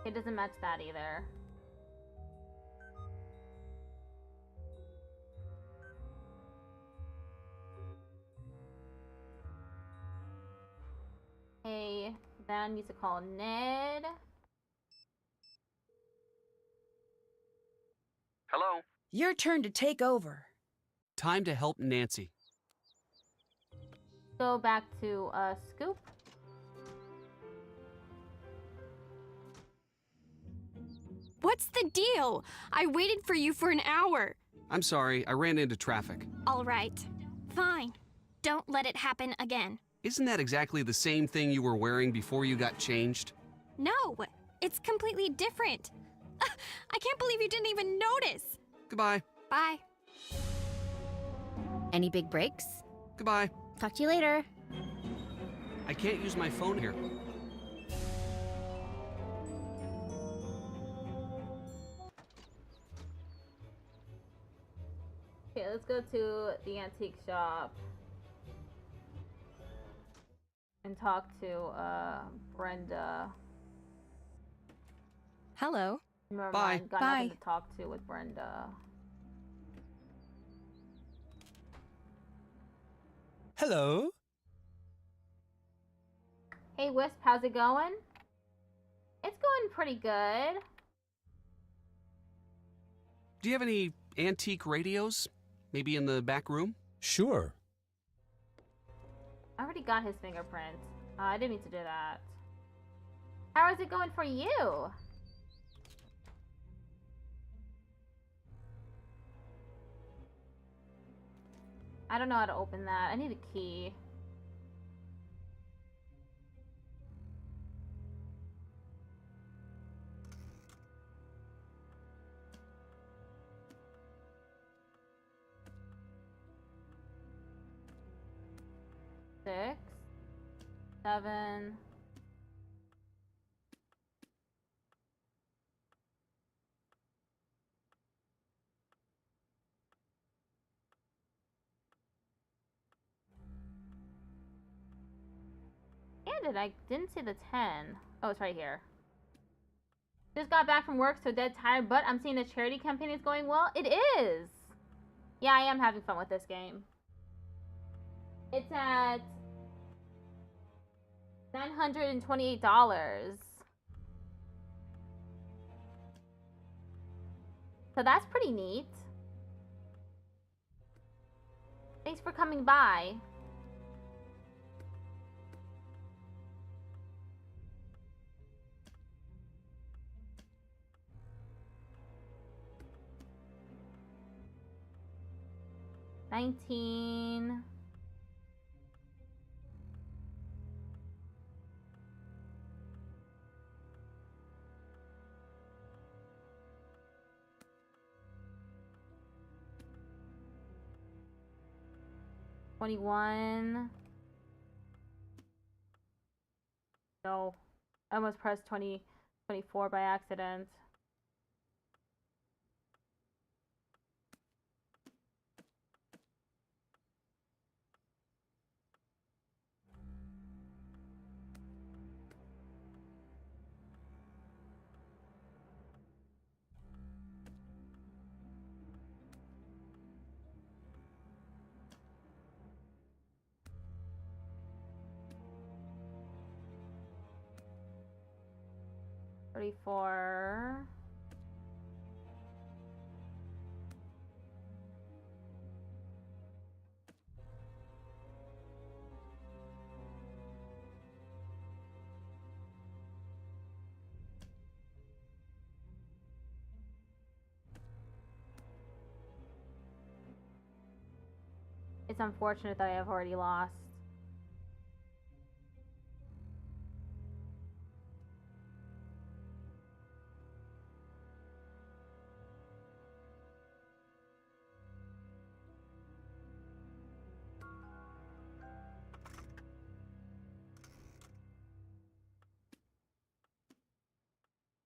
It doesn't match that either. Hey, then I need to call Ned. Hello? Your turn to take over. Time to help Nancy. Go back to Scoop. What's the deal? I waited for you for an hour. I'm sorry, I ran into traffic. All right. Fine. Don't let it happen again. Isn't that exactly the same thing you were wearing before you got changed? No, it's completely different. I can't believe you didn't even notice. Goodbye. Bye. Any big breaks? Goodbye. Talk to you later. I can't use my phone here. Okay, let's go to the antique shop and talk to Brenda. Hello. Never Bye. mind, got Bye. nothing to talk to with Brenda. Hello? Hey Wisp, how's it going? It's going pretty good. Do you have any antique radios? Maybe in the back room? Sure. I already got his fingerprint. I didn't mean to do that. How is it going for you? I don't know how to open that. I need a key. Six, 7. And I didn't see the 10. Oh, it's right here. Just got back from work, so dead tired, but I'm seeing the charity campaign is going well. It is! Yeah, I am having fun with this game. It's at $928. So that's pretty neat. Thanks for coming by. 19. $21. No, I almost pressed 24 by accident. $34. It's unfortunate that I have already lost.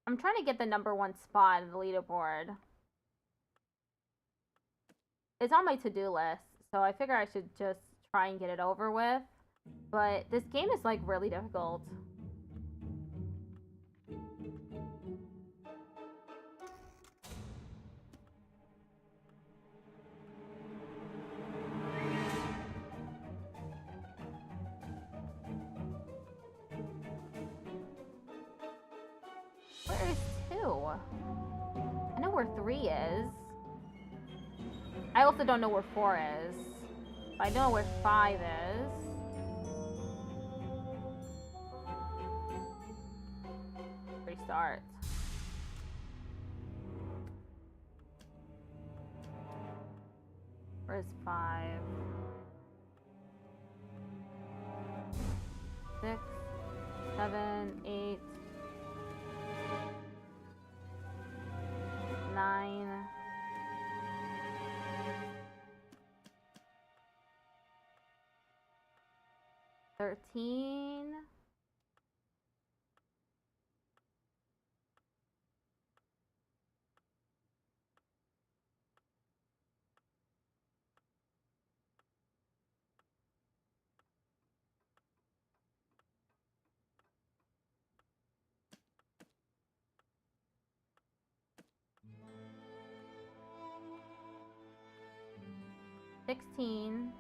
I'm trying to get the #1 spot in the leaderboard. It's on my to-do list, so I figure I should just try and get it over with. But this game is like really difficult. Where is 2? I know where 3 is. I also don't know where 4 is. But I know where 5 is. Restart. Where's 5? 6, 7, 8, 9. 13. $16.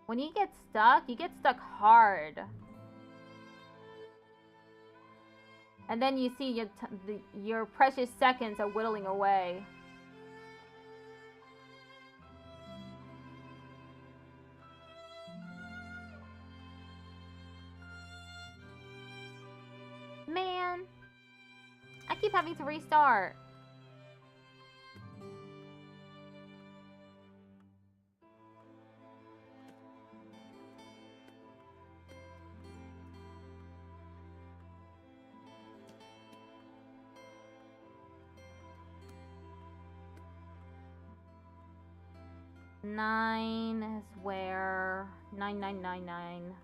When you get stuck hard. And then you see your precious seconds are whittling away. Man, I keep having to restart. Nine is where 9999.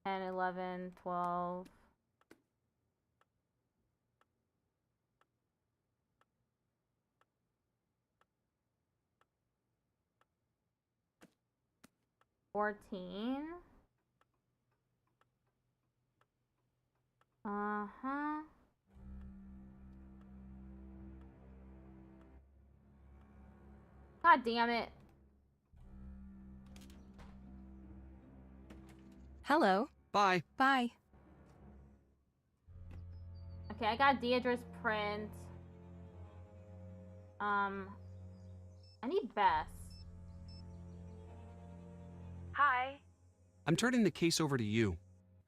10, 11, 12. $14. Uh-huh. God damn it. Hello. Bye. Bye. Okay, I got Deidre's print. I need Bess. Hi. I'm turning the case over to you.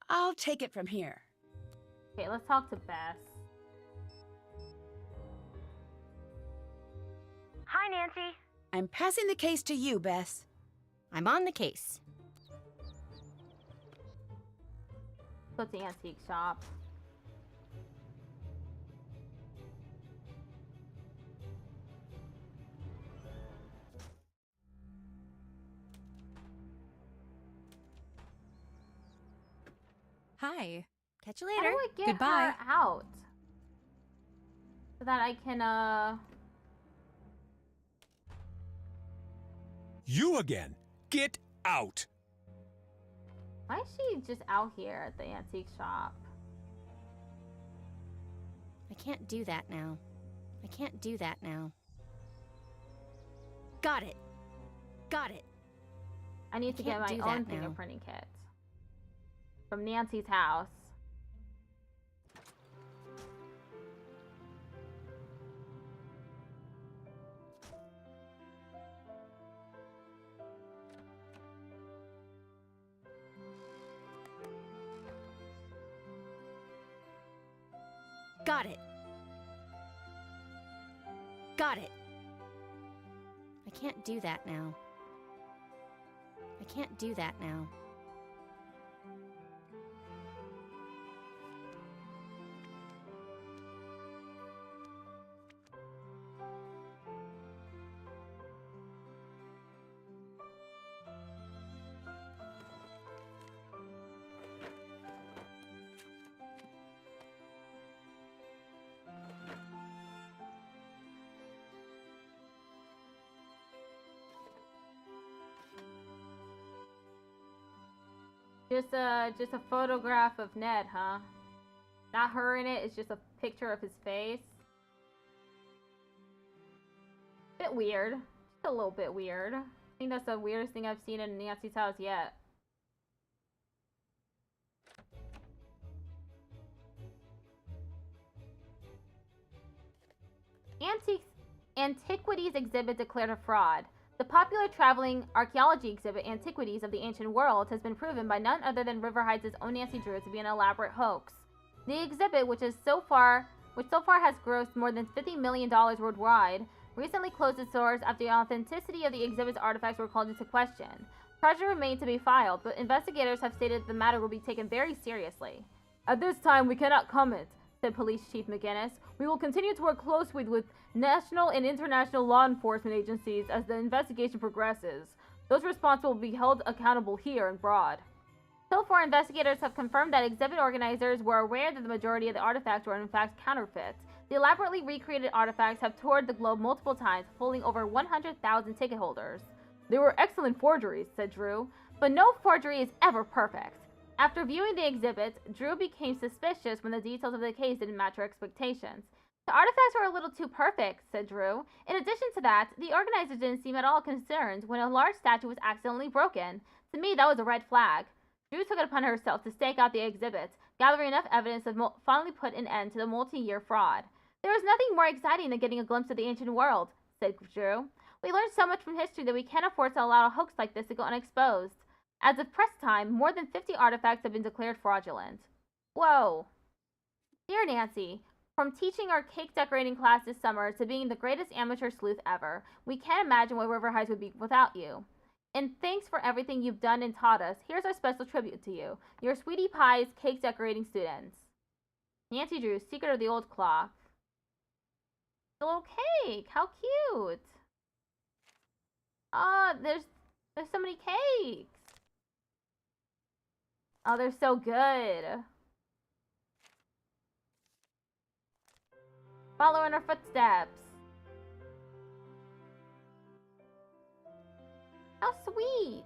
I'll take it from here. Okay, let's talk to Bess. Hi, Nancy. I'm passing the case to you, Bess. I'm on the case. Go to the antique shop. Hi. Catch you How do later. I get Goodbye. her out? So that I can, You again! Get out! Why is she just out here at the antique shop? I can't do that now. I can't do that now. Got it. Got it. I need to get my can't do own that now. fingerprinting kit. From Nancy's house. Got it. Got it. I can't do that now. I can't do that now. Just a photograph of Ned, huh? Not her in it, it's just a picture of his face. Bit weird. Just a little bit weird. I think that's the weirdest thing I've seen in Nancy's house yet. Antiquities exhibit declared a fraud. The popular traveling archaeology exhibit, Antiquities of the Ancient World, has been proven by none other than River Heights' own Nancy Drew to be an elaborate hoax. The exhibit, which so far has grossed more than $50 million worldwide, recently closed its doors after the authenticity of the exhibit's artifacts were called into question. Charges remain to be filed, but investigators have stated the matter will be taken very seriously. At this time, we cannot comment, said Police Chief McGinnis. We will continue to work closely with national and international law enforcement agencies as the investigation progresses. Those responsible will be held accountable here and abroad. So far, investigators have confirmed that exhibit organizers were aware that the majority of the artifacts were in fact counterfeits. The elaborately recreated artifacts have toured the globe multiple times, fooling over 100,000 ticket holders. They were excellent forgeries, said Drew, but no forgery is ever perfect. After viewing the exhibits, Drew became suspicious when the details of the case didn't match her expectations. The artifacts were a little too perfect, said Drew. In addition to that, the organizers didn't seem at all concerned when a large statue was accidentally broken. To me, that was a red flag. Drew took it upon herself to stake out the exhibits, gathering enough evidence to finally put an end to the multi-year fraud. There was nothing more exciting than getting a glimpse of the ancient world, said Drew. We learned so much from history that we can't afford to allow a hoax like this to go unexposed. As of press time, more than 50 artifacts have been declared fraudulent. Whoa. Dear Nancy, from teaching our cake decorating class this summer to being the greatest amateur sleuth ever, we can't imagine what River Heights would be without you. And thanks for everything you've done and taught us. Here's our special tribute to you, your Sweetie Pie's cake decorating students. Nancy Drew, Secret of the Old Clock. The little cake, how cute. Oh, there's so many cakes. Oh, they're so good. Follow in her footsteps. How sweet.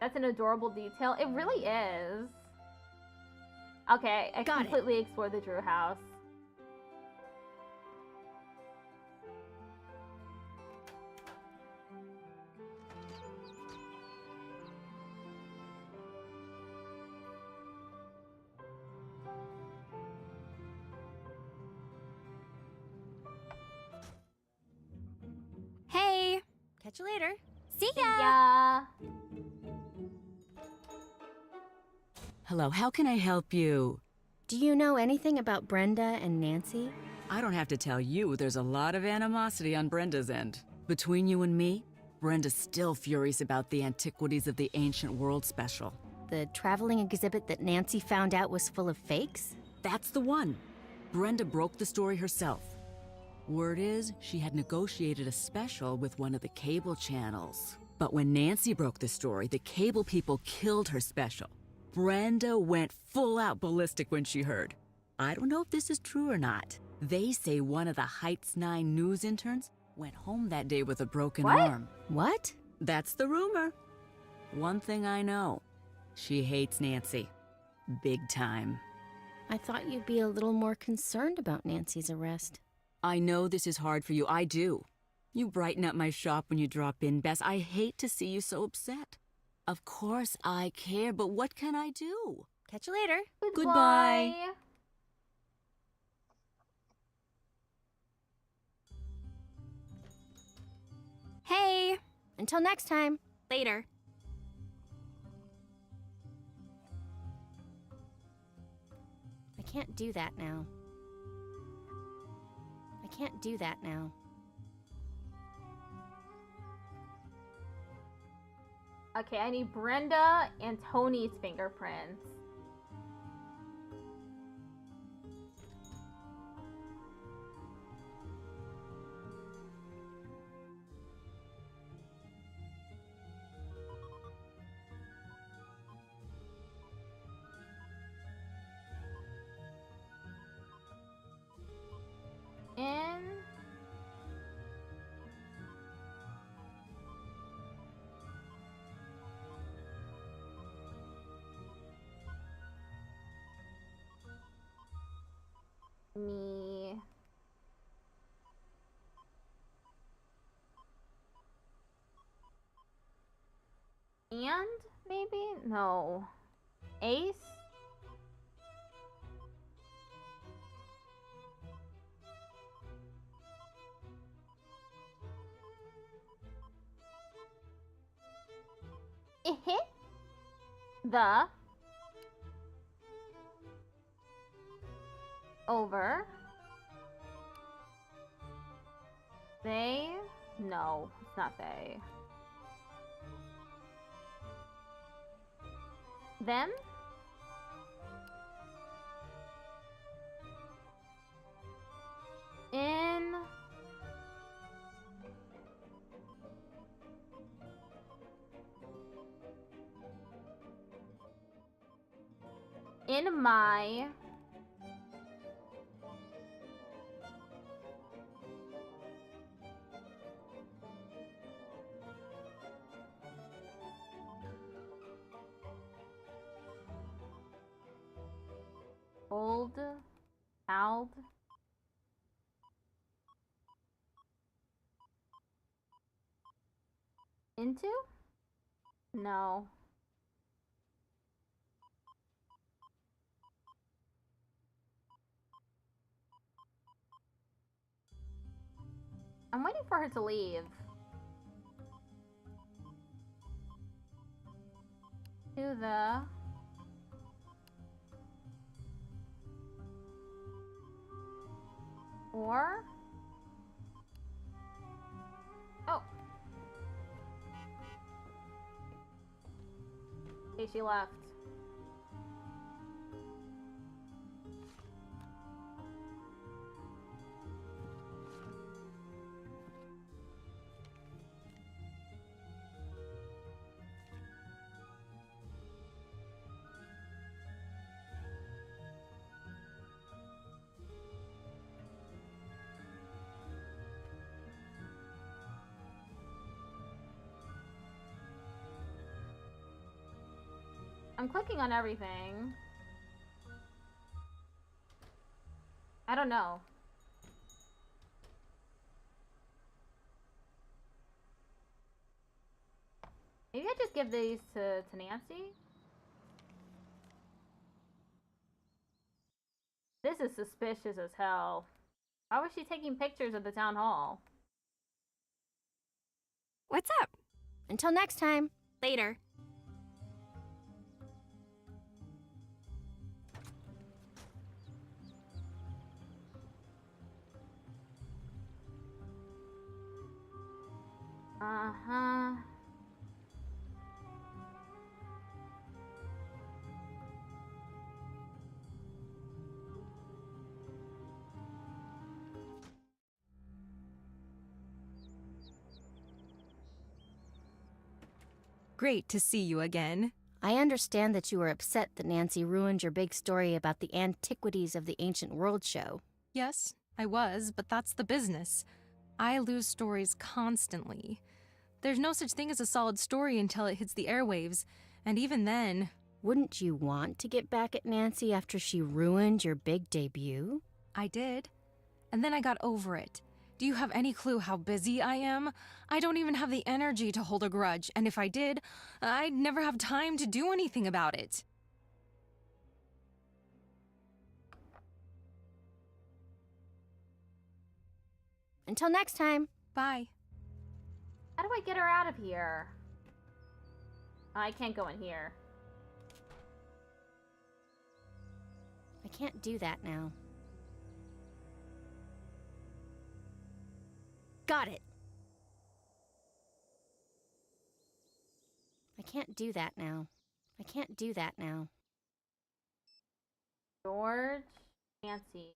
That's an adorable detail. It really is. Okay, I completely explored the Drew house. Hey! Catch you later. See ya! Yeah. Hello, how can I help you? Do you know anything about Brenda and Nancy? I don't have to tell you, there's a lot of animosity on Brenda's end. Between you and me, Brenda's still furious about the Antiquities of the Ancient World special. The traveling exhibit that Nancy found out was full of fakes? That's the one. Brenda broke the story herself. Word is, she had negotiated a special with one of the cable channels. But when Nancy broke the story, the cable people killed her special. Brenda went full out ballistic when she heard. I don't know if this is true or not. They say one of the Heights 9 news interns went home that day with a broken arm. What? That's the rumor. One thing I know, she hates Nancy. Big time. I thought you'd be a little more concerned about Nancy's arrest. I know this is hard for you, I do. You brighten up my shop when you drop in, Bess. I hate to see you so upset. Of course I care, but what can I do? Catch you later. Goodbye. Hey! Until next time. Later. I can't do that now. I can't do that now. Okay, I need Brenda and Tony's fingerprints. Me. And maybe? No. Ace? The over they no, it's not they. Them in my old child into? No. I'm waiting for her to leave. To the or oh. Okay, she left. I'm clicking on everything. I don't know. Maybe I just give these to Nancy? This is suspicious as hell. Why was she taking pictures of the town hall? What's up? Until next time. Later. Uh-huh. Great to see you again. I understand that you were upset that Nancy ruined your big story about the antiquities of the ancient world show. Yes, I was, but that's the business. I lose stories constantly. There's no such thing as a solid story until it hits the airwaves, and even then... Wouldn't you want to get back at Nancy after she ruined your big debut? I did. And then I got over it. Do you have any clue how busy I am? I don't even have the energy to hold a grudge, and if I did, I'd never have time to do anything about it. Until next time. Bye. How do I get her out of here? I can't go in here. I can't do that now. Got it. I can't do that now. I can't do that now. George, Nancy.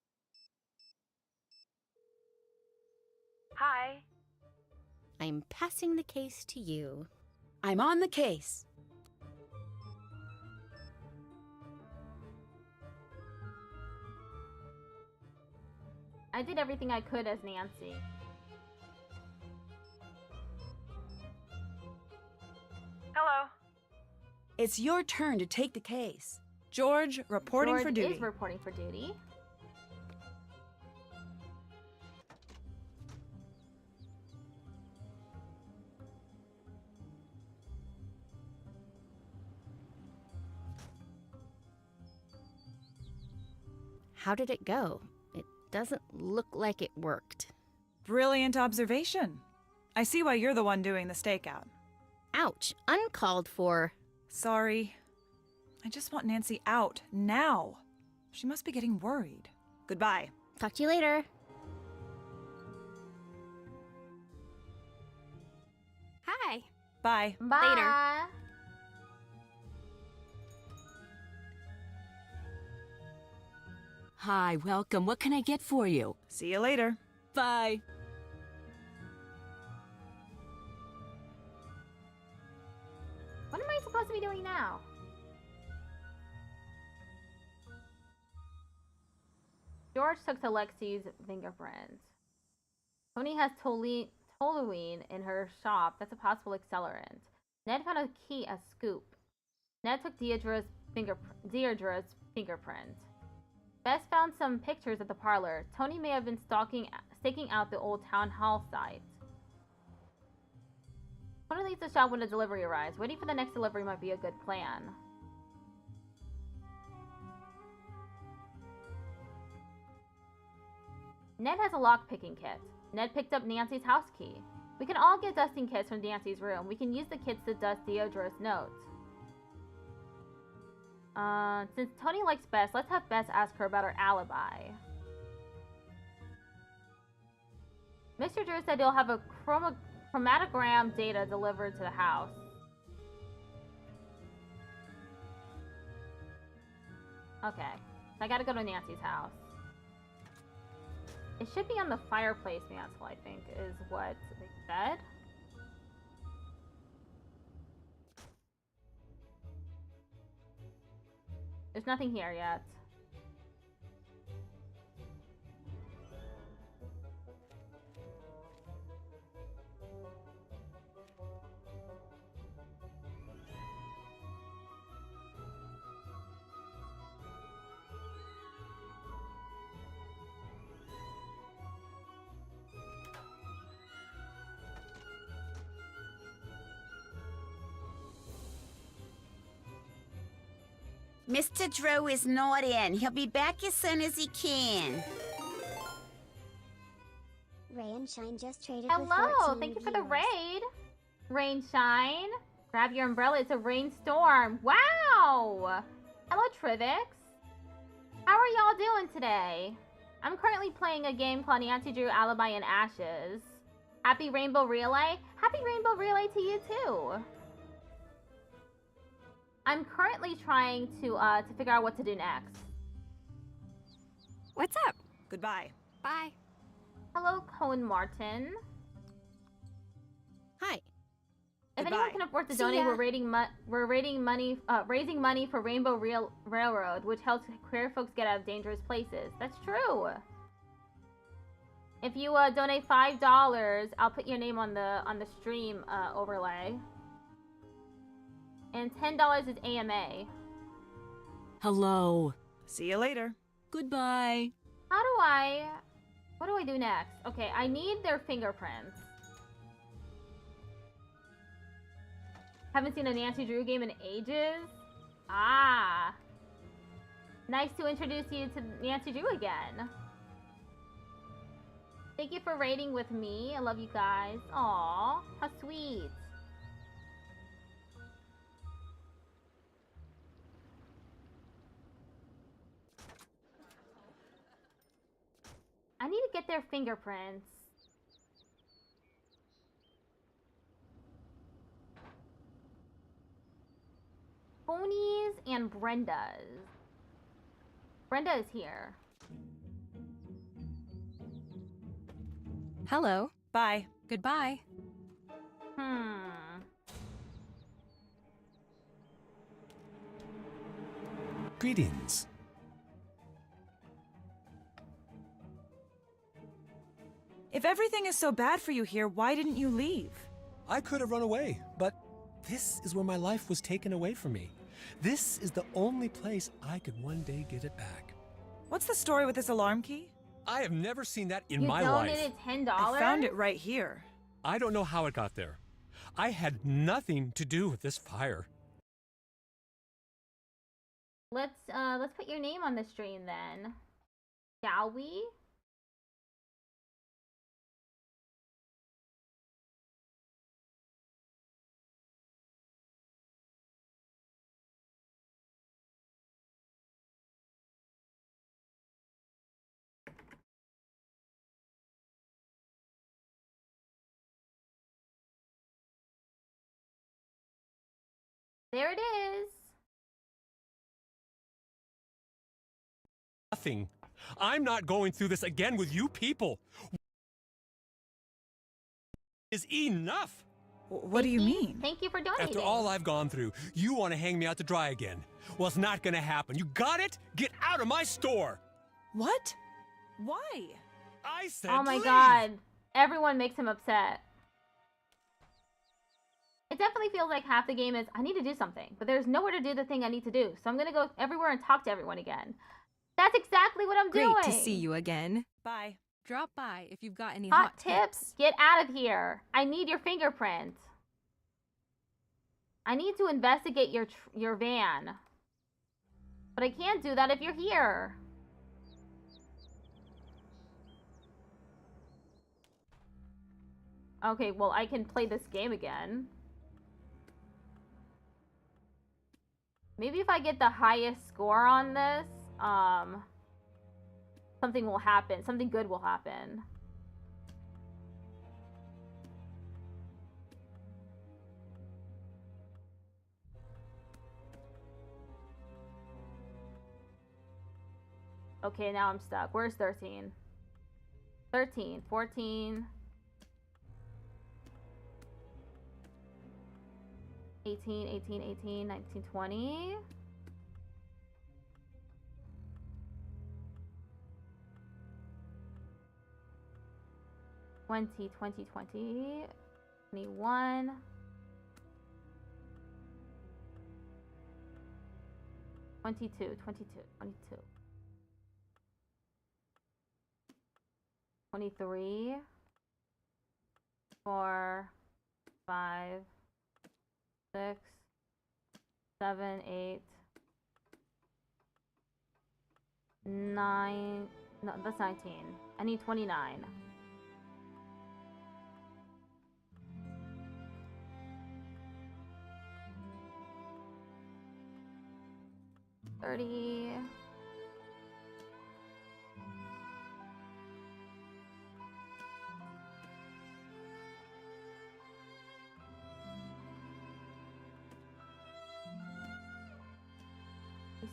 Hi. I'm passing the case to you. I'm on the case. I did everything I could as Nancy. Hello. It's your turn to take the case. George, reporting for duty. George is reporting for duty. How did it go? It doesn't look like it worked. Brilliant observation. I see why you're the one doing the stakeout. Ouch, uncalled for. Sorry. I just want Nancy out, now. She must be getting worried. Goodbye. Talk to you later. Hi. Bye. Bye. Later. Hi, welcome. What can I get for you? See you later. Bye. What am I supposed to be doing now? George took to Lexi's fingerprint. Tony has toluene in her shop. That's a possible accelerant. Ned found a key, a scoop. Ned took Deirdre's fingerprint. Bess found some pictures at the parlor. Tony may have been staking out the old town hall site. Tony leaves the shop when the delivery arrives. Waiting for the next delivery might be a good plan. Ned has a lock-picking kit. Ned picked up Nancy's house key. We can all get dusting kits from Nancy's room. We can use the kits to dust Deirdre's notes. Since Tony likes Bess, let's have Bess ask her about her alibi. Mr. Drew said he'll have a chromatogram data delivered to the house. Okay, so I gotta go to Nancy's house. It should be on the fireplace mantle, I think, is what they said. There's nothing here yet. Mr. Drew is not in. He'll be back as soon as he can. Ray and Shine just traded with Hello, 14 thank you for the viewers. raid. Rain shine. Grab your umbrella, it's a rainstorm. Wow! Hello, Trivix. How are y'all doing today? I'm currently playing a game called Nancy Drew, Alibi, and Ashes. Happy Rainbow Relay? Happy Rainbow Relay to you too. I'm currently trying to figure out what to do next. What's up? Goodbye. Bye. Hello, Cohen Martin. Hi. If Goodbye. anyone can afford to See donate, ya. we're raising money for Rainbow Railroad, which helps queer folks get out of dangerous places. That's true. If you donate $5, I'll put your name on the stream overlay. And $10 is AMA. Hello. See you later. Goodbye. What do I do next? Okay, I need their fingerprints. Haven't seen a Nancy Drew game in ages. Ah. Nice to introduce you to Nancy Drew again. Thank you for raiding with me. I love you guys. Aw, how sweet. I need to get their fingerprints. Bonnie's and Brenda's. Brenda is here. Hello. Bye. Goodbye. Greetings. If everything is so bad for you here, why didn't you leave? I could have run away, but this is where my life was taken away from me. This is the only place I could one day get it back. What's the story with this alarm key? I have never seen that in You my life. donated $10? I found it right here. I don't know how it got there. I had nothing to do with this fire. Let's put your name on the stream then. Shall we? There it is. Nothing. I'm not going through this again with you people. Is enough. What do you mean? Thank you for donating. After all I've gone through, you want to hang me out to dry again. Well, it's not gonna happen. You got it? Get out of my store! What? Why? I said Oh my leave. god. Everyone makes him upset. It definitely feels like half the game is, I need to do something, but there's nowhere to do the thing I need to do, so I'm gonna go everywhere and talk to everyone again. That's exactly what I'm doing! Great to see you again. Bye. Drop by if you've got any Hot tips? Get out of here. I need your fingerprint. I need to investigate your van. But I can't do that if you're here. Okay, well, I can play this game again. Maybe if I get the highest score on this, something will happen. Something good will happen. Okay, now I'm stuck. Where's 13? 13, 14... 18, 18, 18, 19, 20. Twenty, 21. 22, 23. 4, 5, 6, 7, 8, 9. No, that's 19. I need 29. 30.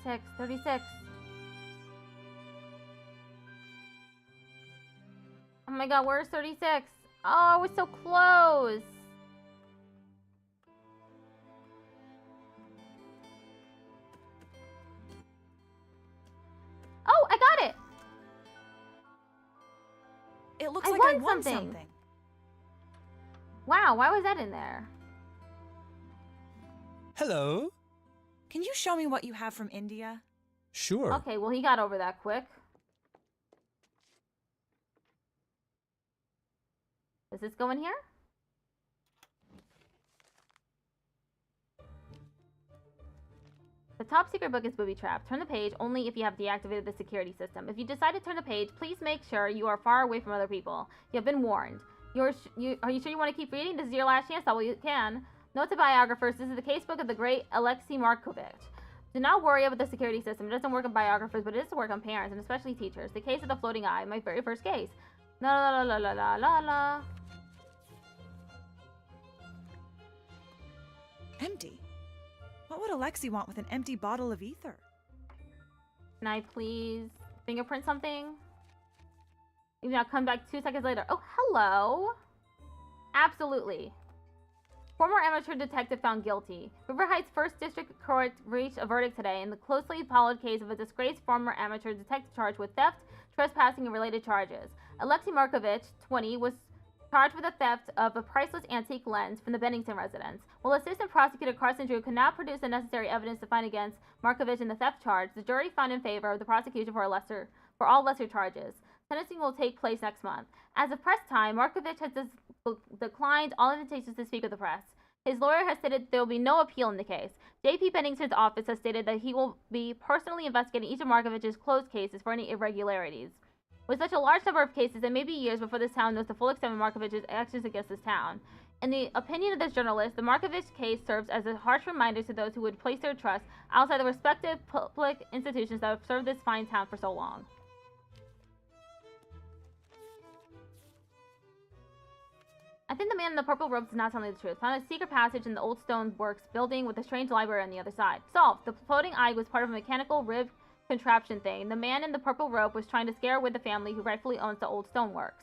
Six, 36. Oh my god, where's 36? Oh, we're so close. Oh, I got it. It looks like I won something. Wow, why was that in there? Hello? Can you show me what you have from India? Sure. Okay, well, he got over that quick. Does this go in here? The top secret book is booby trapped. Turn the page only if you have deactivated the security system. If you decide to turn the page, please make sure you are far away from other people. You have been warned. Are you sure you want to keep reading? This is your last chance. All you can. Note to biographers, this is the casebook of the great Alexei Markovich. Do not worry about the security system. It doesn't work on biographers, but it does work on parents, and especially teachers. The case of the floating eye, my very first case. La la la la la la la. Empty? What would Alexei want with an empty bottle of ether? Can I please fingerprint something? Maybe I'll come back 2 seconds later. Oh, hello. Absolutely. Former amateur detective found guilty. River Heights 1st District Court reached a verdict today in the closely followed case of a disgraced former amateur detective charged with theft, trespassing, and related charges. Alexei Markovich, 20, was charged with the theft of a priceless antique lens from the Bennington residence. While Assistant Prosecutor Carson Drew could not produce the necessary evidence to find against Markovich in the theft charge, the jury found in favor of the prosecution for all lesser charges. Sentencing will take place next month. As of press time, Markovich has declined all invitations to speak with the press. His lawyer has stated there will be no appeal in the case. J.P. Bennington's office has stated that he will be personally investigating each of Markovich's closed cases for any irregularities. With such a large number of cases, it may be years before this town knows the full extent of Markovich's actions against this town. In the opinion of this journalist, the Markovich case serves as a harsh reminder to those who would place their trust outside the respective public institutions that have served this fine town for so long. I think the man in the purple robes is not telling the truth. Found a secret passage in the old stone works building with a strange library on the other side. Solved. The floating eye was part of a mechanical rib contraption thing. The man in the purple robe was trying to scare away the family who rightfully owns the old stoneworks.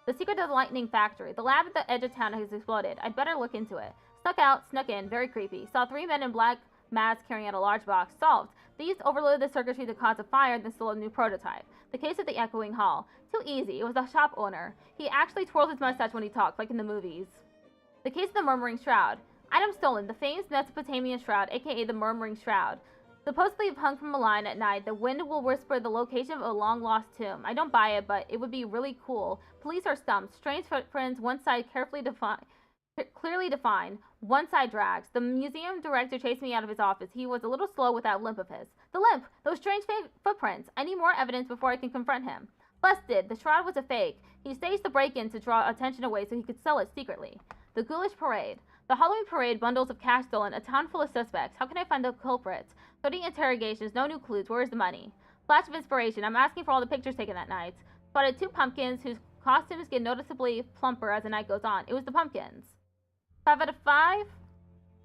The secret of the lightning factory. The lab at the edge of town has exploded. I'd better look into it. Snuck in. Very creepy. Saw 3 men in black masks carrying out a large box. Solved. These overloaded the circuitry to cause a fire, then stole a new prototype. The case of the echoing hall. Too easy. It was the shop owner. He actually twirls his mustache when he talks, like in the movies. The case of the murmuring shroud. Item stolen. The famous Mesopotamian shroud, aka the murmuring shroud. Supposedly hung from a line at night, the wind will whisper the location of a long-lost tomb. I don't buy it, but it would be really cool. Police are stumped. Strange footprints, one side clearly defined. One side drags. The museum director chased me out of his office. He was a little slow with that limp of his. The limp! Those strange footprints! I need more evidence before I can confront him. Busted! The shroud was a fake. He staged the break-in to draw attention away so he could sell it secretly. The ghoulish parade. The Halloween parade, bundles of cash stolen, a town full of suspects. How can I find the culprits? 30 interrogations, no new clues. Where is the money? Flash of inspiration. I'm asking for all the pictures taken that night. Spotted 2 pumpkins whose costumes get noticeably plumper as the night goes on. It was the pumpkins. 5 out of 5?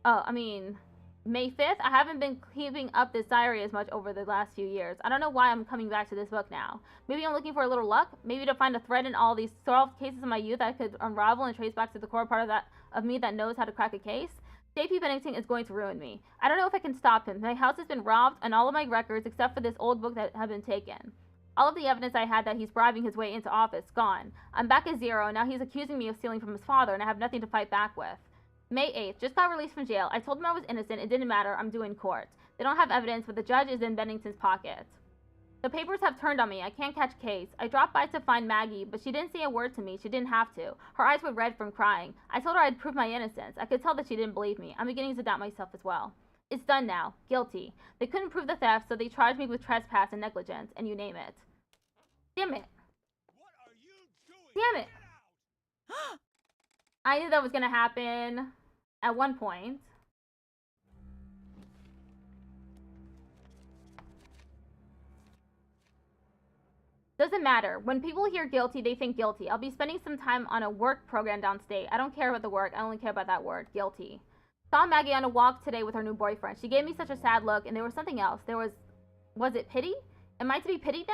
Oh, I mean, May 5th? I haven't been keeping up this diary as much over the last few years. I don't know why I'm coming back to this book now. Maybe I'm looking for a little luck? Maybe to find a thread in all these solved cases of my youth that I could unravel and trace back to the core part of me that knows how to crack a case? J.P. Bennington is going to ruin me. I don't know if I can stop him. My house has been robbed and all of my records, except for this old book that have been taken. All of the evidence I had that he's bribing his way into office, gone. I'm back at 0, and now he's accusing me of stealing from his father, and I have nothing to fight back with. May 8th, just got released from jail. I told him I was innocent. It didn't matter. I'm doing court. They don't have evidence, but the judge is in Bennington's pocket. The papers have turned on me. I can't catch case. I dropped by to find Maggie, but she didn't say a word to me. She didn't have to. Her eyes were red from crying. I told her I'd prove my innocence. I could tell that she didn't believe me. I'm beginning to doubt myself as well. It's done now. Guilty. They couldn't prove the theft, so they charged me with trespass and negligence, and you name it. Damn it. What are you doing? Damn it. I knew that was gonna happen at one point. Doesn't matter. When people hear guilty, they think guilty. I'll be spending some time on a work program downstate. I don't care about the work. I only care about that word, guilty. Saw Maggie on a walk today with her new boyfriend. She gave me such a sad look, and there was something else. Was it pity? Am I to be pitied now?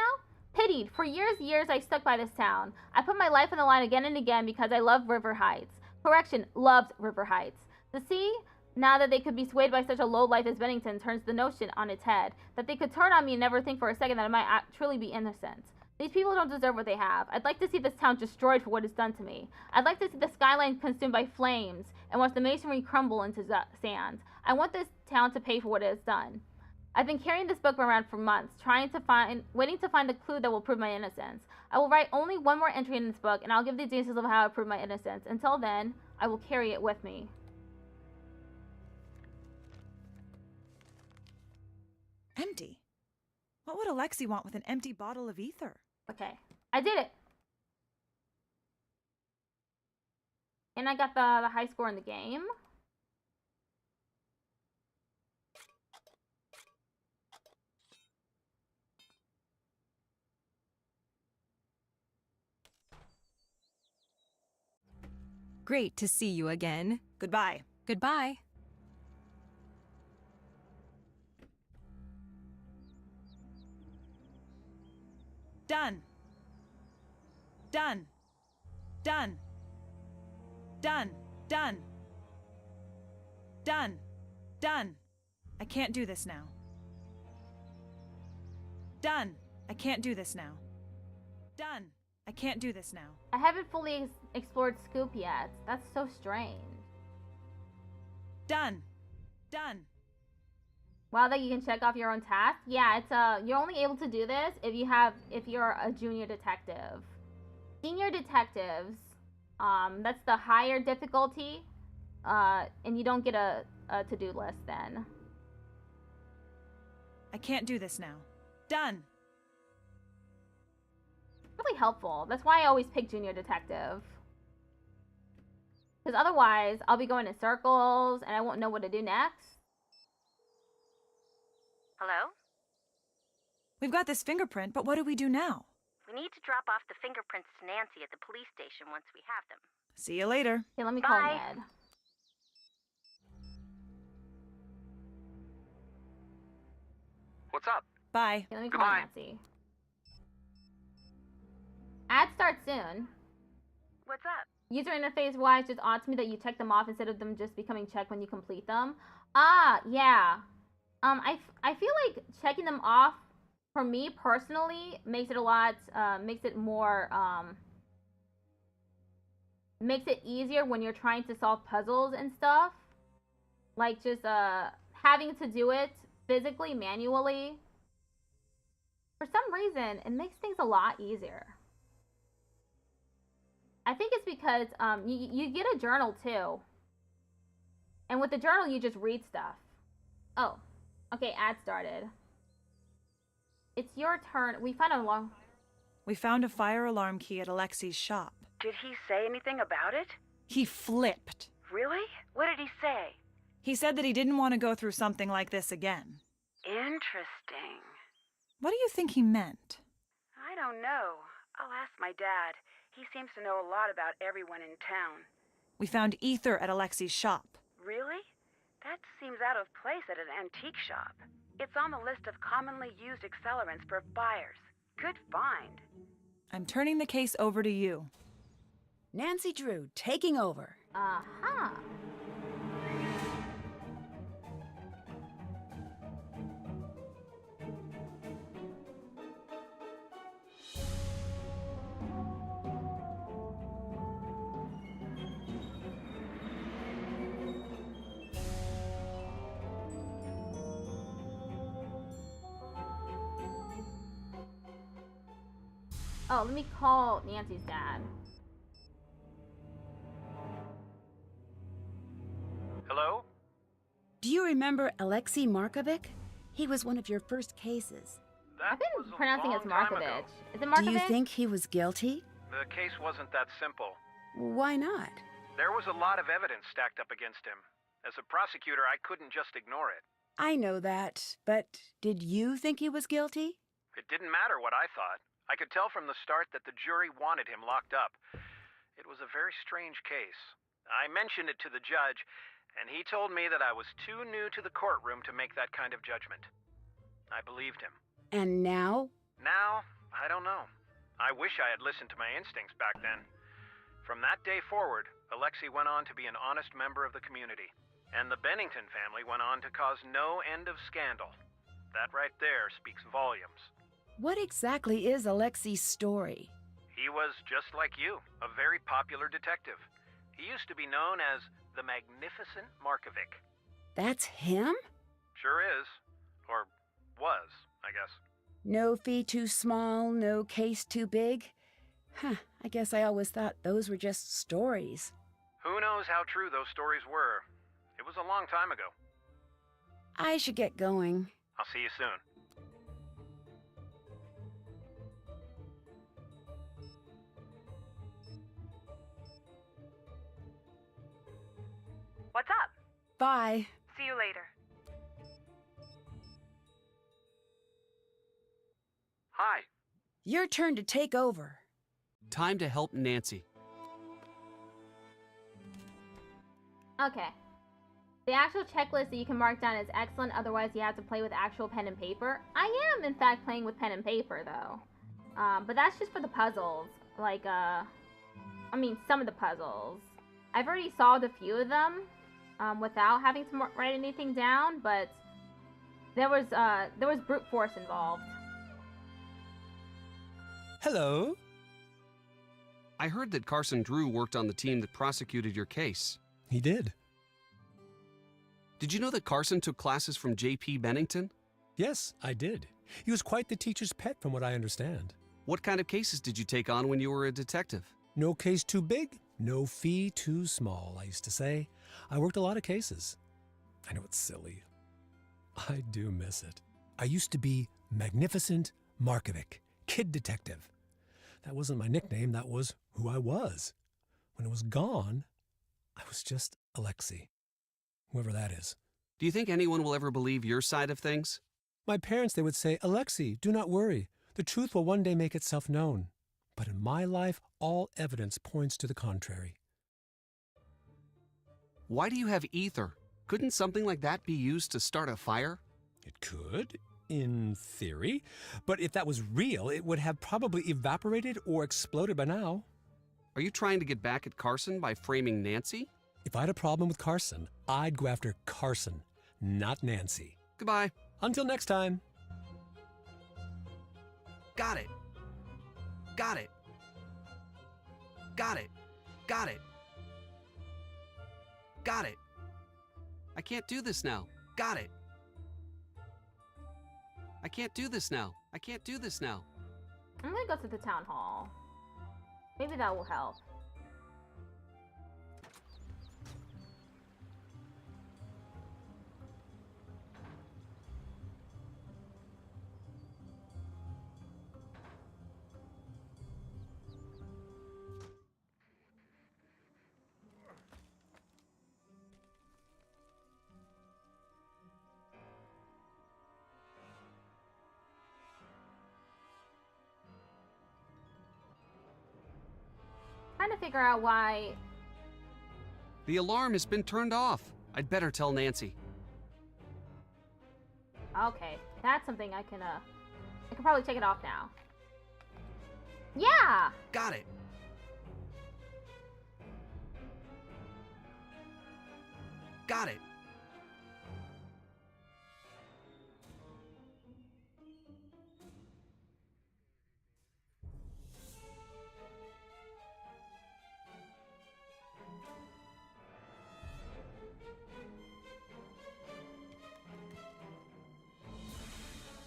Pitied. For years, I stuck by this town. I put my life on the line again and again because I love River Heights. Correction, loved River Heights. To see, now that they could be swayed by such a low life as Bennington, turns the notion on its head. That they could turn on me and never think for a second that I might truly be innocent. These people don't deserve what they have. I'd like to see this town destroyed for what it's done to me. I'd like to see the skyline consumed by flames and watch the masonry crumble into sand. I want this town to pay for what it has done. I've been carrying this book around for months, waiting to find the clue that will prove my innocence. I will write only one more entry in this book, and I'll give the details of how I prove my innocence. Until then, I will carry it with me. Empty? What would Alexei want with an empty bottle of ether? Okay, I did it. And I got the high score in the game. Great to see you again. Goodbye. Goodbye. Done. Done. Done. Done. Done. Done. Done. I can't do this now. Done. I can't do this now. Done. I can't do this now. I haven't fully explored Scoop yet. That's so strange. Done. Done. Wow, that you can check off your own tasks. Yeah, it's you're only able to do this if you're a junior detective. Senior detectives, that's the higher difficulty, and you don't get a to-do list then. I can't do this now. Done. Really helpful. That's why I always pick junior detective. Because otherwise, I'll be going in circles, and I won't know what to do next. Hello? We've got this fingerprint, but what do we do now? We need to drop off the fingerprints to Nancy at the police station once we have them. See you later. Okay, let me call Ned. What's up? Bye. Okay, let me call Nancy. Ad starts soon. What's up? User interface wise, just odd to me that you check them off instead of them just becoming checked when you complete them. Ah, yeah. I feel like checking them off for me personally makes it a lot makes it more makes it easier when you're trying to solve puzzles and stuff. Like just having to do it physically, manually. For some reason, it makes things a lot easier. I think it's because you get a journal too. And with the journal, you just read stuff. Oh, okay, ad started. It's your turn. We found a fire alarm key at Alexei's shop. Did he say anything about it? He flipped. Really? What did he say? He said that he didn't want to go through something like this again. Interesting. What do you think he meant? I don't know. I'll ask my dad. He seems to know a lot about everyone in town. We found ether at Alexei's shop. Really? That seems out of place at an antique shop. It's on the list of commonly used accelerants for fires. Good find. I'm turning the case over to you. Nancy Drew, taking over. Aha. Oh, let me call Nancy's dad. Hello? Do you remember Alexei Markovich? He was one of your first cases. I've been pronouncing it Markovich. Is it Markovich? Do you think he was guilty? The case wasn't that simple. Why not? There was a lot of evidence stacked up against him. As a prosecutor, I couldn't just ignore it. I know that, but did you think he was guilty? It didn't matter what I thought. I could tell from the start that the jury wanted him locked up. It was a very strange case. I mentioned it to the judge, and he told me that I was too new to the courtroom to make that kind of judgment. I believed him. And now? Now, I don't know. I wish I had listened to my instincts back then. From that day forward, Alexei went on to be an honest member of the community. And the Bennington family went on to cause no end of scandal. That right there speaks volumes. What exactly is Alexei's story? He was just like you, a very popular detective. He used to be known as the Magnificent Markovic. That's him? Sure is. Or was, I guess. No fee too small, no case too big? Huh, I guess I always thought those were just stories. Who knows how true those stories were? It was a long time ago. I should get going. I'll see you soon. What's up? Bye. See you later. Hi. Your turn to take over. Time to help Nancy. Okay. The actual checklist that you can mark down is excellent, otherwise you have to play with actual pen and paper. I am, in fact, playing with pen and paper, though. But that's just for the puzzles. Like, some of the puzzles. I've already solved a few of them without having to write anything down, but there was brute force involved. Hello? I heard that Carson Drew worked on the team that prosecuted your case. He did. Did you know that Carson took classes from J.P. Bennington? Yes, I did. He was quite the teacher's pet from what I understand. What kind of cases did you take on when you were a detective? No case too big, no fee too small, I used to say. I worked a lot of cases. I know it's silly. I do miss it. I used to be Magnificent Markovic, kid detective. That wasn't my nickname, that was who I was. When it was gone, I was just Alexei. Whoever that is. Do you think anyone will ever believe your side of things? My parents, they would say, Alexei, do not worry. The truth will one day make itself known. But in my life, all evidence points to the contrary. Why do you have ether? Couldn't something like that be used to start a fire? It could, in theory. But if that was real, it would have probably evaporated or exploded by now. Are you trying to get back at Carson by framing Nancy? If I had a problem with Carson, I'd go after Carson, not Nancy. Goodbye. Until next time. Got it. Got it. Got it. Got it. Got it. I can't do this now. Got it. I can't do this now. I can't do this now. I'm gonna go to the town hall. Maybe that will help. Trying to figure out why. The alarm has been turned off. I'd better tell Nancy. Okay, that's something I can probably take it off now. Yeah! Got it. Got it.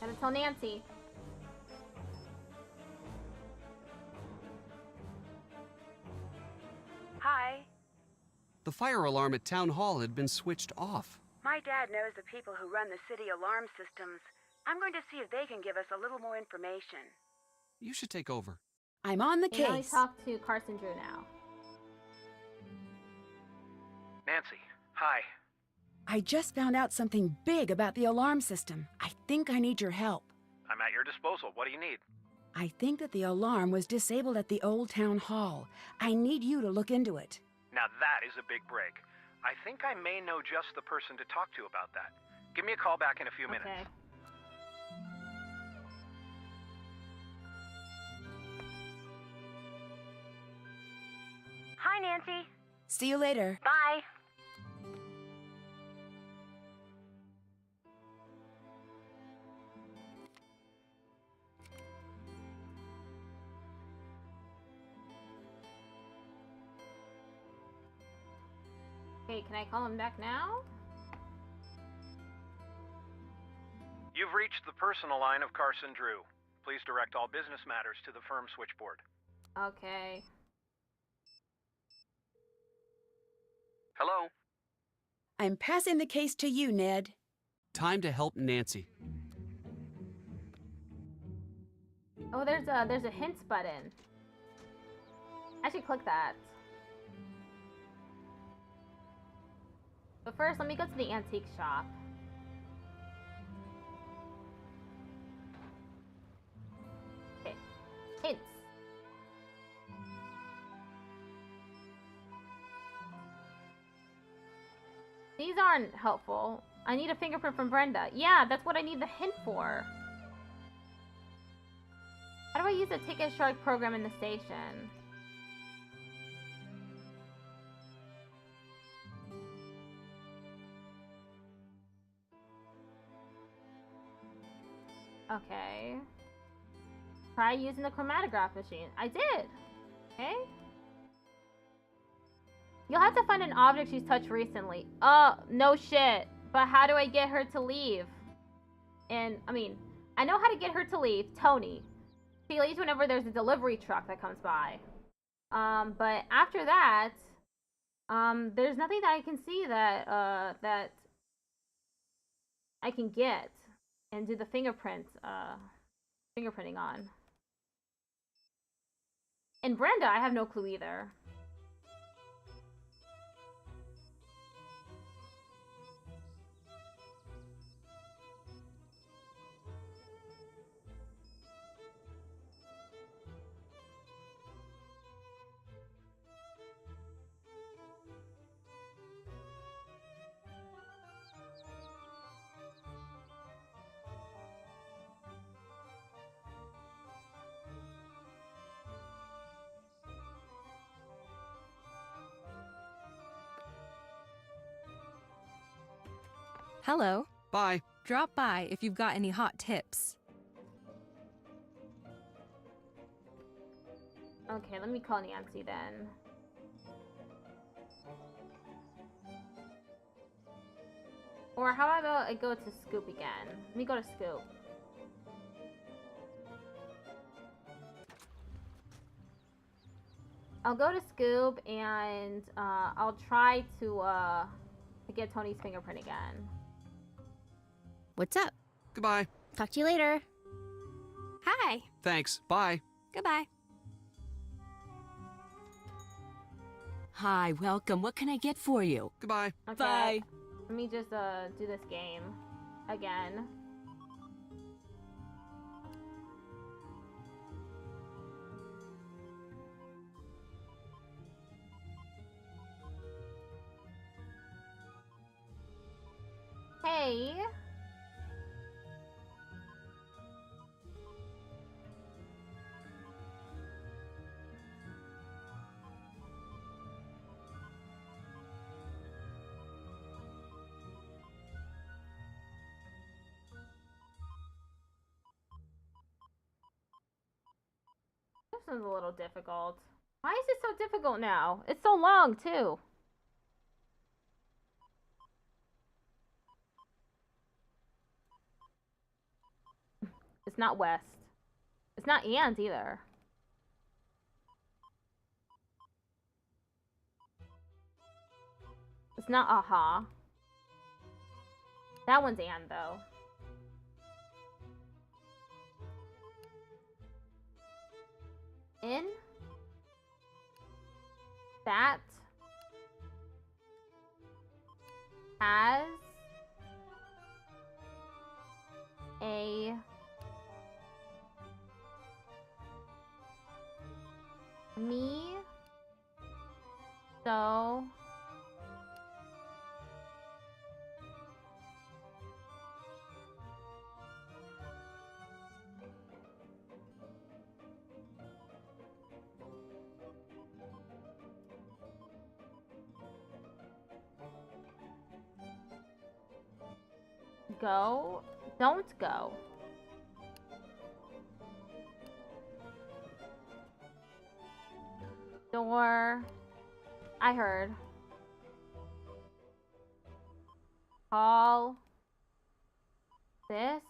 Gotta tell Nancy. Hi. The fire alarm at Town Hall had been switched off. My dad knows the people who run the city alarm systems. I'm going to see if they can give us a little more information. You should take over. I'm on the Can I case. talk to Carson Drew now? Nancy, hi. I just found out something big about the alarm system. I think I need your help. I'm at your disposal. What do you need? I think that the alarm was disabled at the old town hall. I need you to look into it. Now that is a big break. I think I may know just the person to talk to about that. Give me a call back in a few minutes. Hi, Nancy. See you later. Bye. Okay, can I call him back now? You've reached the personal line of Carson Drew. Please direct all business matters to the firm switchboard. Okay. Hello? I'm passing the case to you, Ned. Time to help Nancy. Oh, there's a hints button. I should click that. But first, let me go to the antique shop. Okay. Hints. These aren't helpful. I need a fingerprint from Brenda. Yeah, that's what I need the hint for. How do I use the Ticket Shark program in the station? Okay. Try using the chromatograph machine. I did! Okay. You'll have to find an object she's touched recently. Oh, no shit. But how do I get her to leave? And, I mean, I know how to get her to leave. Tony. She leaves whenever there's a delivery truck that comes by. But after that, there's nothing that I can see that, that I can get and do the fingerprinting on. And Brenda, I have no clue either. Hello. Bye. Drop by if you've got any hot tips. Okay, let me call Nancy then. Or how about I go to Scoop again? Let me go to Scoop. I'll go to Scoop and I'll try to get Tony's fingerprint again. What's up? Goodbye. Talk to you later. Hi. Thanks. Bye. Goodbye. Hi, welcome. What can I get for you? Goodbye. Okay, Bye. let me just do this game again. Hey. This one's a little difficult. Why is it so difficult now? It's so long, too. It's not West. It's not and either. It's not aha. That one's and though. In that has a Me. So. Go. Don't go. Door. I heard. Call. This.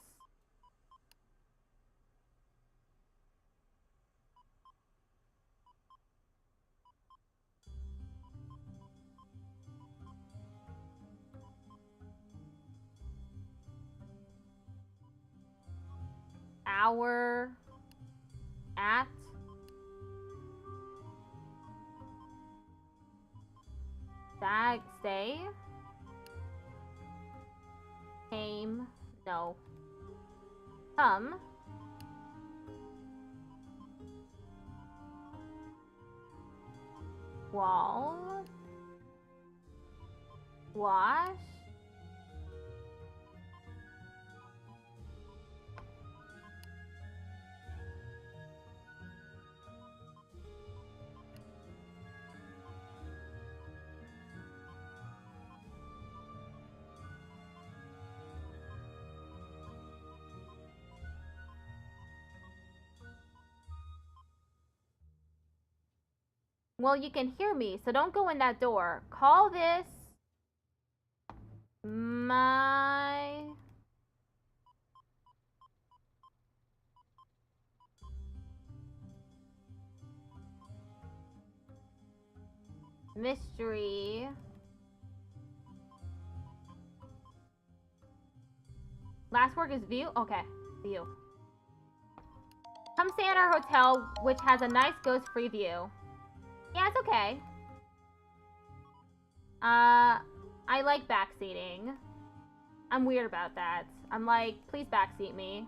Hour. At. Bag. Stay. Came. No. Come. Wall. Wash. Well, you can hear me, so don't go in that door. Call this my mystery last word is view? Okay, view. Come stay at our hotel, which has a nice ghost-free view. Yeah, it's okay. I like backseating. I'm weird about that. I'm like, please backseat me.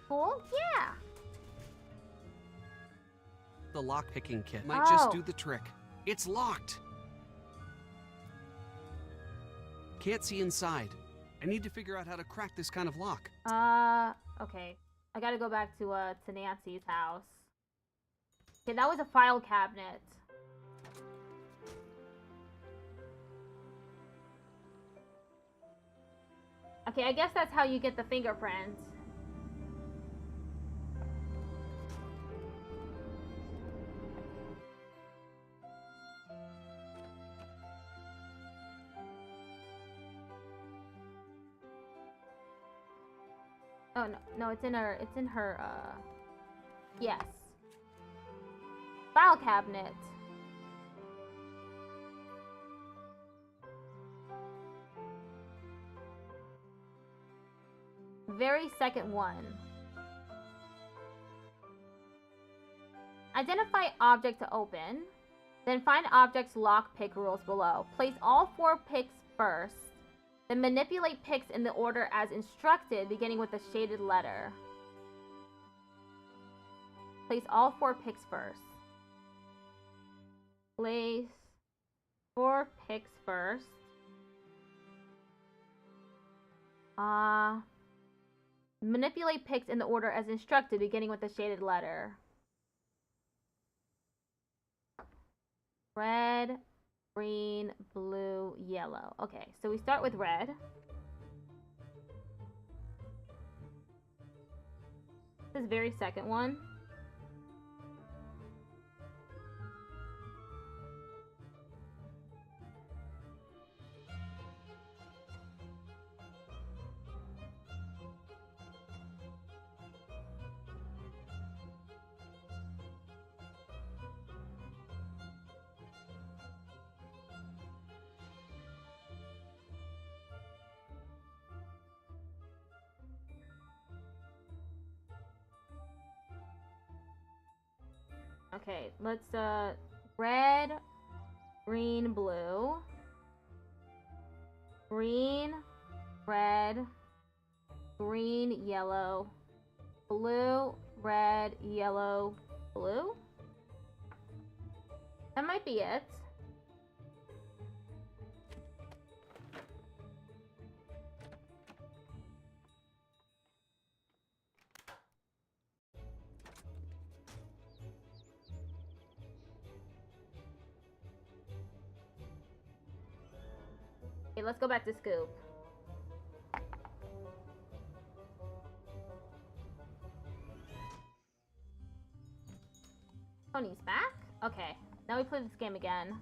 Cool? Yeah. The lockpicking kit might just do the trick. It's locked. Can't see inside. I need to figure out how to crack this kind of lock. Okay. I gotta go back to Nancy's house. Okay, that was a file cabinet. Okay, I guess that's how you get the fingerprints. Oh, no, it's in her, yes. File cabinet. Very second one. Identify object to open. Then find object's lockpick rules below. Place all 4 picks first. Then manipulate picks in the order as instructed, beginning with a shaded letter. Place all 4 picks first. Place 4 picks first. Manipulate picks in the order as instructed, beginning with a shaded letter. Red, green, blue, yellow. Okay, so we start with red. This is very second one. Okay, let's, red, green, blue, green, red, green, yellow, blue, red, yellow, blue. That might be it. Okay, let's go back to Scoop. Tony's back? Okay, now we play this game again.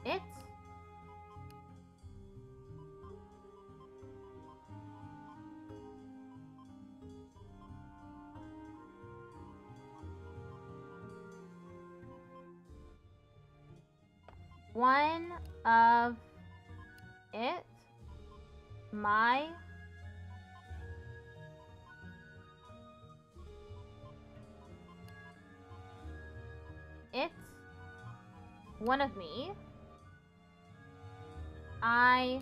It? One of it, my, it, one of me, I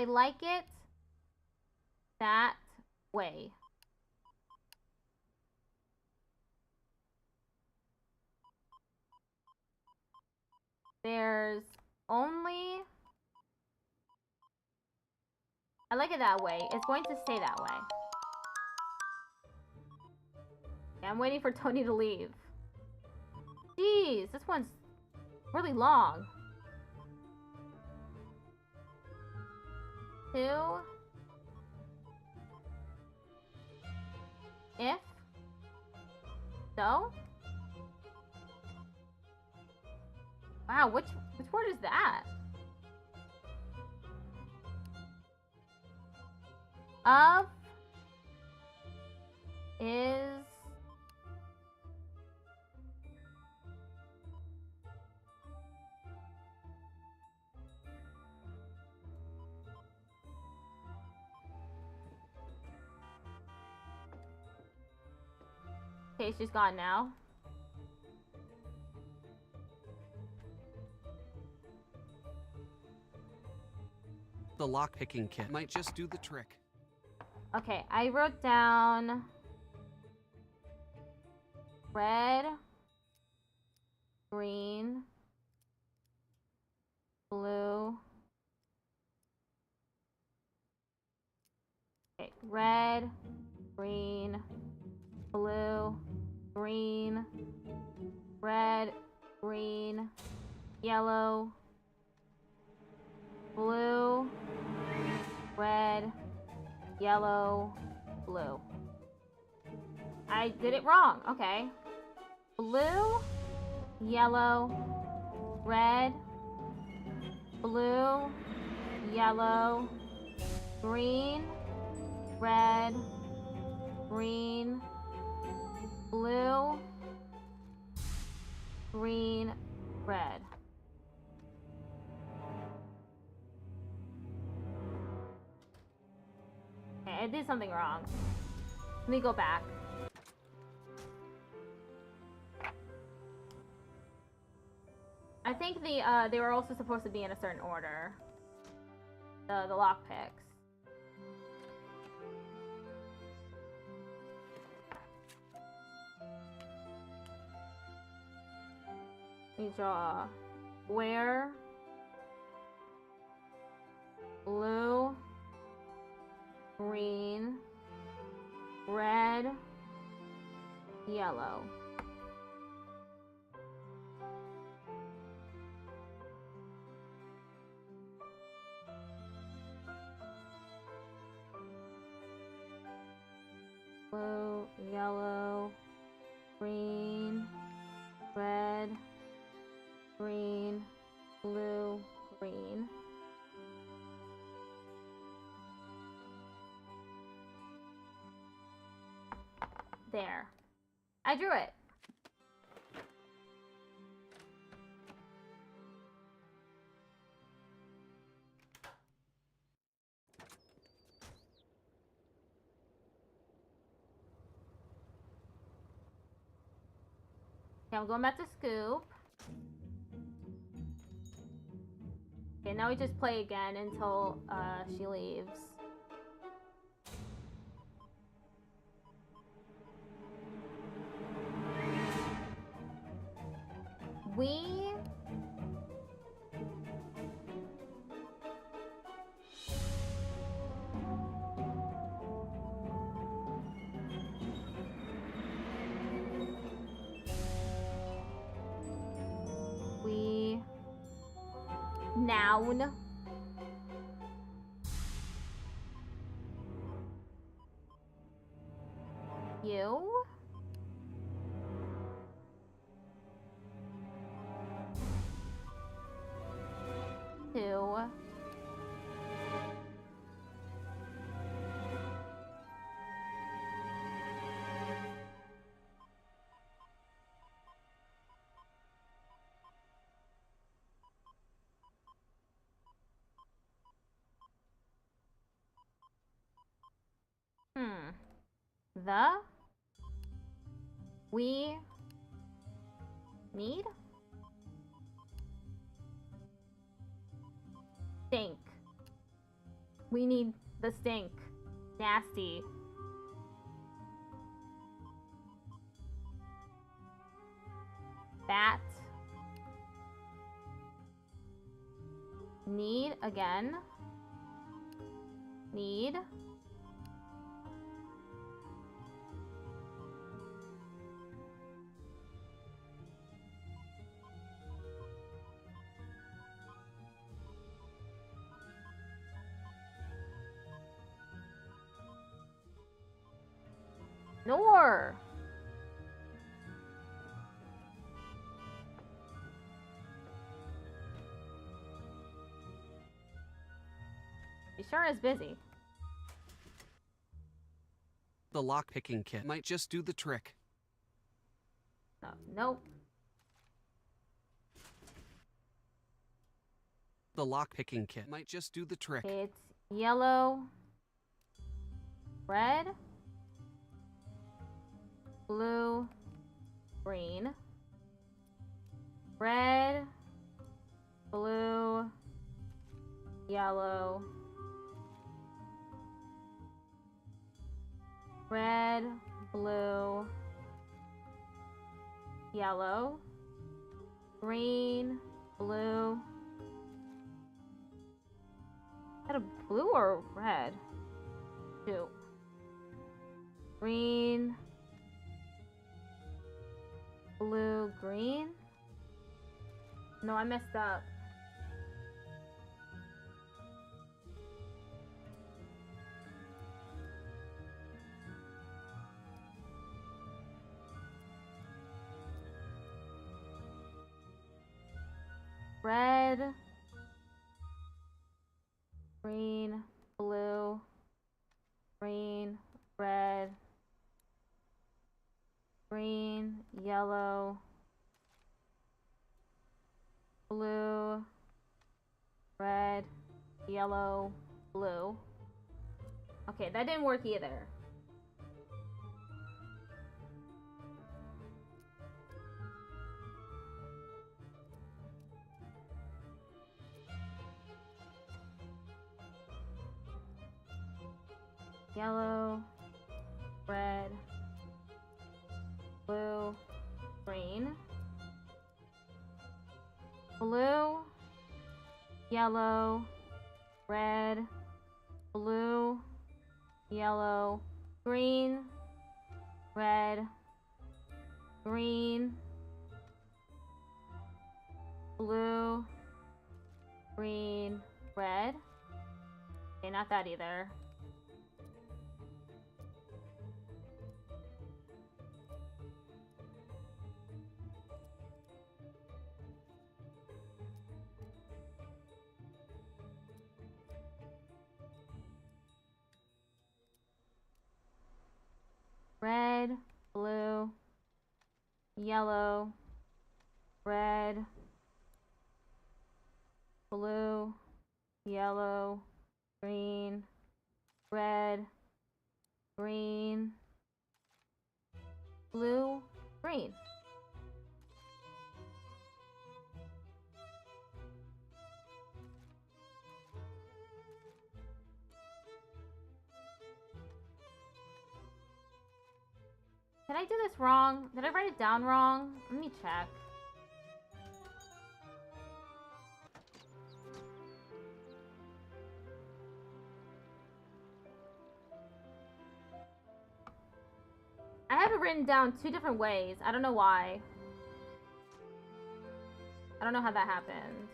like it that way. There's only... I like it that way. It's going to stay that way. Yeah, I'm waiting for Tony to leave. Jeez, this one's really long. 2. If so. Wow, which word is that? Of is okay, she's gone now. The lockpicking kit might just do the trick. Okay, I wrote down red, green, blue. Okay, red, green, blue, green, red, green, yellow, blue, red, yellow, blue. I did it wrong. Okay. Blue, yellow, red, blue, yellow, green, red, green, blue, green, red. Okay, I did something wrong. Let me go back. I think they were also supposed to be in a certain order. The lockpicks. Let me draw where, blue, green, red, yellow. Blue, yellow, green, red, green, blue, green. There. I drew it. Okay, I'm going back to Scoop. Okay, now we just play again until she leaves. We noun. You. Two. The. We. Need. Stink. We need the stink. Nasty. Bat. Need again. Need. Nor. He sure is busy. The lockpicking kit might just do the trick. Nope. The lockpicking kit might just do the trick. It's yellow, red, blue, green, red, blue, yellow, red, blue, yellow, green, blue. Is that a blue or red? Two. Green, blue, green. No, I messed up. Red, green, blue, green, red, green, yellow, blue, red, yellow, blue. Okay, that didn't work either. Yellow, red, blue, green, blue, yellow, red, blue, yellow, green, red, green, blue, green, red. Okay, not that either. Red, blue, yellow, red, blue, yellow, green, red, green, blue, green. Did I do this wrong? Did I write it down wrong? Let me check. I have it written down 2 different ways. I don't know why. I don't know how that happened.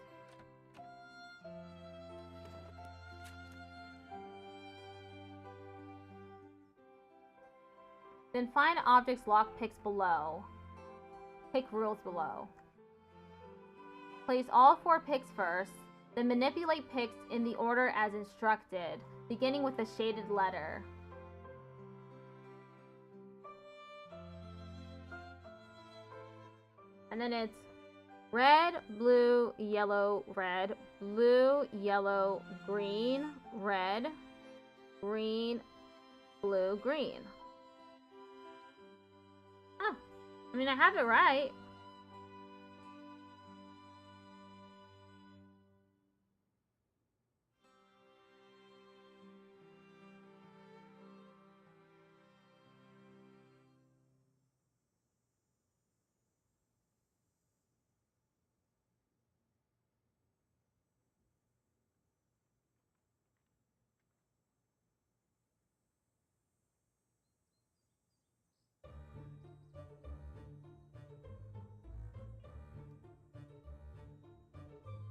Then find objects lock picks below. Pick rules below. Place all 4 picks first, then manipulate picks in the order as instructed, beginning with the shaded letter. And then it's red, blue, yellow, red, blue, yellow, green, red, green, blue, green. Oh, I mean, I have it right.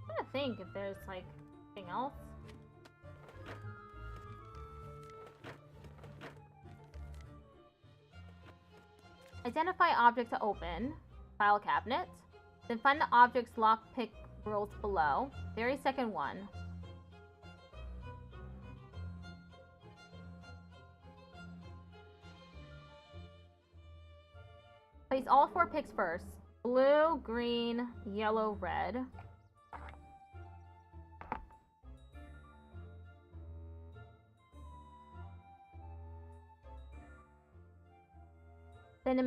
I'm trying to think if there's like anything else. Identify object to open. File cabinet. Then find the object's lockpick rules below. Very second one. Place all 4 picks first. Blue, green, yellow, red. Then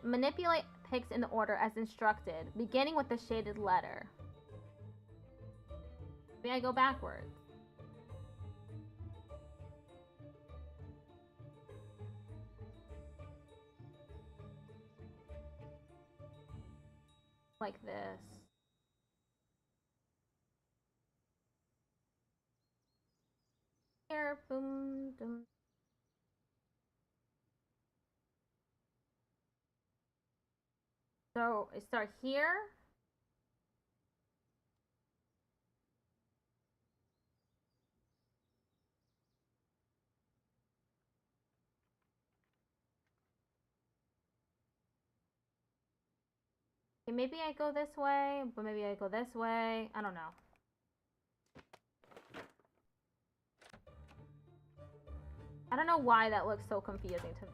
manipulate picks in the order as instructed, beginning with the shaded letter. Maybe I go backwards. Like this. Here, boom, boom. So I start here. Okay, maybe I go this way, but maybe I go this way. I don't know. I don't know why that looks so confusing to me.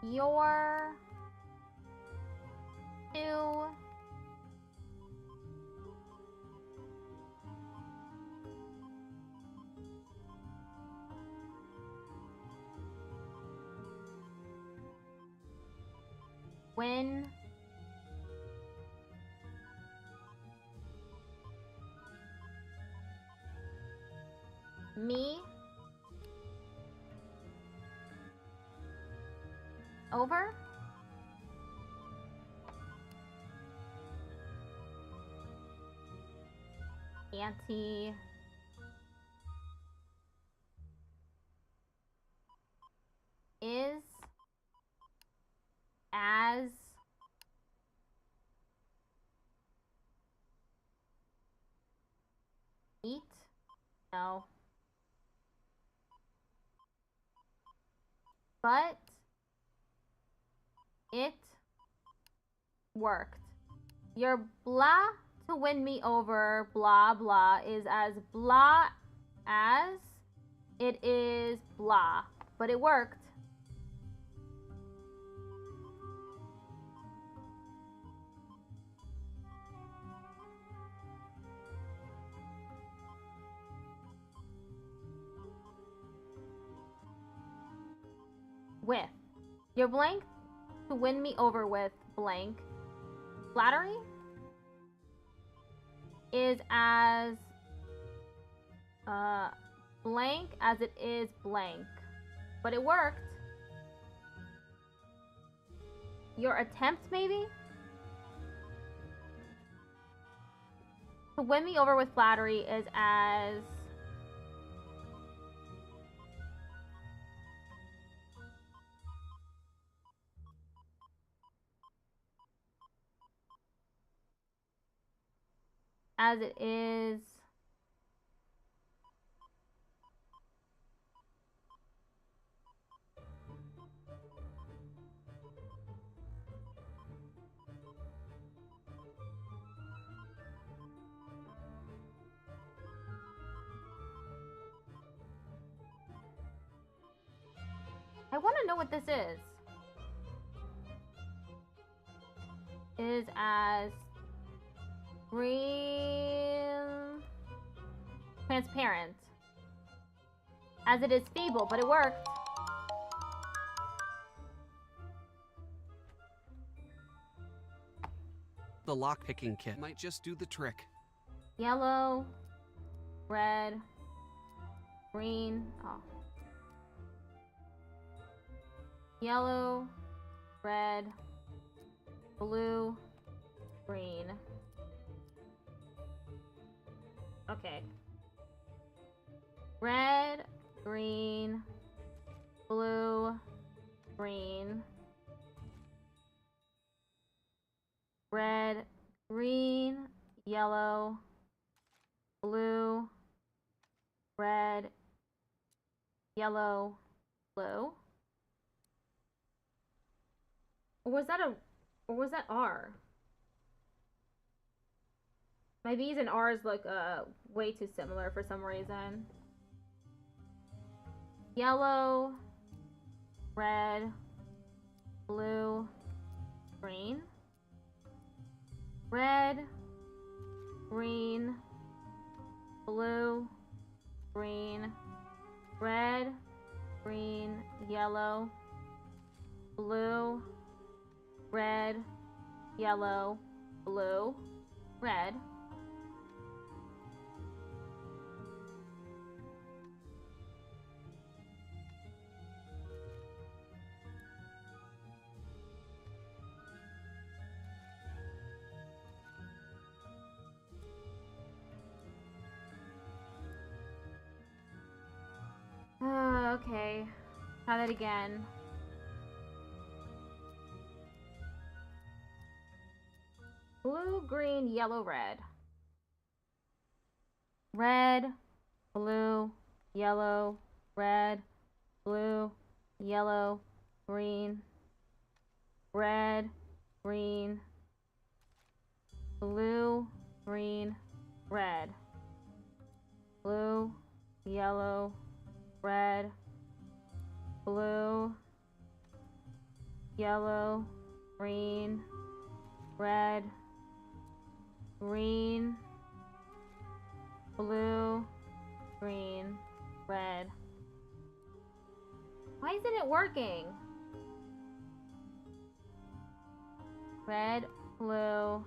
Your two when me over Auntie is as eat no but it worked. Your blah to win me over blah blah is as blah as it is blah, but it worked. With You're blank to win me over with blank. Flattery is as blank as it is blank. But it worked. Your attempt, maybe? To win me over with flattery is as it is I want to know what this is. Is as real transparent as it is feeble, but it worked. The lockpicking kit might just do the trick. Yellow, red, green. Oh. Yellow, red, blue, green. Okay. Red, green, blue, green. Red, green, yellow, blue, red, yellow, blue. Or was that R? My B's and R's look way too similar for some reason. Yellow, red, blue, green. Red, green, blue, green. Red, green, yellow, blue, red, yellow, blue, red. Okay. Try that again. Blue, green, yellow, red. Red, blue, yellow, red, blue, yellow, green. Red, green, blue, green, red. Blue, yellow, red, blue, yellow, green, red, green, blue, green, red. Why isn't it working? Red, blue,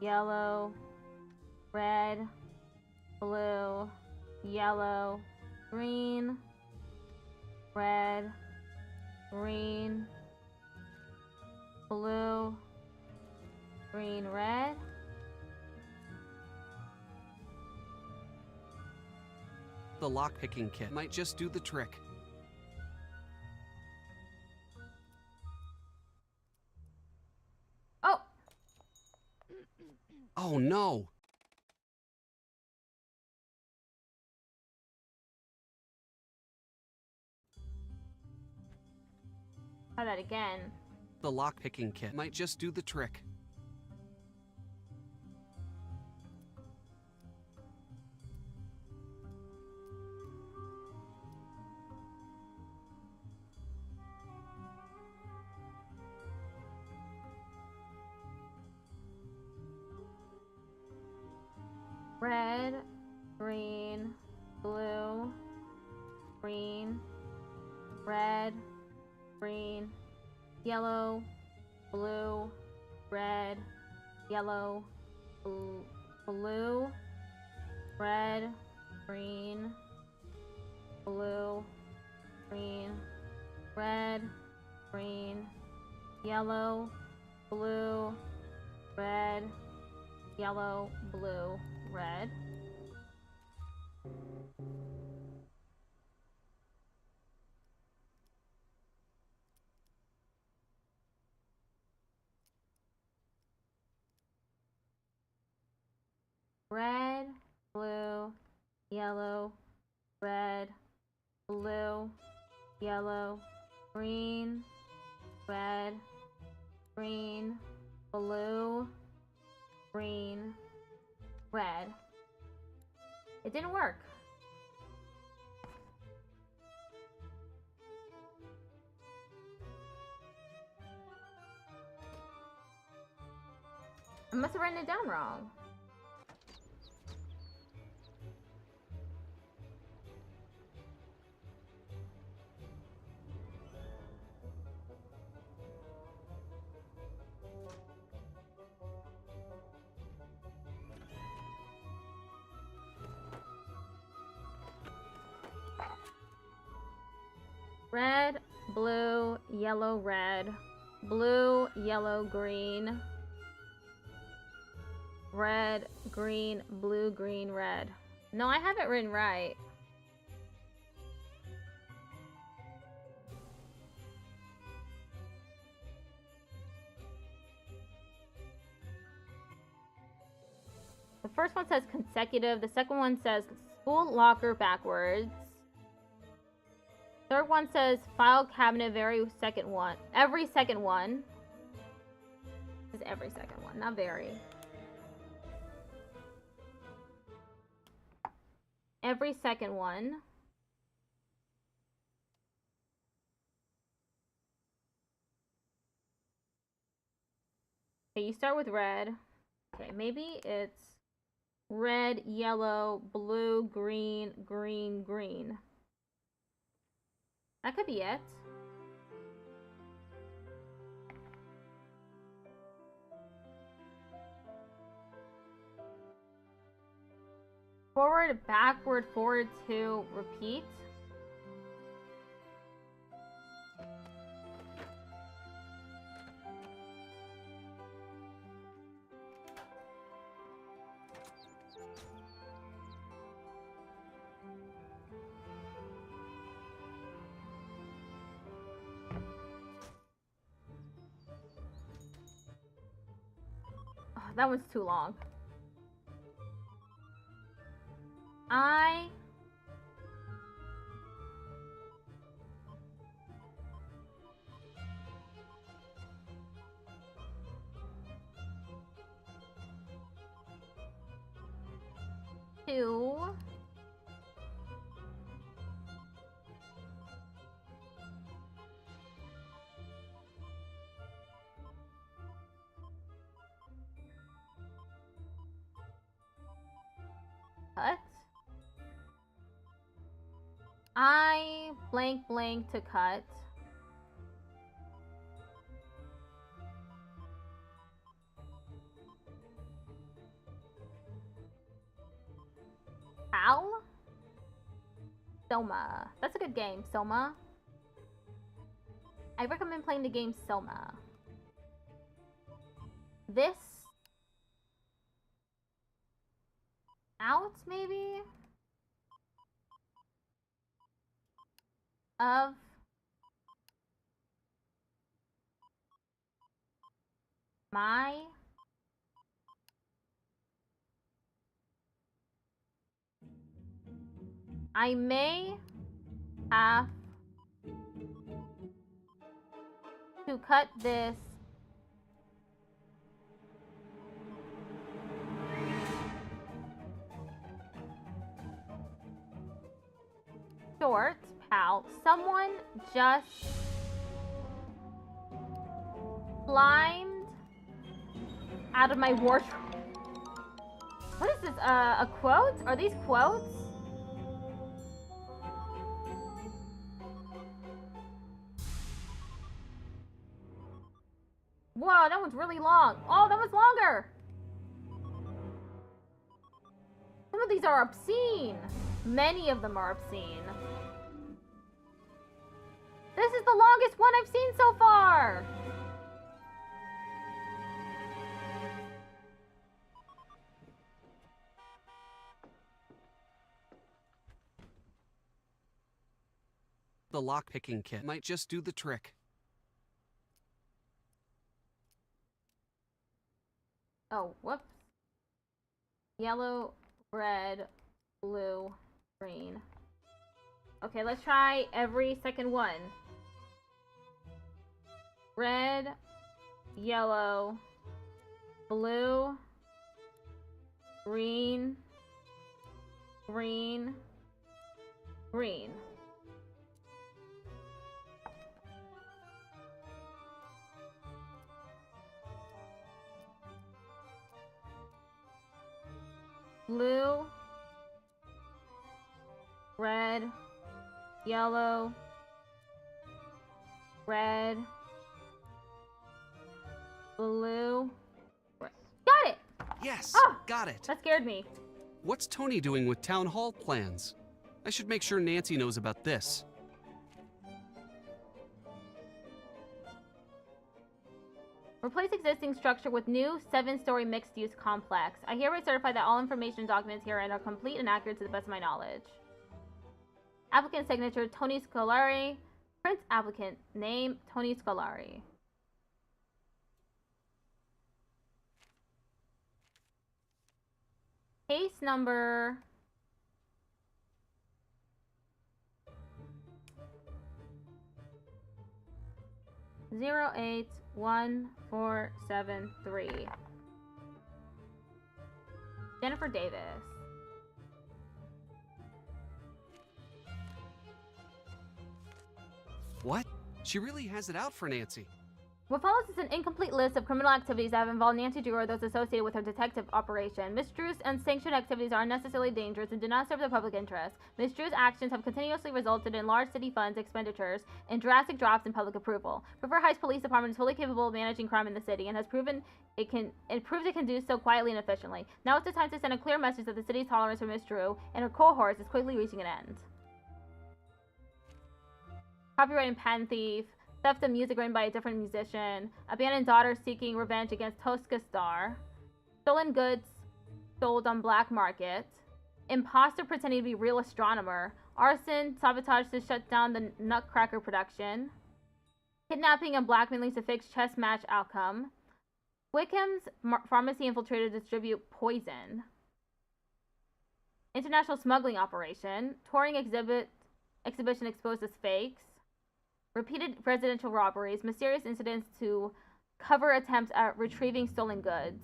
yellow, red, blue, yellow, green, red, green, blue, green, red. The lockpicking kit might just do the trick. Oh! Oh no! Try that again. The lockpicking kit might just do the trick. Red, green, blue, green, red, green, yellow, blue, red, yellow, blue, red, green, blue, green, red, green, yellow, blue, red, yellow, blue, red. Red, blue, yellow, red, blue, yellow, green, red, green, blue, green, red. It didn't work. I must have written it down wrong. Red, blue, yellow, red, blue, yellow, green, red, green, blue, green, red. No, I have it written right. The first one says consecutive. The second one says school locker backwards. Third one says file cabinet every second one. Every second one. This is every second one, not very. Every second one. Okay, you start with red. Okay, maybe it's red, yellow, blue, green, green, green. That could be it. Forward, backward, forward, to, repeat. Oh, that one's too long. To cut. I blank blank to cut. Ow? Soma. That's a good game, Soma. I recommend playing the game Soma. This out, maybe? Of my I may have to cut this short, pal. Someone just climbed out of my wardrobe. What is this? A quote? Are these quotes? Oh, that one's really long. Oh, that one's longer. Some of these are obscene. Many of them are obscene. This is the longest one I've seen so far. The lock-picking kit might just do the trick. Oh, whoops. Yellow, red, blue, green. Okay, let's try every second one. Red, yellow, blue, green, green, green. Blue, red, yellow, red, blue, red. Got it! Yes, Oh, got it. that scared me. What's Tony doing with town hall plans? I should make sure Nancy knows about this. Replace existing structure with new 7-story mixed-use complex. I hereby certify that all information and documents herein are complete and accurate to the best of my knowledge. Applicant signature, Tony Scolari. Print applicant name, Tony Scolari. Case number 081473. Jennifer Davis. What? She really has it out for Nancy. What follows is an incomplete list of criminal activities that have involved Nancy Drew or those associated with her detective operation. Ms. Drew's unsanctioned activities are unnecessarily dangerous and do not serve the public interest. Ms. Drew's actions have continuously resulted in large city funds expenditures and drastic drops in public approval. River Heights Police Department is fully capable of managing crime in the city and has proven it can do so quietly and efficiently. Now is the time to send a clear message that the city's tolerance for Ms. Drew and her cohorts is quickly reaching an end. Copyright and patent thief. Theft of music written by a different musician. Abandoned daughter seeking revenge against Tosca Star. Stolen goods sold on black market. Imposter pretending to be real astronomer. Arson, sabotage to shut down the Nutcracker production. Kidnapping and blackmailing to fix chess match outcome. Wickham's pharmacy infiltrator to distribute poison. International smuggling operation. Touring exhibition exposed as fakes. Repeated residential robberies, mysterious incidents to cover attempts at retrieving stolen goods.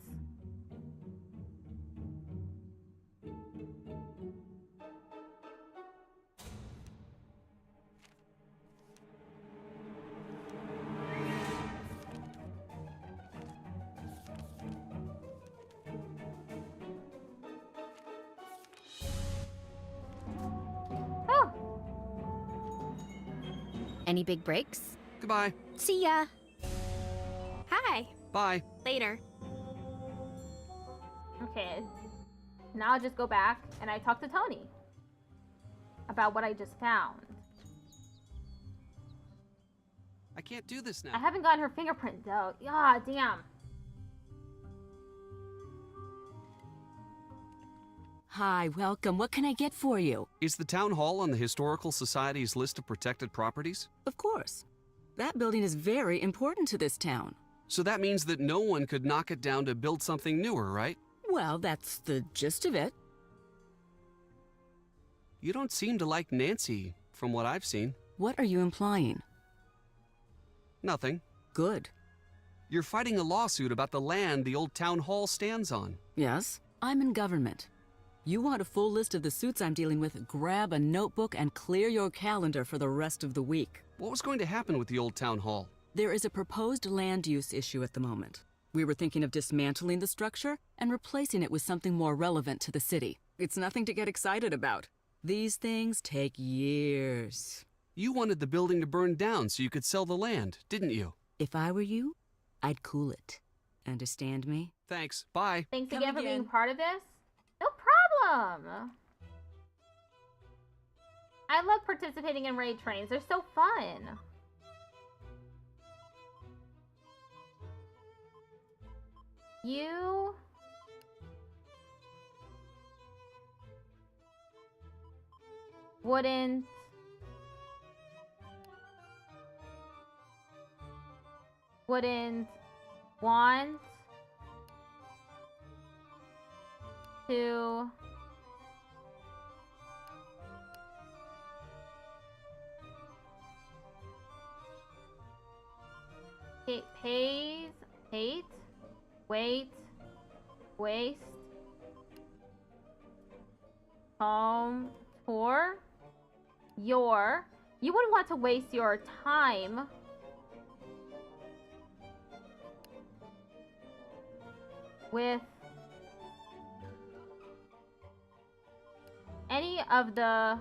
Any big breaks? Goodbye. See ya. Hi. Bye. Later. Okay. Now I'll just go back and I talk to Tony about what I just found. I can't do this now. I haven't gotten her fingerprint though. Yeah, damn. Hi, welcome. What can I get for you? Is the town hall on the Historical Society's list of protected properties? Of course. That building is very important to this town. So that means that no one could knock it down to build something newer, right? Well, that's the gist of it. You don't seem to like Nancy, from what I've seen. What are you implying? Nothing. Good. You're fighting a lawsuit about the land the old town hall stands on. Yes, I'm in government. You want a full list of the suits I'm dealing with, grab a notebook and clear your calendar for the rest of the week. What was going to happen with the old town hall? There is a proposed land use issue at the moment. We were thinking of dismantling the structure and replacing it with something more relevant to the city. It's nothing to get excited about. These things take years. You wanted the building to burn down so you could sell the land, didn't you? If I were you, I'd cool it. Understand me? Thanks. Bye. Thanks Come again for being again. part of this. No problem. I love participating in raid trains. They're so fun. You wouldn't want to waste home tour you wouldn't want to waste your time with any of the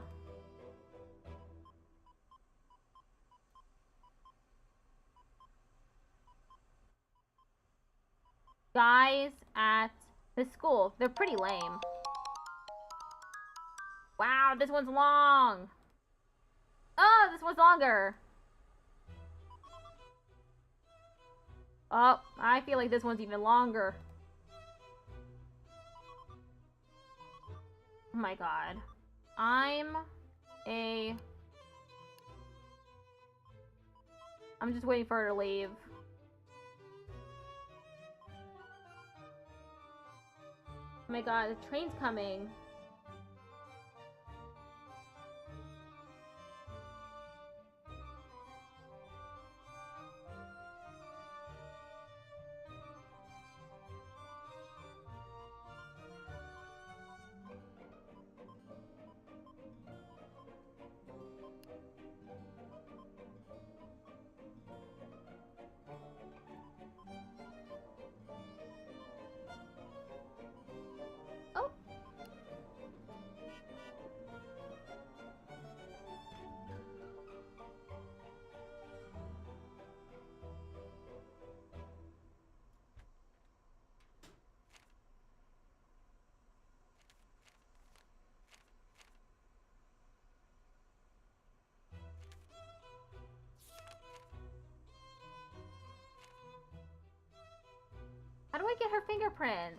guys at the school. They're pretty lame. Wow, this one's long. Oh, this one's longer. Oh, I feel like this one's even longer. Oh my god. I'm just waiting for her to leave. Oh my god, the train's coming. How do I get her fingerprint?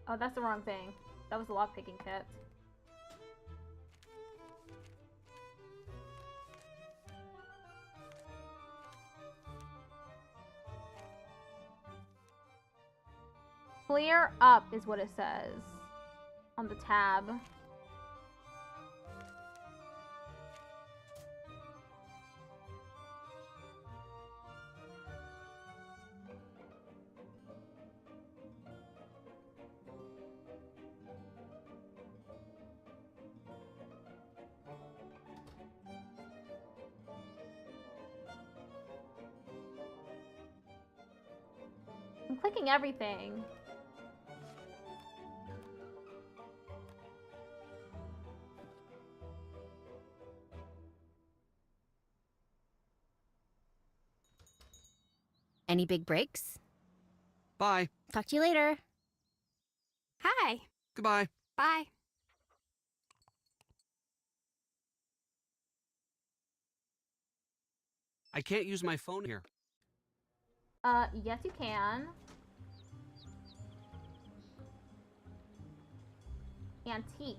Oh, that's the wrong thing. That was the lockpicking kit. Clear up is what it says on the tab. I'm clicking everything. Any big breaks? Bye. Talk to you later. Hi. Goodbye. Bye. I can't use my phone here. Yes you can. Antique.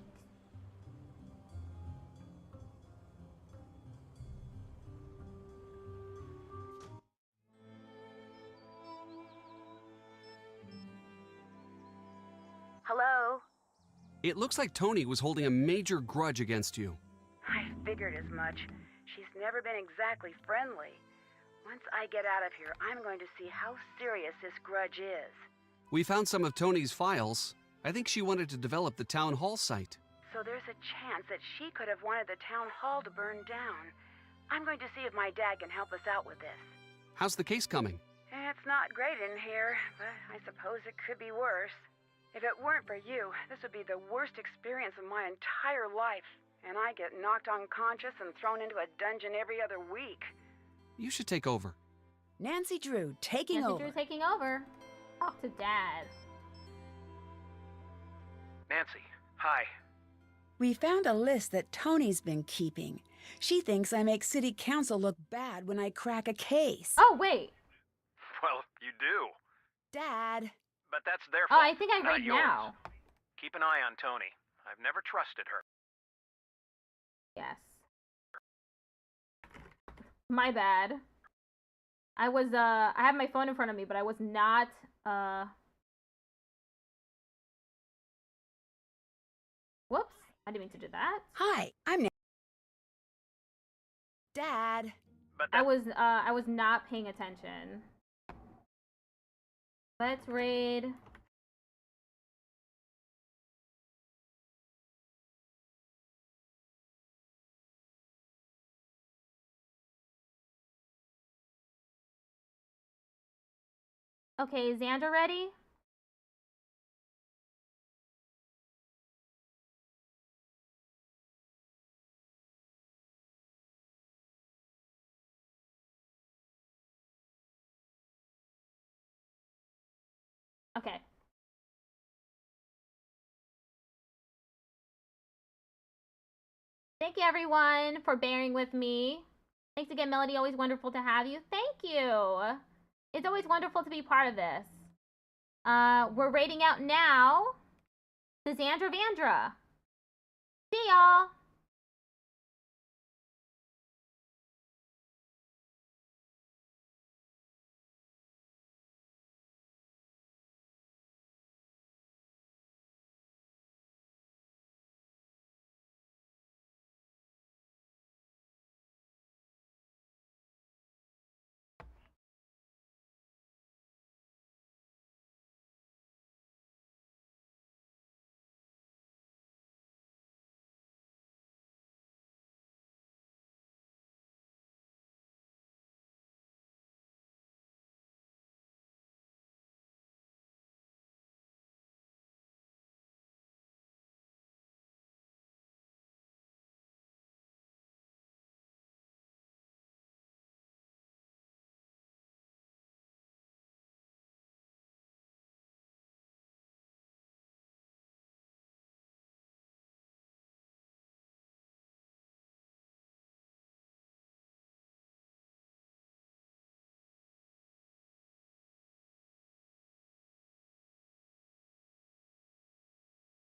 Hello? It looks like Tony was holding a major grudge against you. I figured as much. She's never been exactly friendly. Once I get out of here, I'm going to see how serious this grudge is. We found some of Tony's files. I think she wanted to develop the town hall site. So there's a chance that she could have wanted the town hall to burn down. I'm going to see if my dad can help us out with this. How's the case coming? It's not great in here, but I suppose it could be worse. If it weren't for you, this would be the worst experience of my entire life. And I get knocked unconscious and thrown into a dungeon every other week. You should take over. Nancy Drew taking Nancy over. Drew taking over. Talk to Dad. Nancy, hi. We found a list that Tony's been keeping. She thinks I make city council look bad when I crack a case. Oh, wait. Well, you do. Dad. But that's their Oh, fault, I think I not read yours. now. Keep an eye on Tony. I've never trusted her. Yes. My bad. I have my phone in front of me, but I was not, whoops. I didn't mean to do that. Hi, I'm Dad. But I was not paying attention. Let's raid. Okay, is Xander ready? Okay. Thank you, everyone, for bearing with me. Thanks again, Melody. Always wonderful to have you. Thank you. It's always wonderful to be part of this. We're rating out now to Xandra Vandra. See y'all.